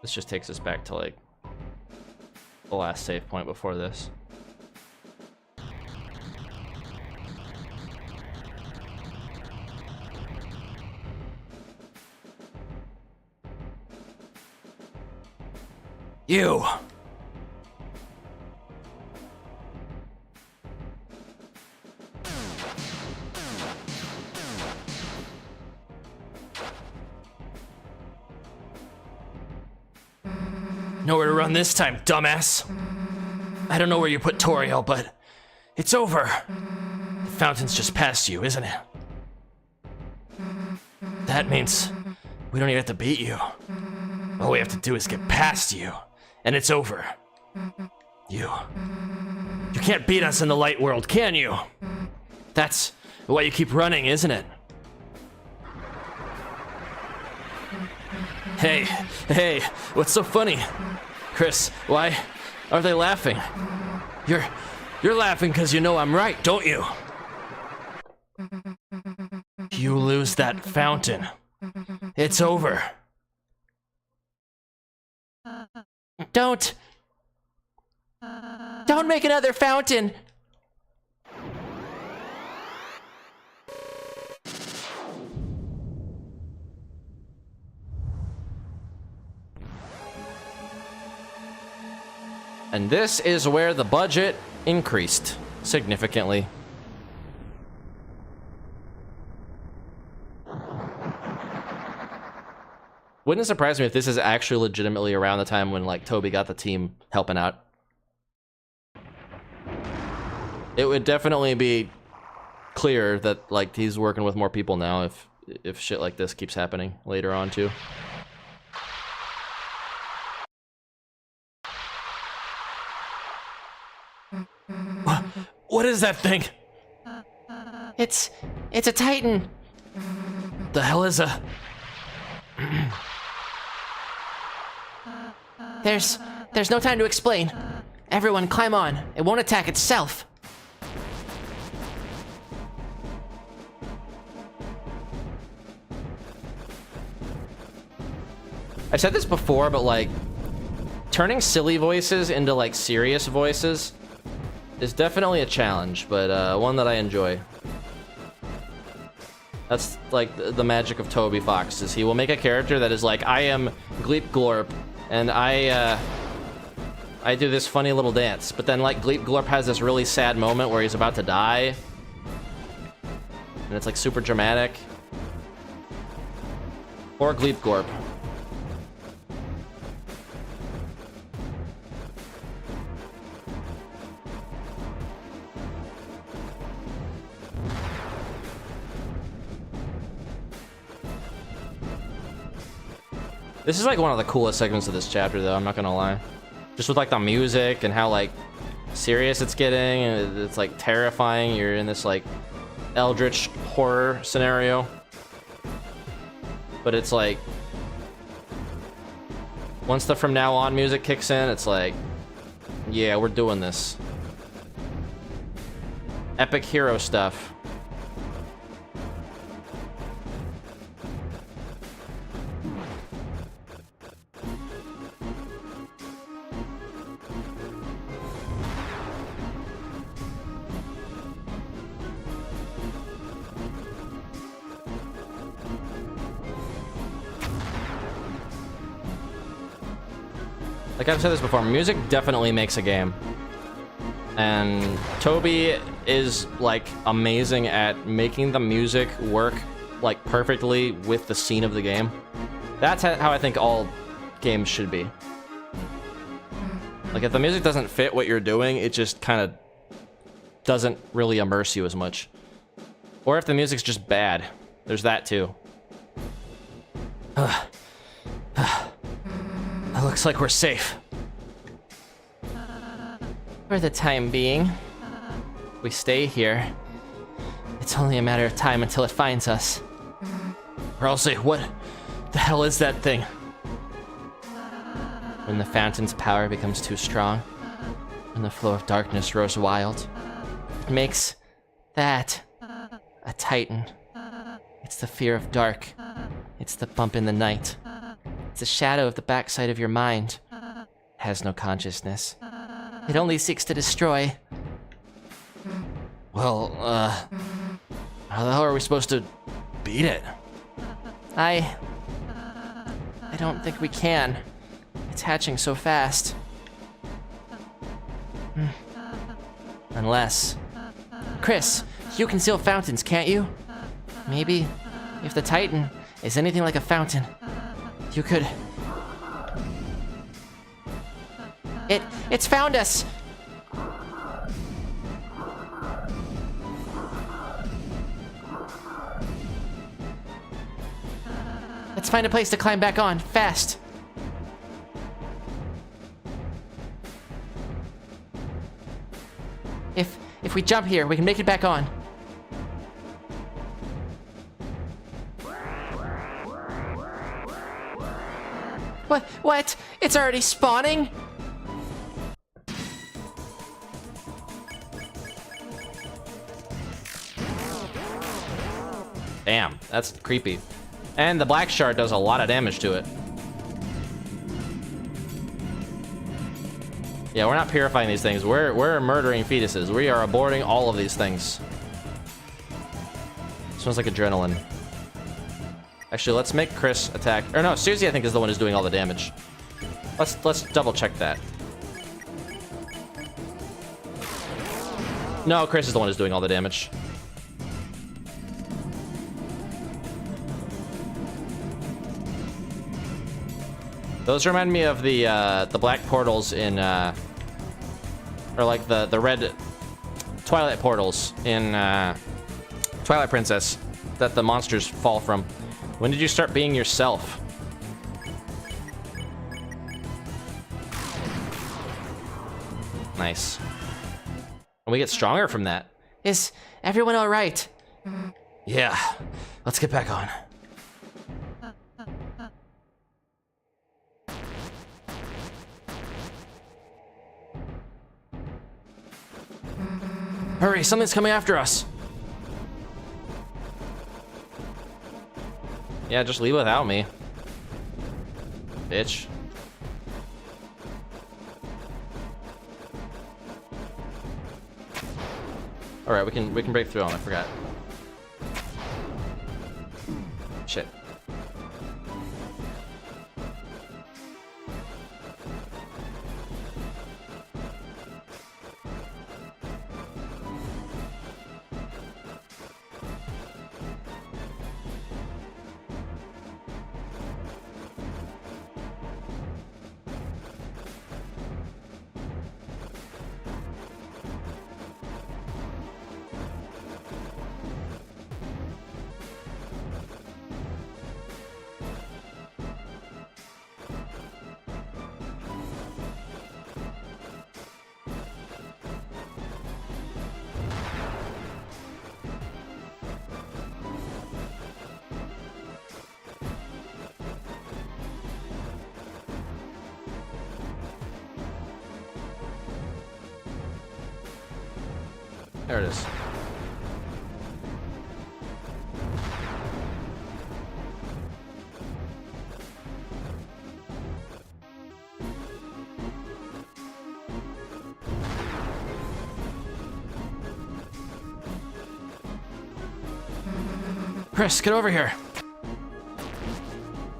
This just takes us back to, like, the last save point before this. You! Nowhere to run this time, dumbass. I don't know where you put Toriel, but it's over. The fountain's just past you, isn't it? That means we don't even have to beat you. All we have to do is get past you, and it's over. You can't beat us in the light world, can you? That's why you keep running, isn't it? Hey, what's so funny? Chris, why are they laughing? You're laughing because you know I'm right, don't you? You lose that fountain. It's over. Don't make another fountain! And this is where the budget increased significantly. Wouldn't surprise me if this is actually legitimately around the time when, like, Toby got the team helping out. It would definitely be clear that, like, he's working with more people now if shit like this keeps happening later on too. What is that thing? It's a Titan. The hell is a... There's no time to explain. Everyone climb on. It won't attack itself. I've said this before, but like turning silly voices into like serious voices is definitely a challenge, but one that I enjoy. That's like the magic of Toby Fox, is he will make a character that is like, I am Gleep Glorp, and I do this funny little dance, but then like Gleep Glorp has this really sad moment where he's about to die, and it's like super dramatic. Or Gleep Glorp. This is like one of the coolest segments of this chapter, though, I'm not gonna lie. Just with like the music and how like serious it's getting, and it's like terrifying. You're in this like eldritch horror scenario. But it's like, once the From Now On music kicks in, it's like, yeah, we're doing this. Epic hero stuff. Like I've said this before, music definitely makes a game. And Toby is like amazing at making the music work like perfectly with the scene of the game. That's how I think all games should be. Like if the music doesn't fit what you're doing, it just kind of doesn't really immerse you as much. Or if the music's just bad, there's that too. It looks like we're safe. For the time being. We stay here. It's only a matter of time until it finds us. Ralsei, what the hell is that thing? When the fountain's power becomes too strong, when the flow of darkness grows wild, it makes that a Titan. It's the fear of dark. It's the bump in the night. It's a shadow of the backside of your mind. It has no consciousness. It only seeks to destroy. Well, how the hell are we supposed to beat it? I don't think we can. It's hatching so fast. Unless... Chris, you can seal fountains, can't you? Maybe, if the Titan is anything like a fountain, you could... It's found us. Let's find a place to climb back on, fast. If we jump here, we can make it back on. What? It's already spawning? Damn, that's creepy. And the black shard does a lot of damage to it. Yeah, we're not purifying these things. We're murdering fetuses. We are aborting all of these things. Smells like adrenaline. Actually, let's make Chris attack. Or no, Susie I think is the one who's doing all the damage. Let's double check that. No, Chris is the one who's doing all the damage. Those remind me of the black portals in, or like the red Twilight portals in Twilight Princess that the monsters fall from. When did you start being yourself? Nice. And we get stronger from that. Is everyone all right? Yeah, let's get back on. Hurry, something's coming after us. Yeah, just leave without me. Bitch. Alright, we can break through on, I forgot. Shit. There it is. Chris, get over here.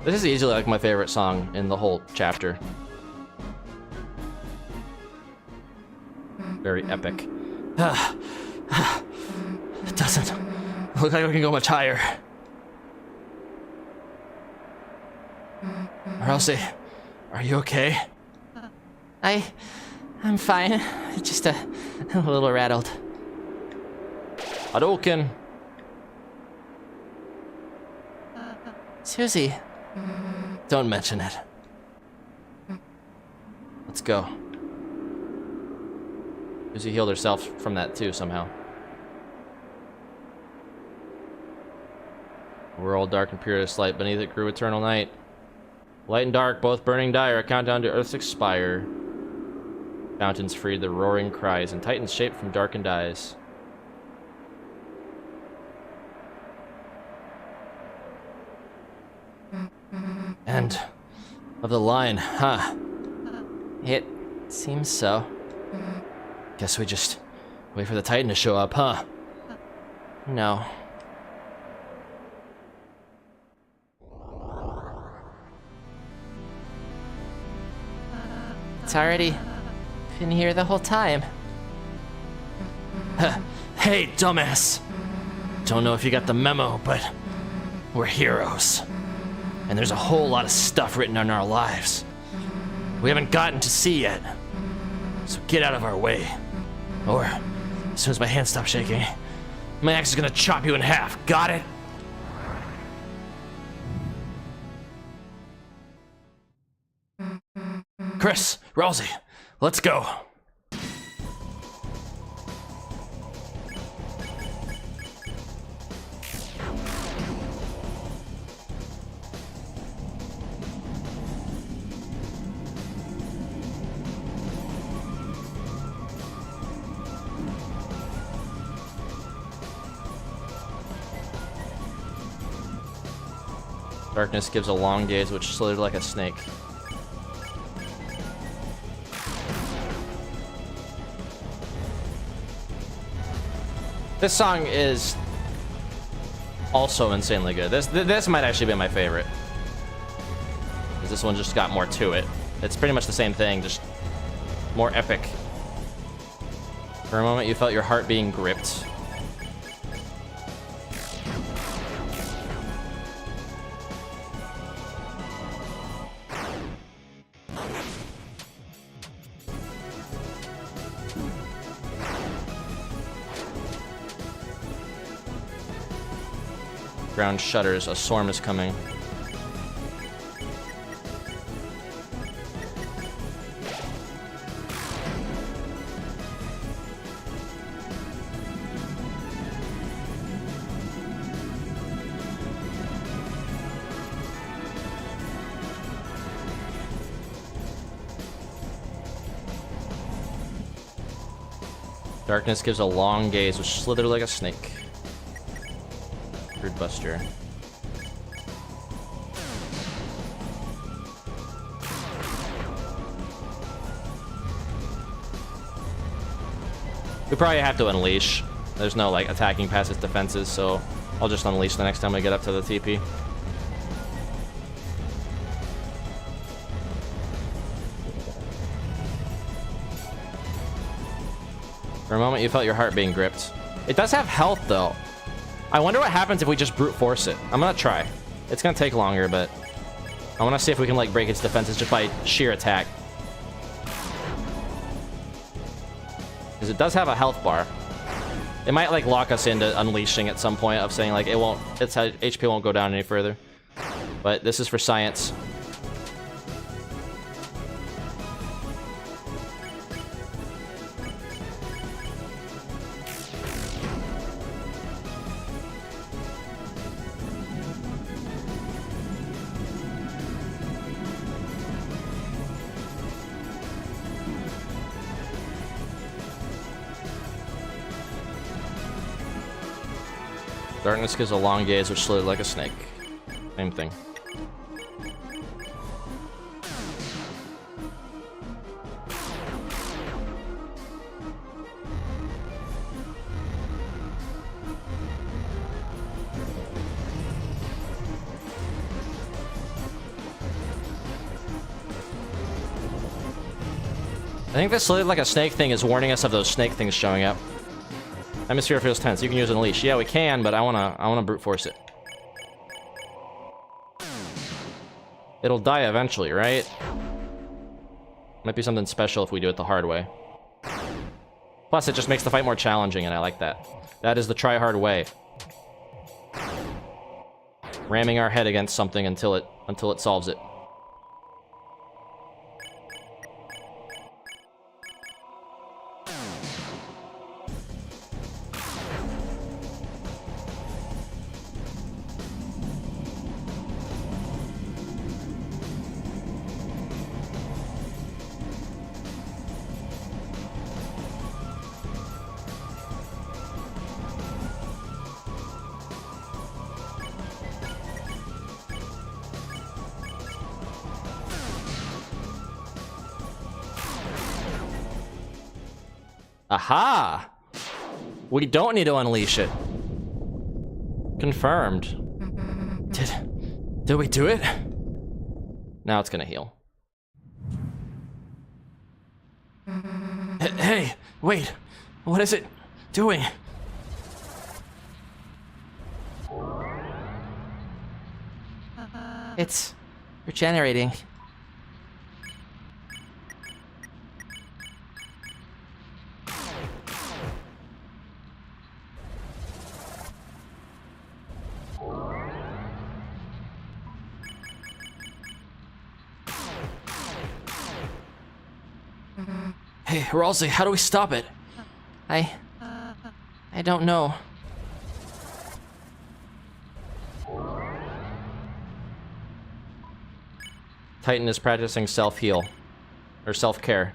This is easily like my favorite song in the whole chapter. Very epic. It doesn't look like we can go much higher. Elsie, are you okay? I'm fine. Just a little rattled. Hadouken! Susie. Don't mention it. Let's go. Susie healed herself from that too, somehow. A world dark and purest light, beneath it grew eternal night. Light and dark, both burning dire, a countdown to Earth's expire. Fountains freed the roaring cries, and titans shaped from darkened eyes. End of the line, huh? It seems so. Guess we just wait for the Titan to show up, huh? No. It's already been here the whole time. Hey, dumbass! Don't know if you got the memo, but we're heroes. And there's a whole lot of stuff written on our lives we haven't gotten to see yet. So get out of our way. Or, as soon as my hand stops shaking, my axe is gonna chop you in half. Got it? Chris, Rosie, let's go. Darkness gives a long gaze, which slithered like a snake. This song is also insanely good. This might actually be my favorite, because this one just got more to it. It's pretty much the same thing, just more epic. For a moment, you felt your heart being gripped. Ground shudders, a storm is coming. Darkness gives a long gaze, which slithered like a snake. Buster. We probably have to unleash. There's no like attacking past its defenses, so I'll just unleash the next time we get up to the TP. For a moment, you felt your heart being gripped. It does have health, though. I wonder what happens if we just brute force it. I'm gonna try. It's gonna take longer, but I wanna see if we can like break its defenses just by sheer attack. Because it does have a health bar. It might like lock us into unleashing at some point of saying like it won't, its HP won't go down any further. But this is for science. Darkness gives a long gaze, which slithered like a snake. Same thing. I think this slithered like a snake thing is warning us of those snake things showing up. Hemisphere feels tense. You can use an unleash. Yeah, we can, but I wanna brute force it. It'll die eventually, right? Might be something special if we do it the hard way. Plus, it just makes the fight more challenging, and I like that. That is the Tryhard way. Ramming our head against something until it solves it. Aha! We don't need to unleash it. Confirmed. Did we do it? Now it's gonna heal. Hey, wait. What is it doing? It's regenerating. Hey, Ralsei, how do we stop it? I don't know. Titan is practicing self-heal. Or self-care.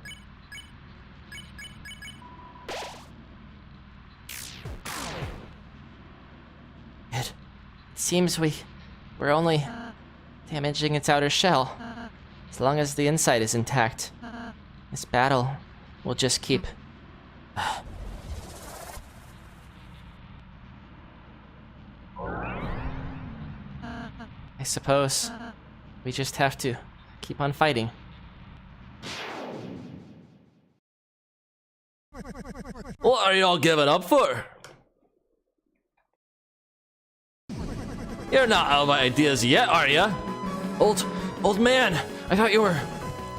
It seems we're only damaging its outer shell. As long as the inside is intact, this battle will just keep. I suppose we just have to keep on fighting. What are y'all giving up for? You're not out of ideas yet, are ya? Old man, I thought you were...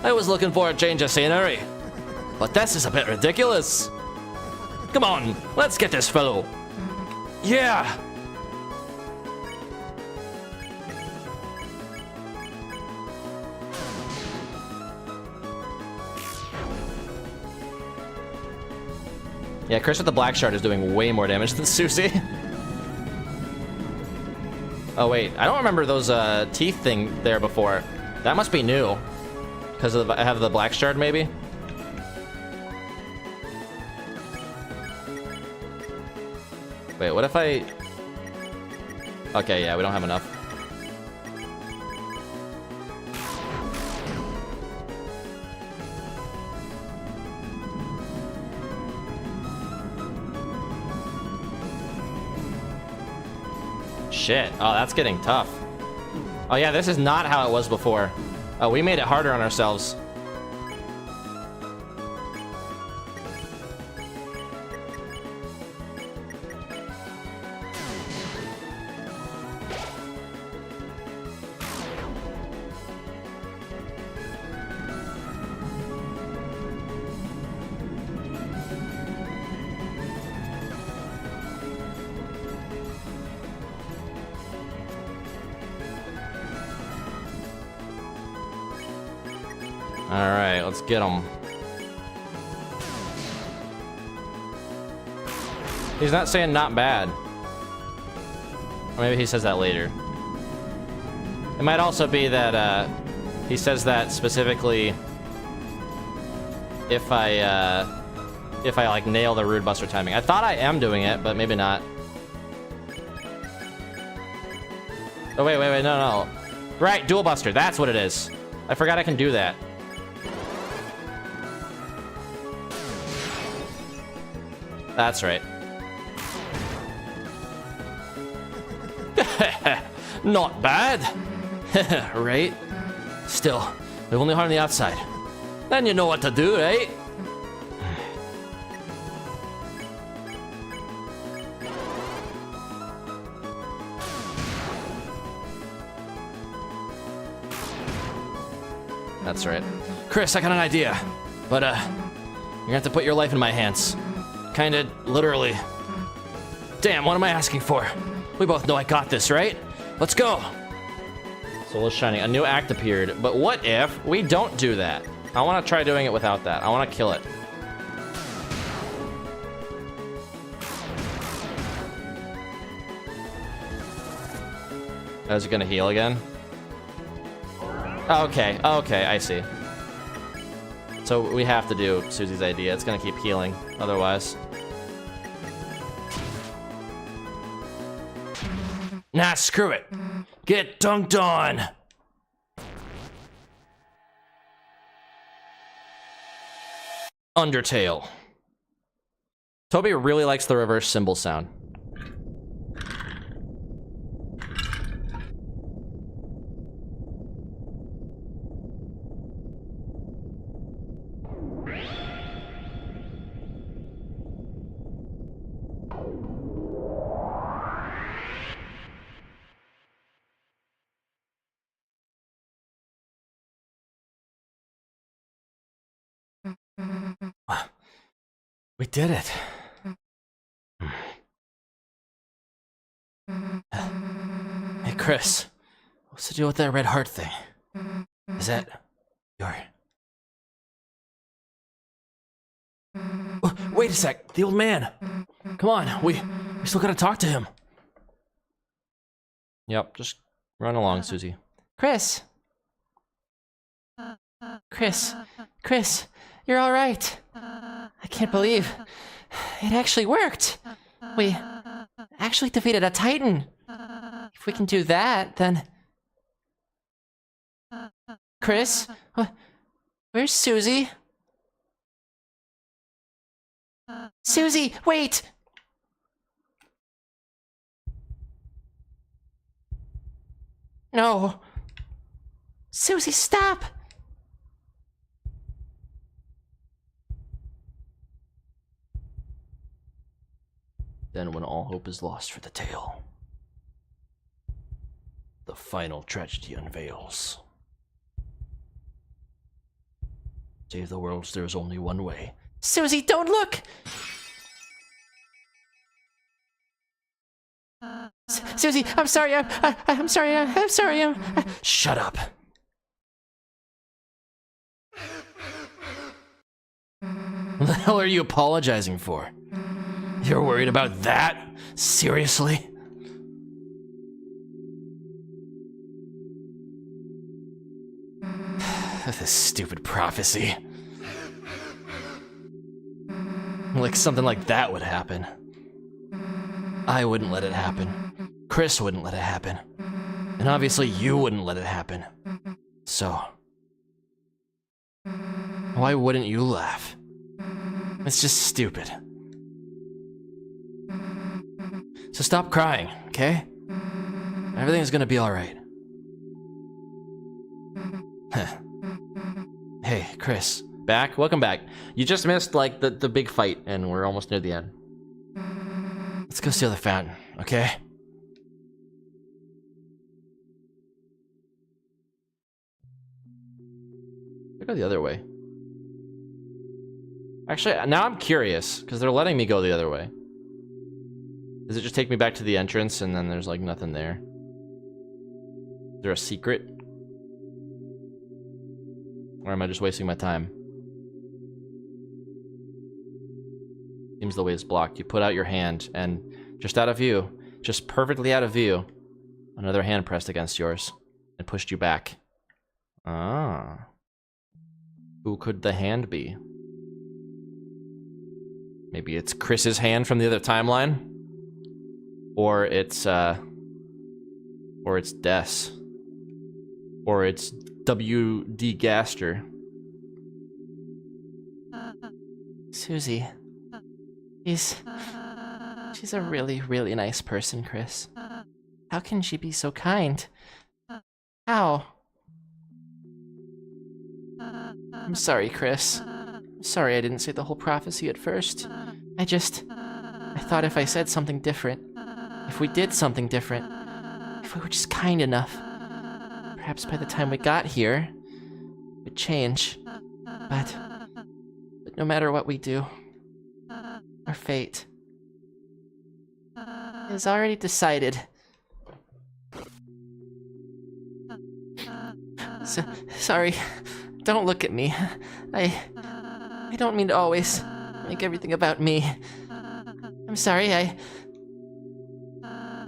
I was looking for a change of scenery. But this is a bit ridiculous. Come on, let's get this fellow. Yeah! Yeah, Chris with the black shard is doing way more damage than Susie. Oh wait, I don't remember those teeth thing there before. That must be new. Because I have the black shard, maybe? Wait, what if I... Okay, yeah, we don't have enough. Shit. Oh, that's getting tough. Oh yeah, this is not how it was before. Oh, we made it harder on ourselves. Alright, let's get him. He's not saying not bad. Or maybe he says that later. It might also be that he says that specifically if I like nail the Rude Buster timing. I thought I am doing it, but maybe not. Oh wait, no. Right, Dual Buster, that's what it is. I forgot I can do that. That's right. Not bad. Right? Still, we've only harmed the outside. Then you know what to do, right? That's right. Chris, I got an idea. But, you're gonna have to put your life in my hands. Kinda, literally. Damn, what am I asking for? We both know I got this, right? Let's go! Soul is shining. A new act appeared. But what if we don't do that? I want to try doing it without that. I want to kill it. Is it going to heal again? Okay, I see. So we have to do Susie's idea. It's going to keep healing otherwise. Nah, screw it. Get dunked on. Undertale. Toby really likes the reverse cymbal sound. We did it. Hey, Chris. What's the deal with that red heart thing? Is that your wait a sec. The old man. Come on, we still gotta talk to him. Yep, just run along, Susie. Chris. Chris, you're all right. I can't believe it actually worked. We actually defeated a Titan. If we can do that, then... Chris? Where's Susie? Susie, wait! No. Susie, stop! Then when all hope is lost for the tale, the final tragedy unveils. Save the world, there is only one way. Susie, don't look! Susie, I'm sorry, I'm sorry. Shut up! What the hell are you apologizing for? You're worried about that? Seriously? This stupid prophecy. Like something like that would happen. I wouldn't let it happen. Chris wouldn't let it happen. And obviously you wouldn't let it happen. So, why wouldn't you laugh? It's just stupid. So stop crying, okay? Everything's gonna be alright. Hey, Chris. Back? Welcome back. You just missed, like, the big fight, and we're almost near the end. Let's go steal the fountain, okay? I go the other way. Actually, now I'm curious, because they're letting me go the other way. Does it just take me back to the entrance, and then there's, like, nothing there? Is there a secret? Or am I just wasting my time? Seems the way it's blocked. You put out your hand, and just out of view, just perfectly out of view, another hand pressed against yours and pushed you back. Ah. Who could the hand be? Maybe it's Chris's hand from the other timeline? Or it's Des. Or it's W.D. Gaster. Susie. She's a really, really nice person, Chris. How can she be so kind? How? I'm sorry, Chris. I'm sorry I didn't say the whole prophecy at first. I thought if I said something different, if we did something different, if we were just kind enough, perhaps by the time we got here, it would change. But no matter what we do, our fate is already decided. Sorry, don't look at me. I don't mean to always make everything about me. I'm sorry,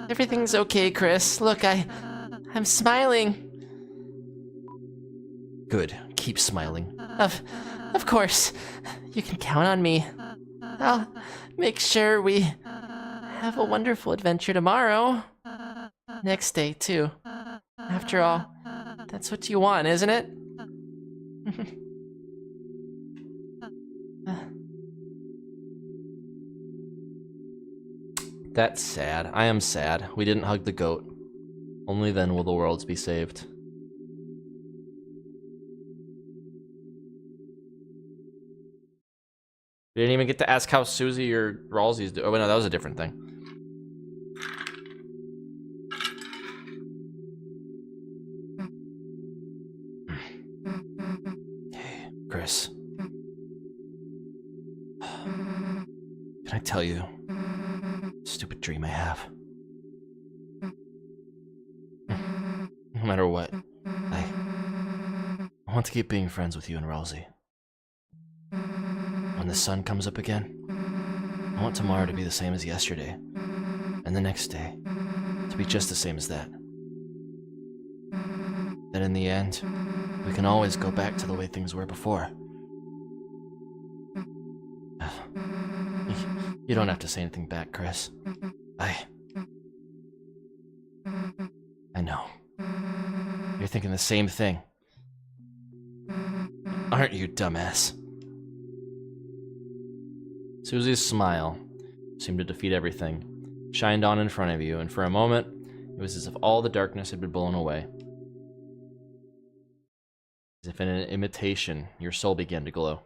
everything's okay, Chris. Look, I'm smiling. Good. Keep smiling. Of course. You can count on me. I'll make sure we have a wonderful adventure tomorrow. Next day, too. After all, that's what you want, isn't it? That's sad. I am sad. We didn't hug the goat. Only then will the worlds be saved. We didn't even get to ask how Susie or Ralsei's do. Oh, wait, no, that was a different thing. Hey, Chris. Can I tell you a stupid dream I have? No matter what, I want to keep being friends with you and Ralsei. When the sun comes up again, I want tomorrow to be the same as yesterday, and the next day to be just the same as that. That in the end, we can always go back to the way things were before. You don't have to say anything back, Chris. I know. You're thinking the same thing. Aren't you, dumbass? Susie's smile seemed to defeat everything, shined on in front of you, and for a moment, it was as if all the darkness had been blown away. As if in an imitation, your soul began to glow.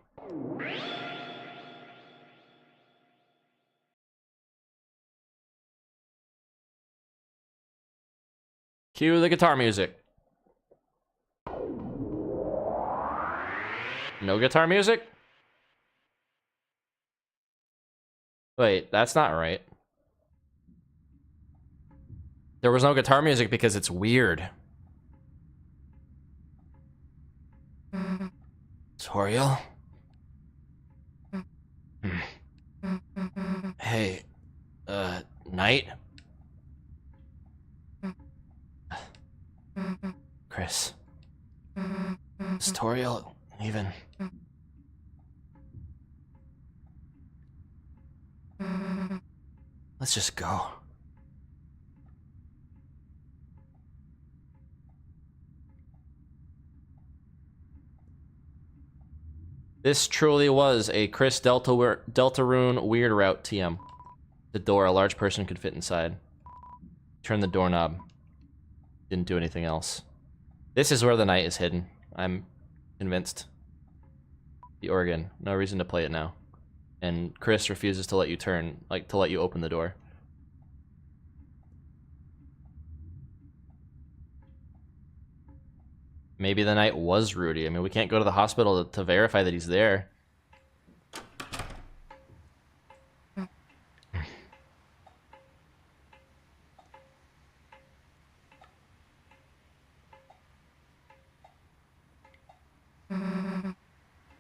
Cue the guitar music. No guitar music? Wait, that's not right. There was no guitar music because it's weird. Toriel? Hey, Knight? Chris. Is Toriel even... Let's just go. This truly was a Chris Deltarune Weird Route TM. The door, a large person could fit inside. Turn the doorknob. Didn't do anything else. This is where the knight is hidden. I'm convinced. The organ. No reason to play it now. And Chris refuses to let you turn, like, to let you open the door. Maybe the knight was Rudy. I mean, we can't go to the hospital to verify that he's there.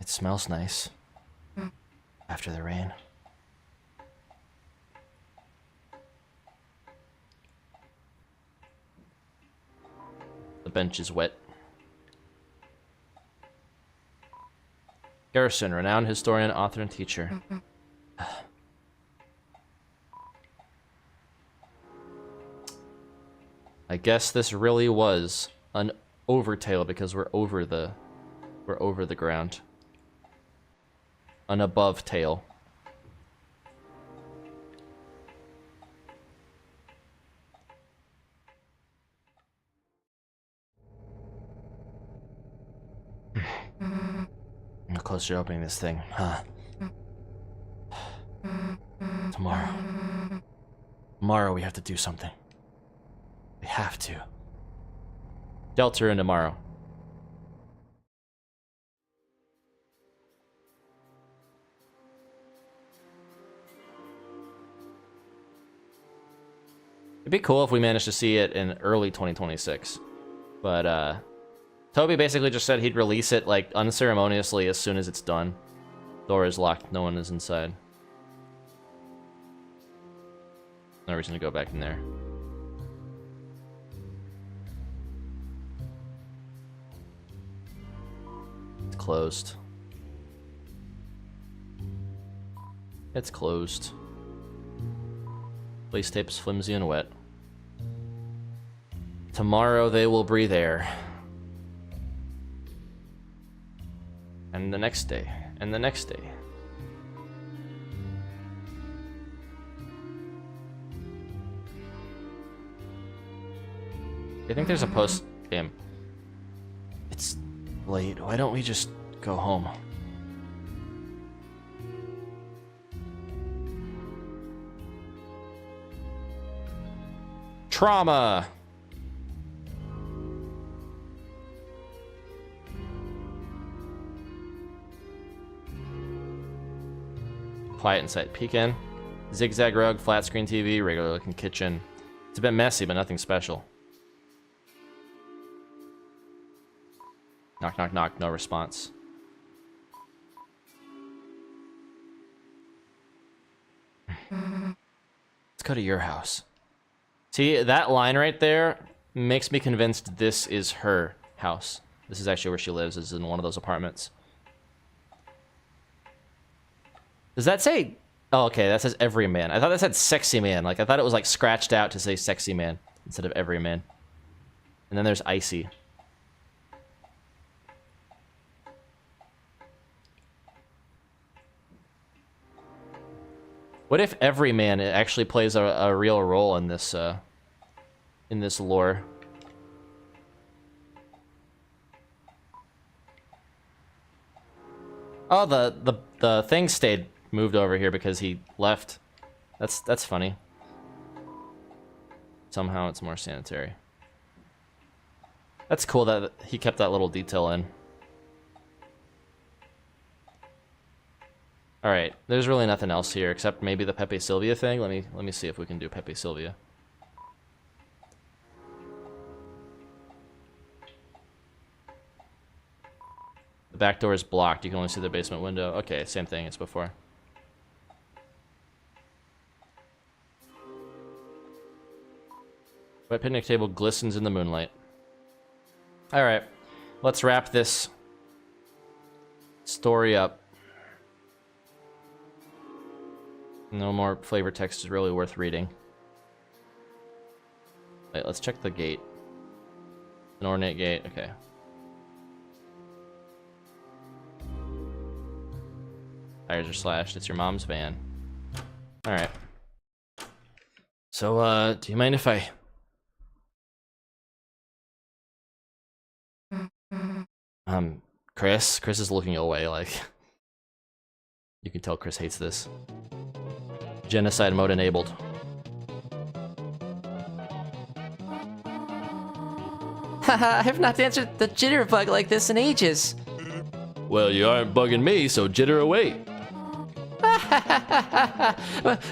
It smells nice. After the rain. The bench is wet. Garrison, renowned historian, author, and teacher. I guess this really was an overtail because we're over the ground. An above tail. How close you're opening this thing, huh? Tomorrow. Tomorrow we have to do something. We have to. Deltarune tomorrow. It'd be cool if we managed to see it in early 2026. But, Toby basically just said he'd release it, like, unceremoniously as soon as it's done. Door is locked, no one is inside. No reason to go back in there. It's closed. It's closed. Place tape is flimsy and wet. Tomorrow they will breathe air. And the next day. And the next day. I think there's a post game. It's late. Why don't we just go home? Trauma! Quiet inside. Peek in. Zigzag rug, flat screen TV, regular looking kitchen. It's a bit messy, but nothing special. Knock, knock, knock. No response. go to your house. See, that line right there makes me convinced this is her house. This is actually where she lives, is in one of those apartments. Does that say... Oh, okay, that says every man. I thought that said sexy man. Like, I thought it was, like, scratched out to say sexy man instead of every man. And then there's Icy. What if every man actually plays a real role in this lore? Oh, the thing moved over here because he left. That's funny. Somehow it's more sanitary. That's cool that he kept that little detail in. All right, there's really nothing else here except maybe the Pepe Sylvia thing. Let me see if we can do Pepe Sylvia. The back door is blocked. You can only see the basement window. Okay, same thing as before. Wet picnic table glistens in the moonlight. All right, let's wrap this story up. No more flavor text is really worth reading. Wait, let's check the gate. An ornate gate, okay. Tires are slashed. It's your mom's van. All right. So, do you mind if I... Chris? Chris is looking away, like... You can tell Chris hates this. Genocide mode enabled. Haha, I've not answered the jitterbug like this in ages. Well, you aren't bugging me, so jitter away.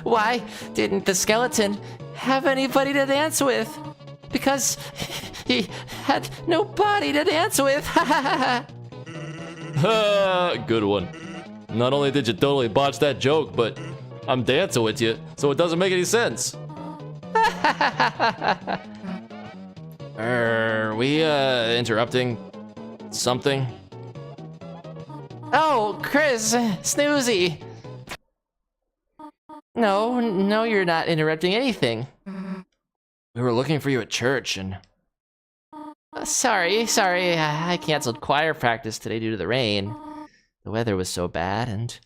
Why didn't the skeleton have anybody to dance with? Because he had no body to dance with. Ha! Good one. Not only did you totally botch that joke, but I'm dancing with you, so it doesn't make any sense. Are we interrupting something? Oh, Chris, Snoozy. No, you're not interrupting anything. We were looking for you at church, and... Sorry, I canceled choir practice today due to the rain. The weather was so bad, and...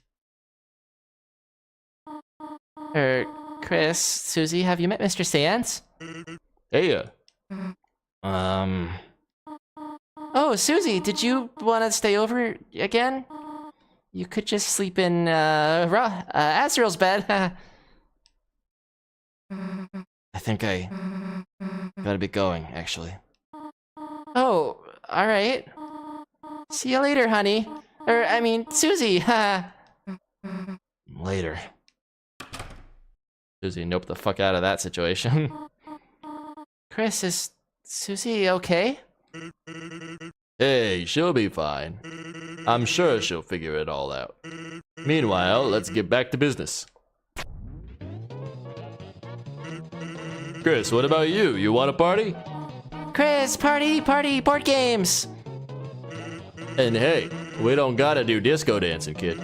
Chris, Susie, have you met Mr. Sands? Hey, Oh, Susie, did you want to stay over again? You could just sleep in, Azrael's bed. I think I gotta be going, actually. Oh, alright. See you later, honey. Susie, Later. Susie, nope the fuck out of that situation. Chris, is Susie okay? Hey, she'll be fine. I'm sure she'll figure it all out. Meanwhile, let's get back to business. Chris, what about you? You want a party? Chris, party, board games! And hey, we don't gotta do disco dancing, kid.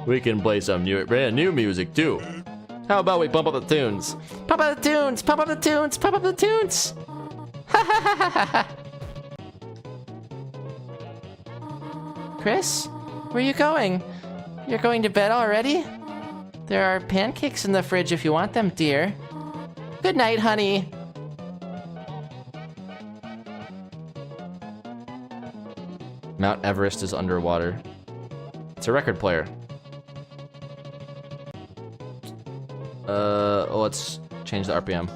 We can play some brand new music too. How about we bump up the tunes? Pop up the tunes, pop up the tunes, pop up the tunes! Ha ha ha ha ha! Chris, where are you going? You're going to bed already? There are pancakes in the fridge if you want them, dear. Good night, honey. Mount Everest is underwater. It's a record player. Let's change the RPM.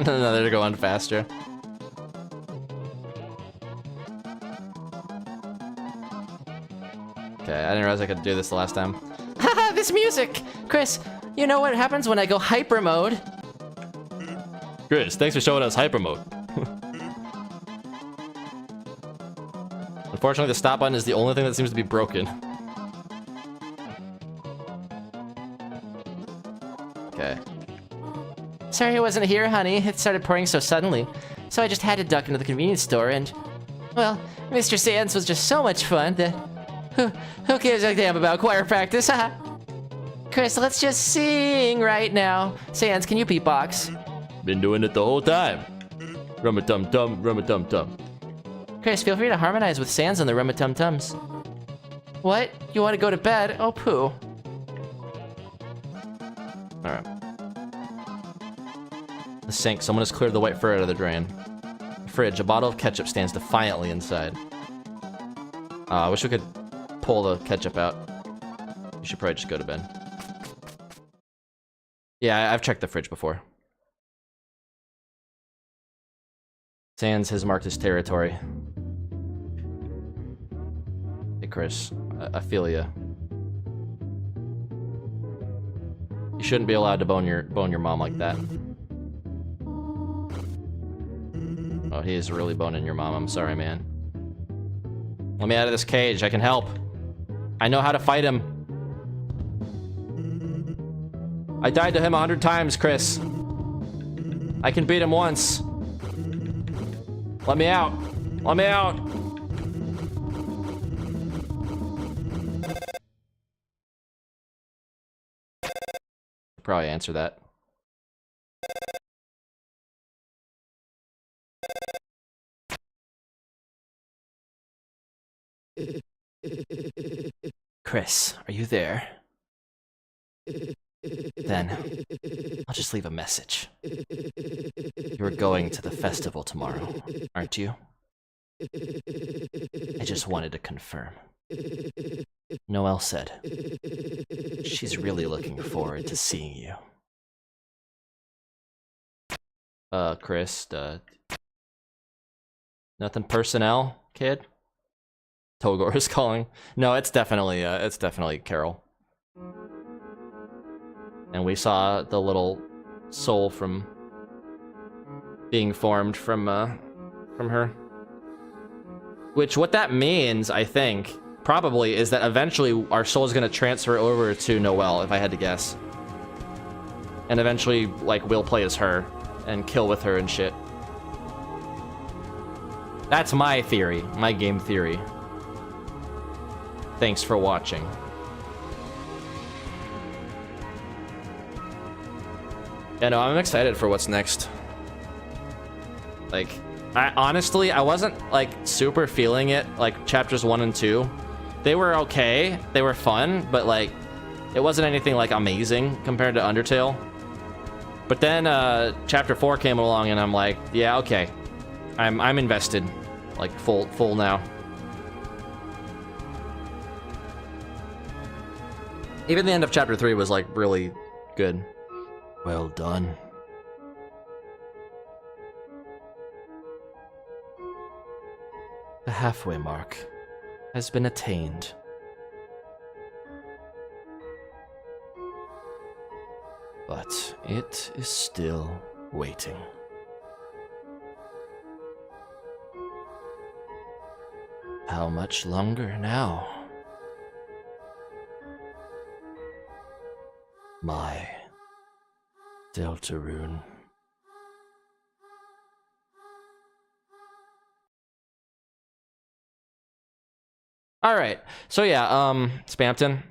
No, they're going faster. Okay, I didn't realize I could do this the last time. Haha, this music! Chris, you know what happens when I go hyper mode? Chris, thanks for showing us hyper mode. Unfortunately, the stop button is the only thing that seems to be broken. Okay. Sorry I wasn't here, honey. It started pouring so suddenly. So I just had to duck into the convenience store and... Well, Mr. Sands was just so much fun that... Who cares a damn about choir practice, haha? Chris, let's just sing right now. Sands, can you beatbox? Been doing it the whole time. Rum-a-tum-tum, rum-a-tum-tum. Chris, feel free to harmonize with Sands on the Rum-a-Tum-Tums. What? You want to go to bed? Oh, poo. Alright. The sink. Someone has cleared the white fur out of the drain. Fridge. A bottle of ketchup stands defiantly inside. I wish we could pull the ketchup out. We should probably just go to bed. Yeah, I've checked the fridge before. Sands has marked his territory. Hey, Chris. I feel ya. You shouldn't be allowed to bone your mom like that. Oh, he is really boning your mom. I'm sorry, man. Let me out of this cage. I can help. I know how to fight him. I died to him 100 times, Chris. I can beat him once. Let me out. Let me out. Probably answer that. Chris, are you there? Then, I'll just leave a message. You're going to the festival tomorrow, aren't you? I just wanted to confirm. Noelle said she's really looking forward to seeing you. Chris, nothing personnel, kid? Togor is calling. No, it's definitely Carol. And we saw the little soul from being formed from her. Which, what that means, I think, probably, is that eventually our soul is going to transfer over to Noelle, if I had to guess. And eventually, like, we'll play as her and kill with her and shit. That's my theory, my game theory. Thanks for watching. Yeah, no, I'm excited for what's next. Like, honestly, I wasn't, like, super feeling it, like, chapters 1 and 2. They were okay, they were fun, but, like, it wasn't anything, like, amazing compared to Undertale. But then, chapter 4 came along, and I'm like, yeah, okay. I'm invested. Like, full now. Even the end of chapter 3 was, like, really good. Well done. The halfway mark has been attained. But it is still waiting. How much longer now? My Deltarune. All right, so yeah, Spamton.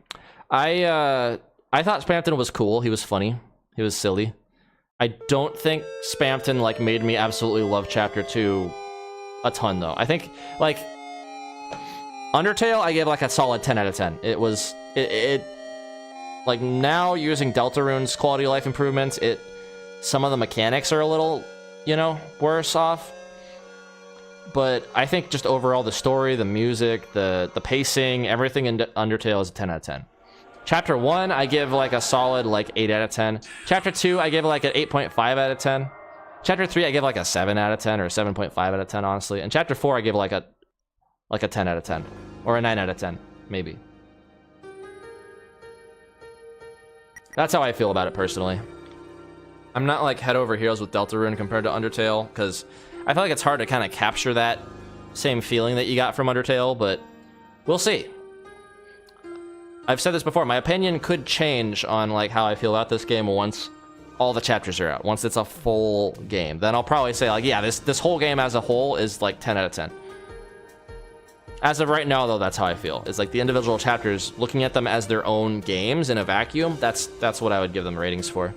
I thought Spamton was cool. He was funny. He was silly. I don't think Spamton like made me absolutely love Chapter 2 a ton though. I think like Undertale, I gave like a solid 10 out of 10. It was like now using Deltarune's quality of life improvements, some of the mechanics are a little, you know, worse off. But I think just overall the story, the music, the pacing, everything in Undertale is a 10 out of 10. Chapter 1, I give like a solid like 8 out of 10. Chapter 2, I give like an 8.5 out of 10. Chapter 3, I give like a 7 out of 10 or 7.5 out of 10, honestly. And Chapter 4, I give like a 10 out of 10 or a 9 out of 10, maybe. That's how I feel about it personally. I'm not like head over heels with Deltarune compared to Undertale because I feel like it's hard to kind of capture that same feeling that you got from Undertale, but we'll see. I've said this before, my opinion could change on like how I feel about this game once all the chapters are out, once it's a full game, then I'll probably say, like, yeah, this whole game as a whole is like 10 out of 10. As of right now, though, that's how I feel. It's like the individual chapters, looking at them as their own games in a vacuum, that's what I would give them ratings for.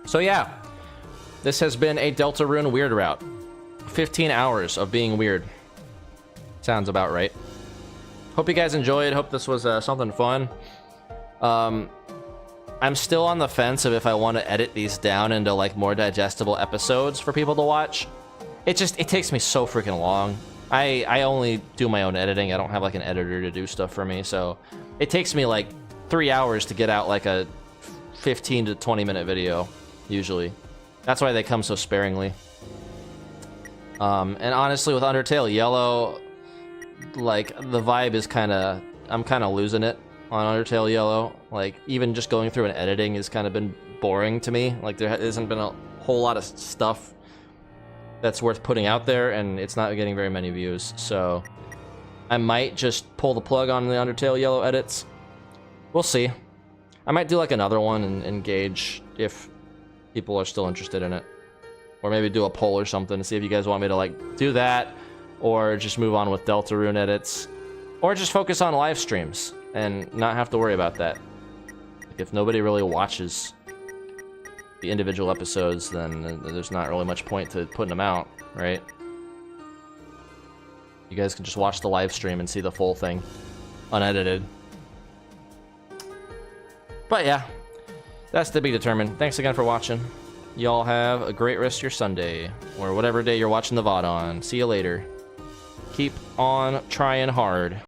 So yeah, this has been a Deltarune Weird Route. 15 hours of being weird. Sounds about right. Hope you guys enjoyed. Hope this was something fun. I'm still on the fence of if I want to edit these down into like more digestible episodes for people to watch. It takes me so freaking long. I only do my own editing. I don't have like an editor to do stuff for me, so it takes me like 3 hours to get out like a 15 to 20 minute video usually. That's why they come so sparingly. And honestly, with Undertale Yellow, like the vibe is I'm kind of losing it on Undertale Yellow. Like even just going through and editing has kind of been boring to me. Like there hasn't been a whole lot of stuff that's worth putting out there, and it's not getting very many views. So I might just pull the plug on the Undertale Yellow edits. We'll see. I might do like another one and engage if people are still interested in it. Or maybe do a poll or something to see if you guys want me to like do that, or just move on with Deltarune edits, or just focus on live streams and not have to worry about that. If nobody really watches the individual episodes, then there's not really much point to putting them out, right? You guys can just watch the live stream and see the full thing, unedited. But yeah, that's to be determined. Thanks again for watching. Y'all have a great rest of your Sunday, or whatever day you're watching the VOD on. See you later. Keep on trying hard.